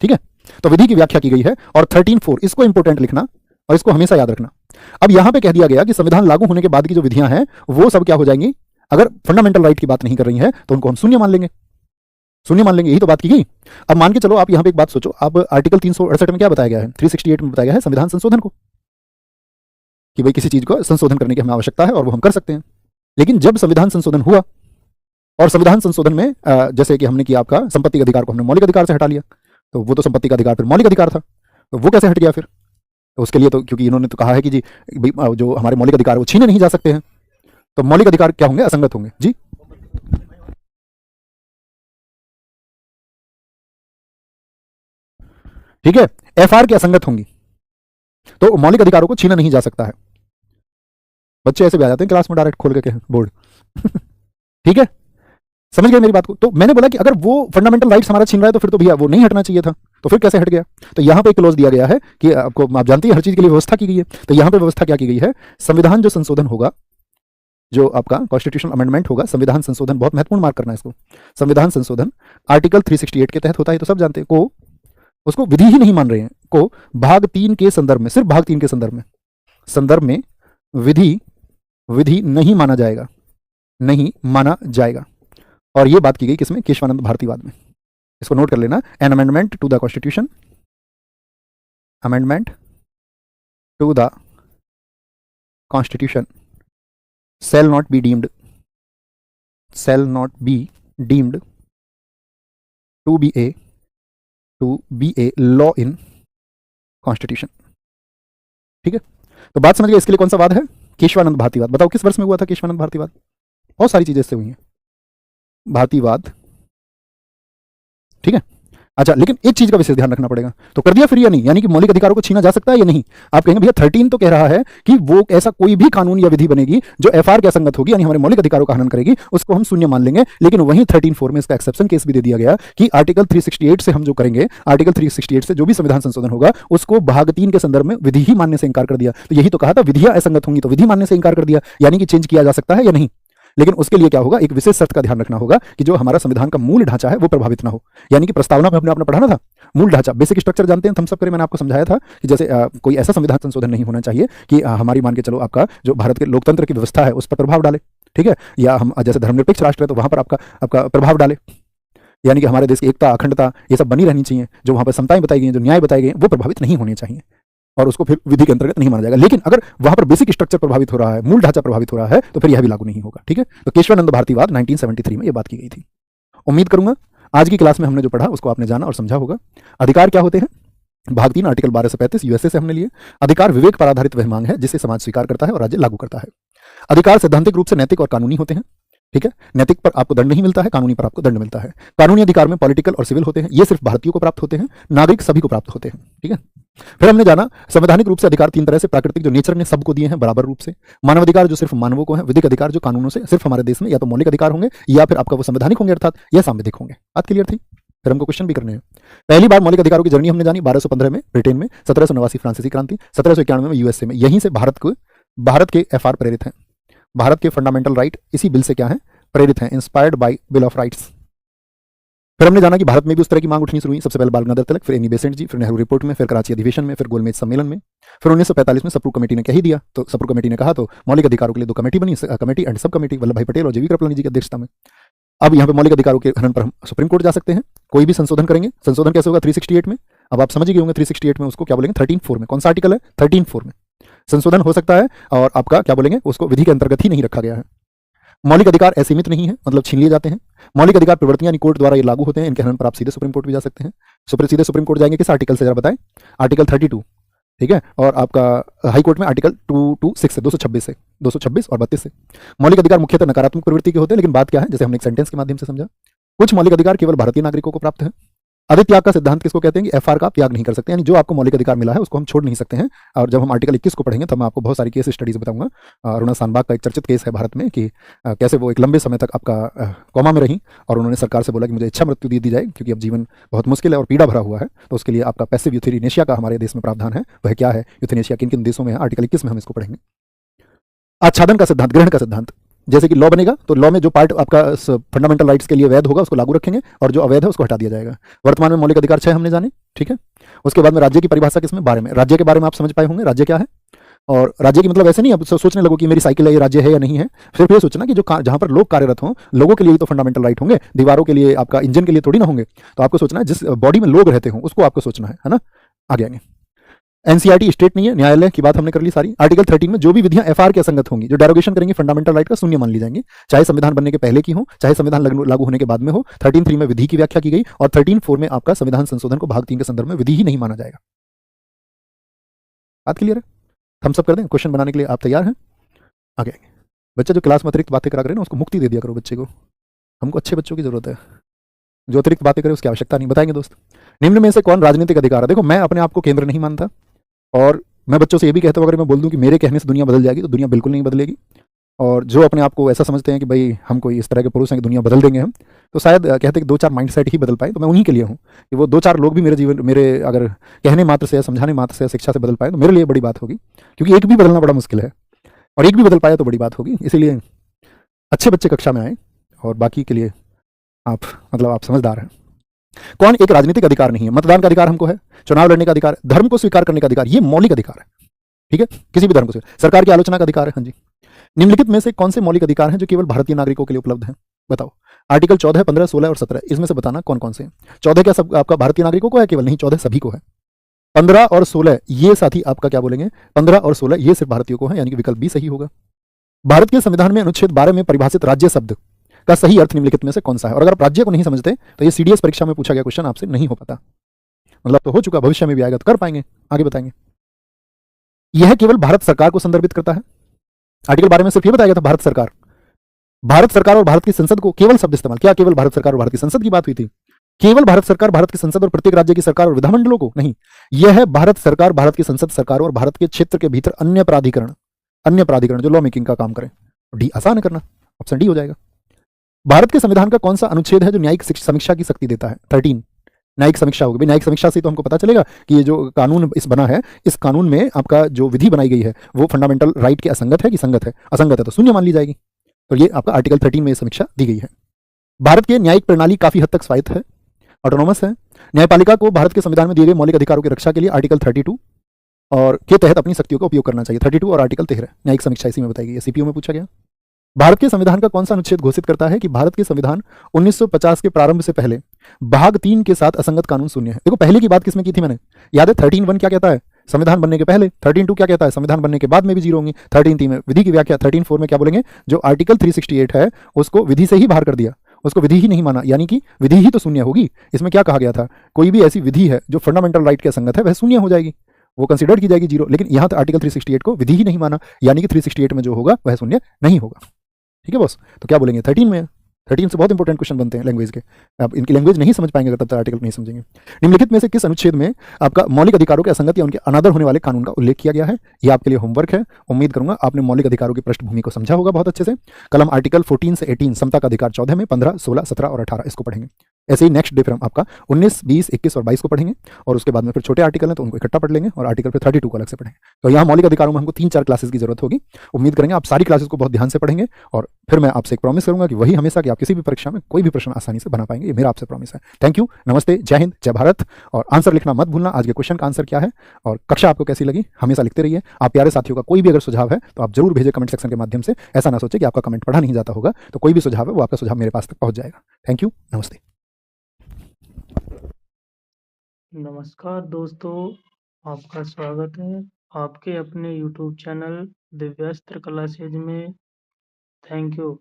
ठीक है? तो विधि की व्याख्या की गई है। और 13(4) इसको इंपोर्टेंट लिखना और इसको हमेशा याद रखना। अब यहां पे कह दिया गया कि संविधान लागू होने के बाद की जो विधियां हैं वो सब क्या हो जाएंगी, अगर फंडामेंटल राइट की बात नहीं कर रही है तो उनको हम शून्य मान लेंगे, शून्य मान लेंगे, यही तो बात की गई। अब मान के चलो, आप यहां पे एक बात सोचो, अब आर्टिकल 368 में क्या बताया गया है, 368 में बताया गया है संविधान संशोधन को, कि भाई किसी चीज को संशोधन करने की हमें आवश्यकता है और वो हम कर सकते हैं। लेकिन जब संविधान संशोधन हुआ और संविधान संशोधन में जैसे कि हमने किया, आपका संपत्ति के अधिकार को हमने मौलिक अधिकार से हटा लिया, तो वो तो संपत्ति का अधिकार फिर मौलिक अधिकार था, तो वो कैसे हट गया फिर? तो उसके लिए तो क्योंकि इन्होंने तो कहा है कि जी जो हमारे मौलिक अधिकार वो छीने नहीं जा सकते हैं, तो मौलिक अधिकार क्या होंगे? असंगत होंगे। जी ठीक है, एफआर की असंगत होंगी, तो मौलिक अधिकारों को छीना नहीं जा सकता है। बच्चे ऐसे भी आ जाते हैं क्लास में डायरेक्ट खोल के बोर्ड ठीक है, समझ गए मेरी बात को? तो मैंने बोला कि अगर वो फंडामेंटल राइट्स हमारा छीन रहा है तो फिर तो भैया वो नहीं हटना चाहिए था, तो फिर कैसे हट गया? तो यहां पे एक क्लॉज दिया गया है कि आपको, आप जानती हैं हर चीज के लिए व्यवस्था की गई है, तो यहां पे व्यवस्था क्या की गई है? संविधान जो संशोधन होगा, जो आपका कॉन्स्टिट्यूशनल अमेंडमेंट होगा, संविधान संशोधन, बहुत महत्वपूर्ण मार्क करना है इसको, संविधान संशोधन आर्टिकल 368 के तहत होता है, तो सब जानते हैं, को उसको विधि ही नहीं मान रहे हैं, को भाग 3 के संदर्भ में, सिर्फ भाग 3 के संदर्भ में विधि नहीं माना जाएगा, नहीं माना जाएगा। और ये बात की गई किसमें? केशवानंद भारतीवाद में। इसको नोट कर लेना, an amendment to the constitution, amendment to the constitution shall not be deemed to be a law in constitution। ठीक है, तो बात समझ गए? इसके लिए कौन सा वाद है? केशवानंद भारतीवाद। बताओ किस वर्ष में हुआ था केशवानंद भारतीवाद? बहुत सारी चीजें इससे हुई हैं, भारतीवाद, ठीक है? अच्छा, लेकिन एक चीज का विशेष ध्यान रखना पड़ेगा, तो कर दिया फिर या नहीं, यानी कि मौलिक अधिकारों को छीना जा सकता है या नहीं? आप कहेंगे भैया 13 तो कह रहा है कि वो ऐसा कोई भी कानून या विधि बनेगी जो एफआर के असंगत होगी, यानी हमारे मौलिक अधिकारों का हनन करेगी, उसको हम शून्य मान लेंगे। लेकिन वहीं 13(4) में इसका एक्सेप्शन केस भी दे दिया गया कि आर्टिकल 368 से हम जो करेंगे, आर्टिकल 368 से जो भी संविधान संशोधन होगा, उसको भाग 3 के संदर्भ में विधि ही मानने से इंकार कर दिया। तो यही तो कहा था, विधियां असंगत होंगी तो विधि मानने से इंकार कर दिया, यानी कि चेंज किया जा सकता है या नहीं। लेकिन उसके लिए क्या होगा? एक विशेष शर्त का ध्यान रखना होगा कि जो हमारा संविधान का मूल ढांचा है वो प्रभावित ना हो, यानी कि प्रस्तावना में हमने आपने पढ़ा था, मूल ढांचा, बेसिक स्ट्रक्चर जानते हैं, हम सब करें, मैंने आपको समझाया था कि जैसे कोई ऐसा संविधान संशोधन नहीं होना चाहिए कि हमारी, मान के चलो, आपका जो भारत के लोकतंत्र की व्यवस्था है उस पर प्रभाव डाले, ठीक है? या हम जैसे धर्मनिरपेक्ष राष्ट्र है तो वहां पर आपका प्रभाव डाले, यानी कि हमारे देश की एकता, अखंडता, ये सब बनी रहनी चाहिए, जो वहां पर समताएं बताई गई हैं, जो न्याय बताए गए, वो प्रभावित नहीं होने चाहिए, और उसको फिर विधि के अंतर्गत नहीं माना जाएगा। लेकिन अगर वहां पर बेसिक स्ट्रक्चर प्रभावित हो रहा है, मूल ढांचा प्रभावित हो रहा है, तो फिर यह भी लागू नहीं होगा, ठीक है? तो केशवानंद भारतीवाद 1973 में यह बात की गई थी। उम्मीद करूंगा आज की क्लास में हमने जो पढ़ा उसको आपने जाना और समझा होगा। अधिकार क्या होते हैं? भाग 3 आर्टिकल 12 से 35 यूएसए से हमने लिए। अधिकार विवेक पर आधारित वह मांग है जिसे समाज स्वीकार करता है और राज्य लागू करता है। अधिकार सैद्धांतिक रूप से नैतिक और कानूनी होते हैं, ठीक है, नैतिक पर आपको दंड नहीं मिलता है, कानूनी पर आपको दंड मिलता है। कानूनी अधिकार में पॉलिटिकल और सिविल होते हैं, ये सिर्फ भारतीयों को प्राप्त होते हैं, नागरिक सभी को प्राप्त होते हैं। ठीक है, फिर हमने जाना संवैधानिक रूप से अधिकार तीन तरह से, प्राकृतिक जो नेचर ने सबको दिए हैं बराबर रूप से, मानवाधिकार जो सिर्फ मानवों को है, विधिक अधिकार जो कानूनों से सिर्फ हमारे देश में या तो मौलिक अधिकार होंगे या फिर आपका वो संवैधानिक होंगे अर्थात या सांविधिक होंगे। बात क्लियर थी? फिर हमको क्वेश्चन भी करने हैं। पहली बार मौलिक अधिकारों की जर्नी हमने जानी 1215 में ब्रिटेन में, 1789 फ्रांसीसी क्रांति, 1791 में यूएसए में। यहीं से भारत के एफआर प्रेरित हैं, भारत के फंडामेंटल राइट इसी बिल से क्या है, प्रेरित हैं, inspired by bill of rights. फिर हमने जाना कि भारत में भी उस तरह की मांग उठनी शुरू हुई, सबसे पहले बाल गंगाधर तिलक, फिर एनी बेसेंट जी, फिर नेहरू रिपोर्ट में, फिर कराची अधिवेशन में, फिर गोलमेज सम्मेलन में, फिर 1945 में सप्रू कमेटी ने कह ही दिया। तो सप्रू कमेटी ने कहा तो मौलिक अधिकारों के लिए दो कमेटी बनी, committee and sub committee, Vallabh भाई पटेल और जेवी कृपलानी जी की अध्यक्षता में। अब यहाँ पे मौलिक अधिकारों के हनन पर हम सुप्रीम कोर्ट जा सकते हैं, कोई भी संशोधन करेंगे। संशोधन कैसे होगा? 368 में। अब आप समझ गए होंगे 368 में उसको क्या बोलेंगे, 13(4) में। कौन सा आर्टिकल है? 13(4) में संशोधन हो सकता है और आपका क्या बोलेंगे, उसको विधि के अंतर्गत ही नहीं रखा गया है। मौलिक अधिकार असीमित नहीं है, मतलब छीन लिए जाते हैं। मौलिक अधिकार प्रवर्तियां यानी कोर्ट द्वारा ये लागू होते हैं, इनके हनन पर आप सीधे सुप्रीम कोर्ट भी जा सकते हैं। सीधे सुप्रीम कोर्ट जाएंगे किस आर्टिकल से, जरा बताएं? आर्टिकल 32, ठीक है, और आपका हाई कोर्ट में आर्टिकल 226 से, 226 और 32 से। मौलिक अधिकार मुख्यतः नकारात्मक प्रवृत्ति के होते हैं, लेकिन बात क्या है, जैसे हमने एक सेंटेंस के माध्यम से समझा, कुछ मौलिक अधिकार केवल भारतीय नागरिकों को प्राप्त है। अधित्याग का सिद्धांत किसको कहते हैं कि एफआर का त्याग नहीं कर सकते, यानी जो आपको मौलिक अधिकार मिला है उसको हम छोड़ नहीं सकते हैं। और जब हम आर्टिकल 21 को पढ़ेंगे तब मैं आपको बहुत सारी केस स्टडीज बताऊंगा। अरुणा सानबाग का एक चर्चित केस है भारत में कि कैसे वो एक लंबे समय तक आपका कोमा में रही और उन्होंने सरकार से बोला कि मुझे इच्छा मृत्यु दी जाए क्योंकि अब जीवन बहुत मुश्किल है और पीड़ा भरा हुआ है, तो उसके लिए आपका पैसिव यूथेनेशिया का हमारे देश में प्रावधान है। वह क्या है, यूथेनेशिया किन किन देशों में है, आर्टिकल 21 में हम इसको पढ़ेंगे। आच्छादन का सिद्धांत, ग्रहण का सिद्धांत, जैसे कि लॉ बनेगा तो लॉ में जो पार्ट आपका फंडामेंटल राइट्स के लिए वैध होगा उसको लागू रखेंगे और जो अवैध है उसको हटा दिया जाएगा। वर्तमान में मौलिक अधिकार 6 हमने जाने, ठीक है। उसके बाद में राज्य की परिभाषा किसमें, 12 में। राज्य के बारे में आप समझ पाए होंगे राज्य क्या है, और राज्य की मतलब ऐसे नहीं आप सोचने लगो कि मेरी साइकिल है ये राज्य है या नहीं है। सिर्फ ये सोचना कि जो जहां पर लोग कार्यरत हों, लोगों के लिए तो फंडामेंटल राइट होंगे, दीवारों के लिए आपका इंजन के लिए थोड़ी ना होंगे। तो आपको सोचना है जिस बॉडी में लोग रहते हों उसको आपको सोचना है ना। आगे आएंगे। एनसीईआरटी स्टेट नहीं है, न्यायालय की बात हमने कर ली सारी। आर्टिकल 13 में जो भी विधियां एफआर के असंगत होंगी, जो डेरोगेशन करेंगी फंडामेंटल राइट का, शून्य मान ली जाएंगी, चाहे संविधान बनने के पहले की हो चाहे संविधान लागू होने के बाद में हो। 13(3) में विधि की व्याख्या की गई और 13(4) में आपका संविधान संशोधन को भाग 3 के संदर्भ में विधि ही नहीं माना जाएगा। बात क्लियर है? हम सब कर दें, क्वेश्चन बनाने के लिए आप तैयार हैं? आगे आएंगे। बच्चा जो क्लास में अतिरिक्त बातें करा करे ना उसको मुक्ति दे दिया करो बच्चे को, हमको अच्छे बच्चों की जरूरत है, जो अतिरिक्त बातें करे उसकी आवश्यकता नहीं। बताएंगे दोस्त, निम्न में से कौन राजनीतिक अधिकार है? देखो मैं अपने आप को केंद्र नहीं मानता और मैं बच्चों से ये भी कहता हूँ अगर मैं बोल दूं कि मेरे कहने से दुनिया बदल जाएगी तो दुनिया बिल्कुल नहीं बदलेगी। और जो अपने आप को ऐसा समझते हैं कि भाई हम कोई इस तरह के पुरुष हैं कि दुनिया बदल देंगे हम, तो शायद कहते हैं कि 2-4 माइंडसेट ही बदल पाए। तो मैं उन्हीं के लिए हूँ कि वो 2-4 लोग भी मेरे अगर कहने मात्र से, समझाने मात्र से, शिक्षा से बदल पाए तो मेरे लिए बड़ी बात होगी, क्योंकि एक भी बदलना बड़ा मुश्किल है और एक भी बदल पाया तो बड़ी बात होगी। इसीलिए अच्छे बच्चे कक्षा में आए और बाकी के लिए आप समझदार हैं। कौन एक राजनीतिक अधिकार नहीं है? मतदान का अधिकार हमको है, चुनाव लड़ने का अधिकार, धर्म को स्वीकार करने का अधिकार, ये मौलिक अधिकार है, ठीक है, किसी भी धर्म को। सरकार की आलोचना का अधिकार है। हाँ जी। निम्नलिखित में से कौन से मौलिक अधिकार हैं जो केवल भारतीय नागरिकों के लिए उपलब्ध हैं? बताओ। आर्टिकल 14, 15, 16 और 17, इसमें से बताना कौन कौन से हैं। 14 क्या सब आपका भारतीय नागरिकों को है केवल? नहीं, 14 सभी को है। 15 और 16 ये साथी आपका क्या बोलेंगे, 15 और 16 ये सिर्फ भारतीयों को है, यानी कि विकल्प बी सही होगा। भारत के संविधान में अनुच्छेद 12 में परिभाषित राज्य शब्द का सही अर्थ निम्नलिखित में से कौन सा है? और अगर आप राज्य को नहीं समझते तो ये सीडीएस परीक्षा में पूछा गया क्वेश्चन आपसे नहीं हो पाता, मतलब तो हो चुका, भविष्य में भी आएगा तो कर पाएंगे। आगे बताएंगे। यह केवल भारत सरकार को संदर्भित करता है। आर्टिकल 12 में सिर्फ ये बताया गया था भारत सरकार और भारत की संसद को केवल शब्द इस्तेमाल किया। केवल भारत सरकार और भारत की संसद की बात हुई थी। केवल भारत सरकार, भारत की संसद और प्रत्येक राज्य की सरकार और विधानमंडलों को नहीं, यह है भारत सरकार, भारत की संसद, सरकार और भारत के क्षेत्र के भीतर अन्य प्राधिकरण जो लॉ मेकिंग का काम करें। डी आसान है करना, ऑप्शन डी हो जाएगा। भारत के संविधान का कौन सा अनुच्छेद है जो न्यायिक समीक्षा की शक्ति देता है? 13 न्यायिक समीक्षा होगी। न्यायिक समीक्षा से तो हमको पता चलेगा कि ये जो कानून इस बना है, इस कानून में आपका जो विधि बनाई गई है वो फंडामेंटल राइट के असंगत है कि संगत है। असंगत है तो शून्य मान ली जाएगी। तो ये आपका आर्टिकल 13 में समीक्षा दी गई है। भारत की न्यायिक प्रणाली काफी हद तक स्वायत्त है, ऑटोनोमस है। न्यायपालिका को भारत के संविधान में दिए गए मौलिक अधिकारों की रक्षा के लिए आर्टिकल 32 और के तहत अपनी शक्तियों का उपयोग करना चाहिए। 32 और आर्टिकल 13 न्यायिक समीक्षा इसी में बताई गई है। सीपीओ में पूछा गया। भारत के संविधान का कौन सा अनुच्छेद घोषित करता है कि भारत के संविधान 1950 के प्रारंभ से पहले भाग 3 के साथ असंगत कानून शून्य है? देखो पहले की बात किसमें की थी मैंने, याद है? 13(1) क्या कहता है? संविधान बनने के पहले। 13(2) क्या कहता है? संविधान बनने के बाद में भी जीरो होंगी। 13(3) में विधि की व्याख्या। 13(4) में क्या बोलेंगे? जो आर्टिकल 368 है उसको विधि से ही बाहर कर दिया, उसको विधि ही नहीं माना, यानी कि विधि ही तो शून्य होगी। इसमें क्या कहा गया था? कोई भी ऐसी विधि है जो फंडामेंटल राइट के असंगत है वह शून्य हो जाएगी, वो कंसीडर की जाएगी जीरो। लेकिन यहाँ तो आर्टिकल 368 को विधि ही नहीं माना, यानी कि 368 में जो होगा वह शून्य नहीं होगा। ठीक है बॉस? तो क्या बोलेंगे 13 में है। 13 से बहुत इंपॉर्टेंट क्वेश्चन बनते हैं लैंग्वेज के। आप इनकी लैंग्वेज नहीं समझ पाएंगे अगर तब तक आर्टिकल नहीं समझेंगे। निम्नलिखित में से किस अनुच्छेद में आपका मौलिक अधिकारों के असंगत या उनके अनादर होने वाले कानून का उल्लेख किया गया है? ये आपके लिए होमवर्क है। उम्मीद करूंगा आपने मौलिक अधिकारों की पृष्ठभूमि को समझा होगा बहुत अच्छे से। कलम आर्टिकल 14 से 18 समता का अधिकार 14 में, 15, 16, 17 और 18 इसको पढ़ेंगे। ऐसे ही नेक्स्ट डे फिर हम आपका 19, 20, 21 और 22 को पढ़ेंगे, और उसके बाद में फिर छोटे आर्टिकल हैं तो उनको इकट्ठा पढ़ लेंगे, और आर्टिकल फिर 32 को अलग से पढ़ेंगे। तो यहाँ मौलिक अधिकारों में हमको 3-4 क्लासेस की जरूरत होगी। उम्मीद करेंगे आप सारी क्लासेस को बहुत ध्यान से पढ़ेंगे, और फिर मैं आपसे एक प्रॉमिस करूंगा कि वही हमेशा कि आप किसी भी परीक्षा में कोई भी प्रश्न आसानी से बना पाएंगे। ये मेरा आपसे प्रॉमिस है। थैंक यू, नमस्ते, जय हिंद, जय भारत। और आंसर लिखना मत भूलना, आज के क्वेश्चन का आंसर क्या है, और कक्षा आपको कैसी लगी हमेशा लिखते रहिए। आप प्यारे साथियों का कोई भी अगर सुझाव है तो आप जरूर भेजें कमेंट सेक्शन के माध्यम से। ऐसा ना सोचे कि आपका कमेंट पढ़ा नहीं जाता होगा, तो कोई भी सुझाव है वो आपका सुझाव मेरे पास तक पहुंच जाएगा। थैंक यू, नमस्ते। नमस्कार दोस्तों, आपका स्वागत है आपके अपने YouTube चैनल दिव्यास्त्र कला सेज में। Thank you.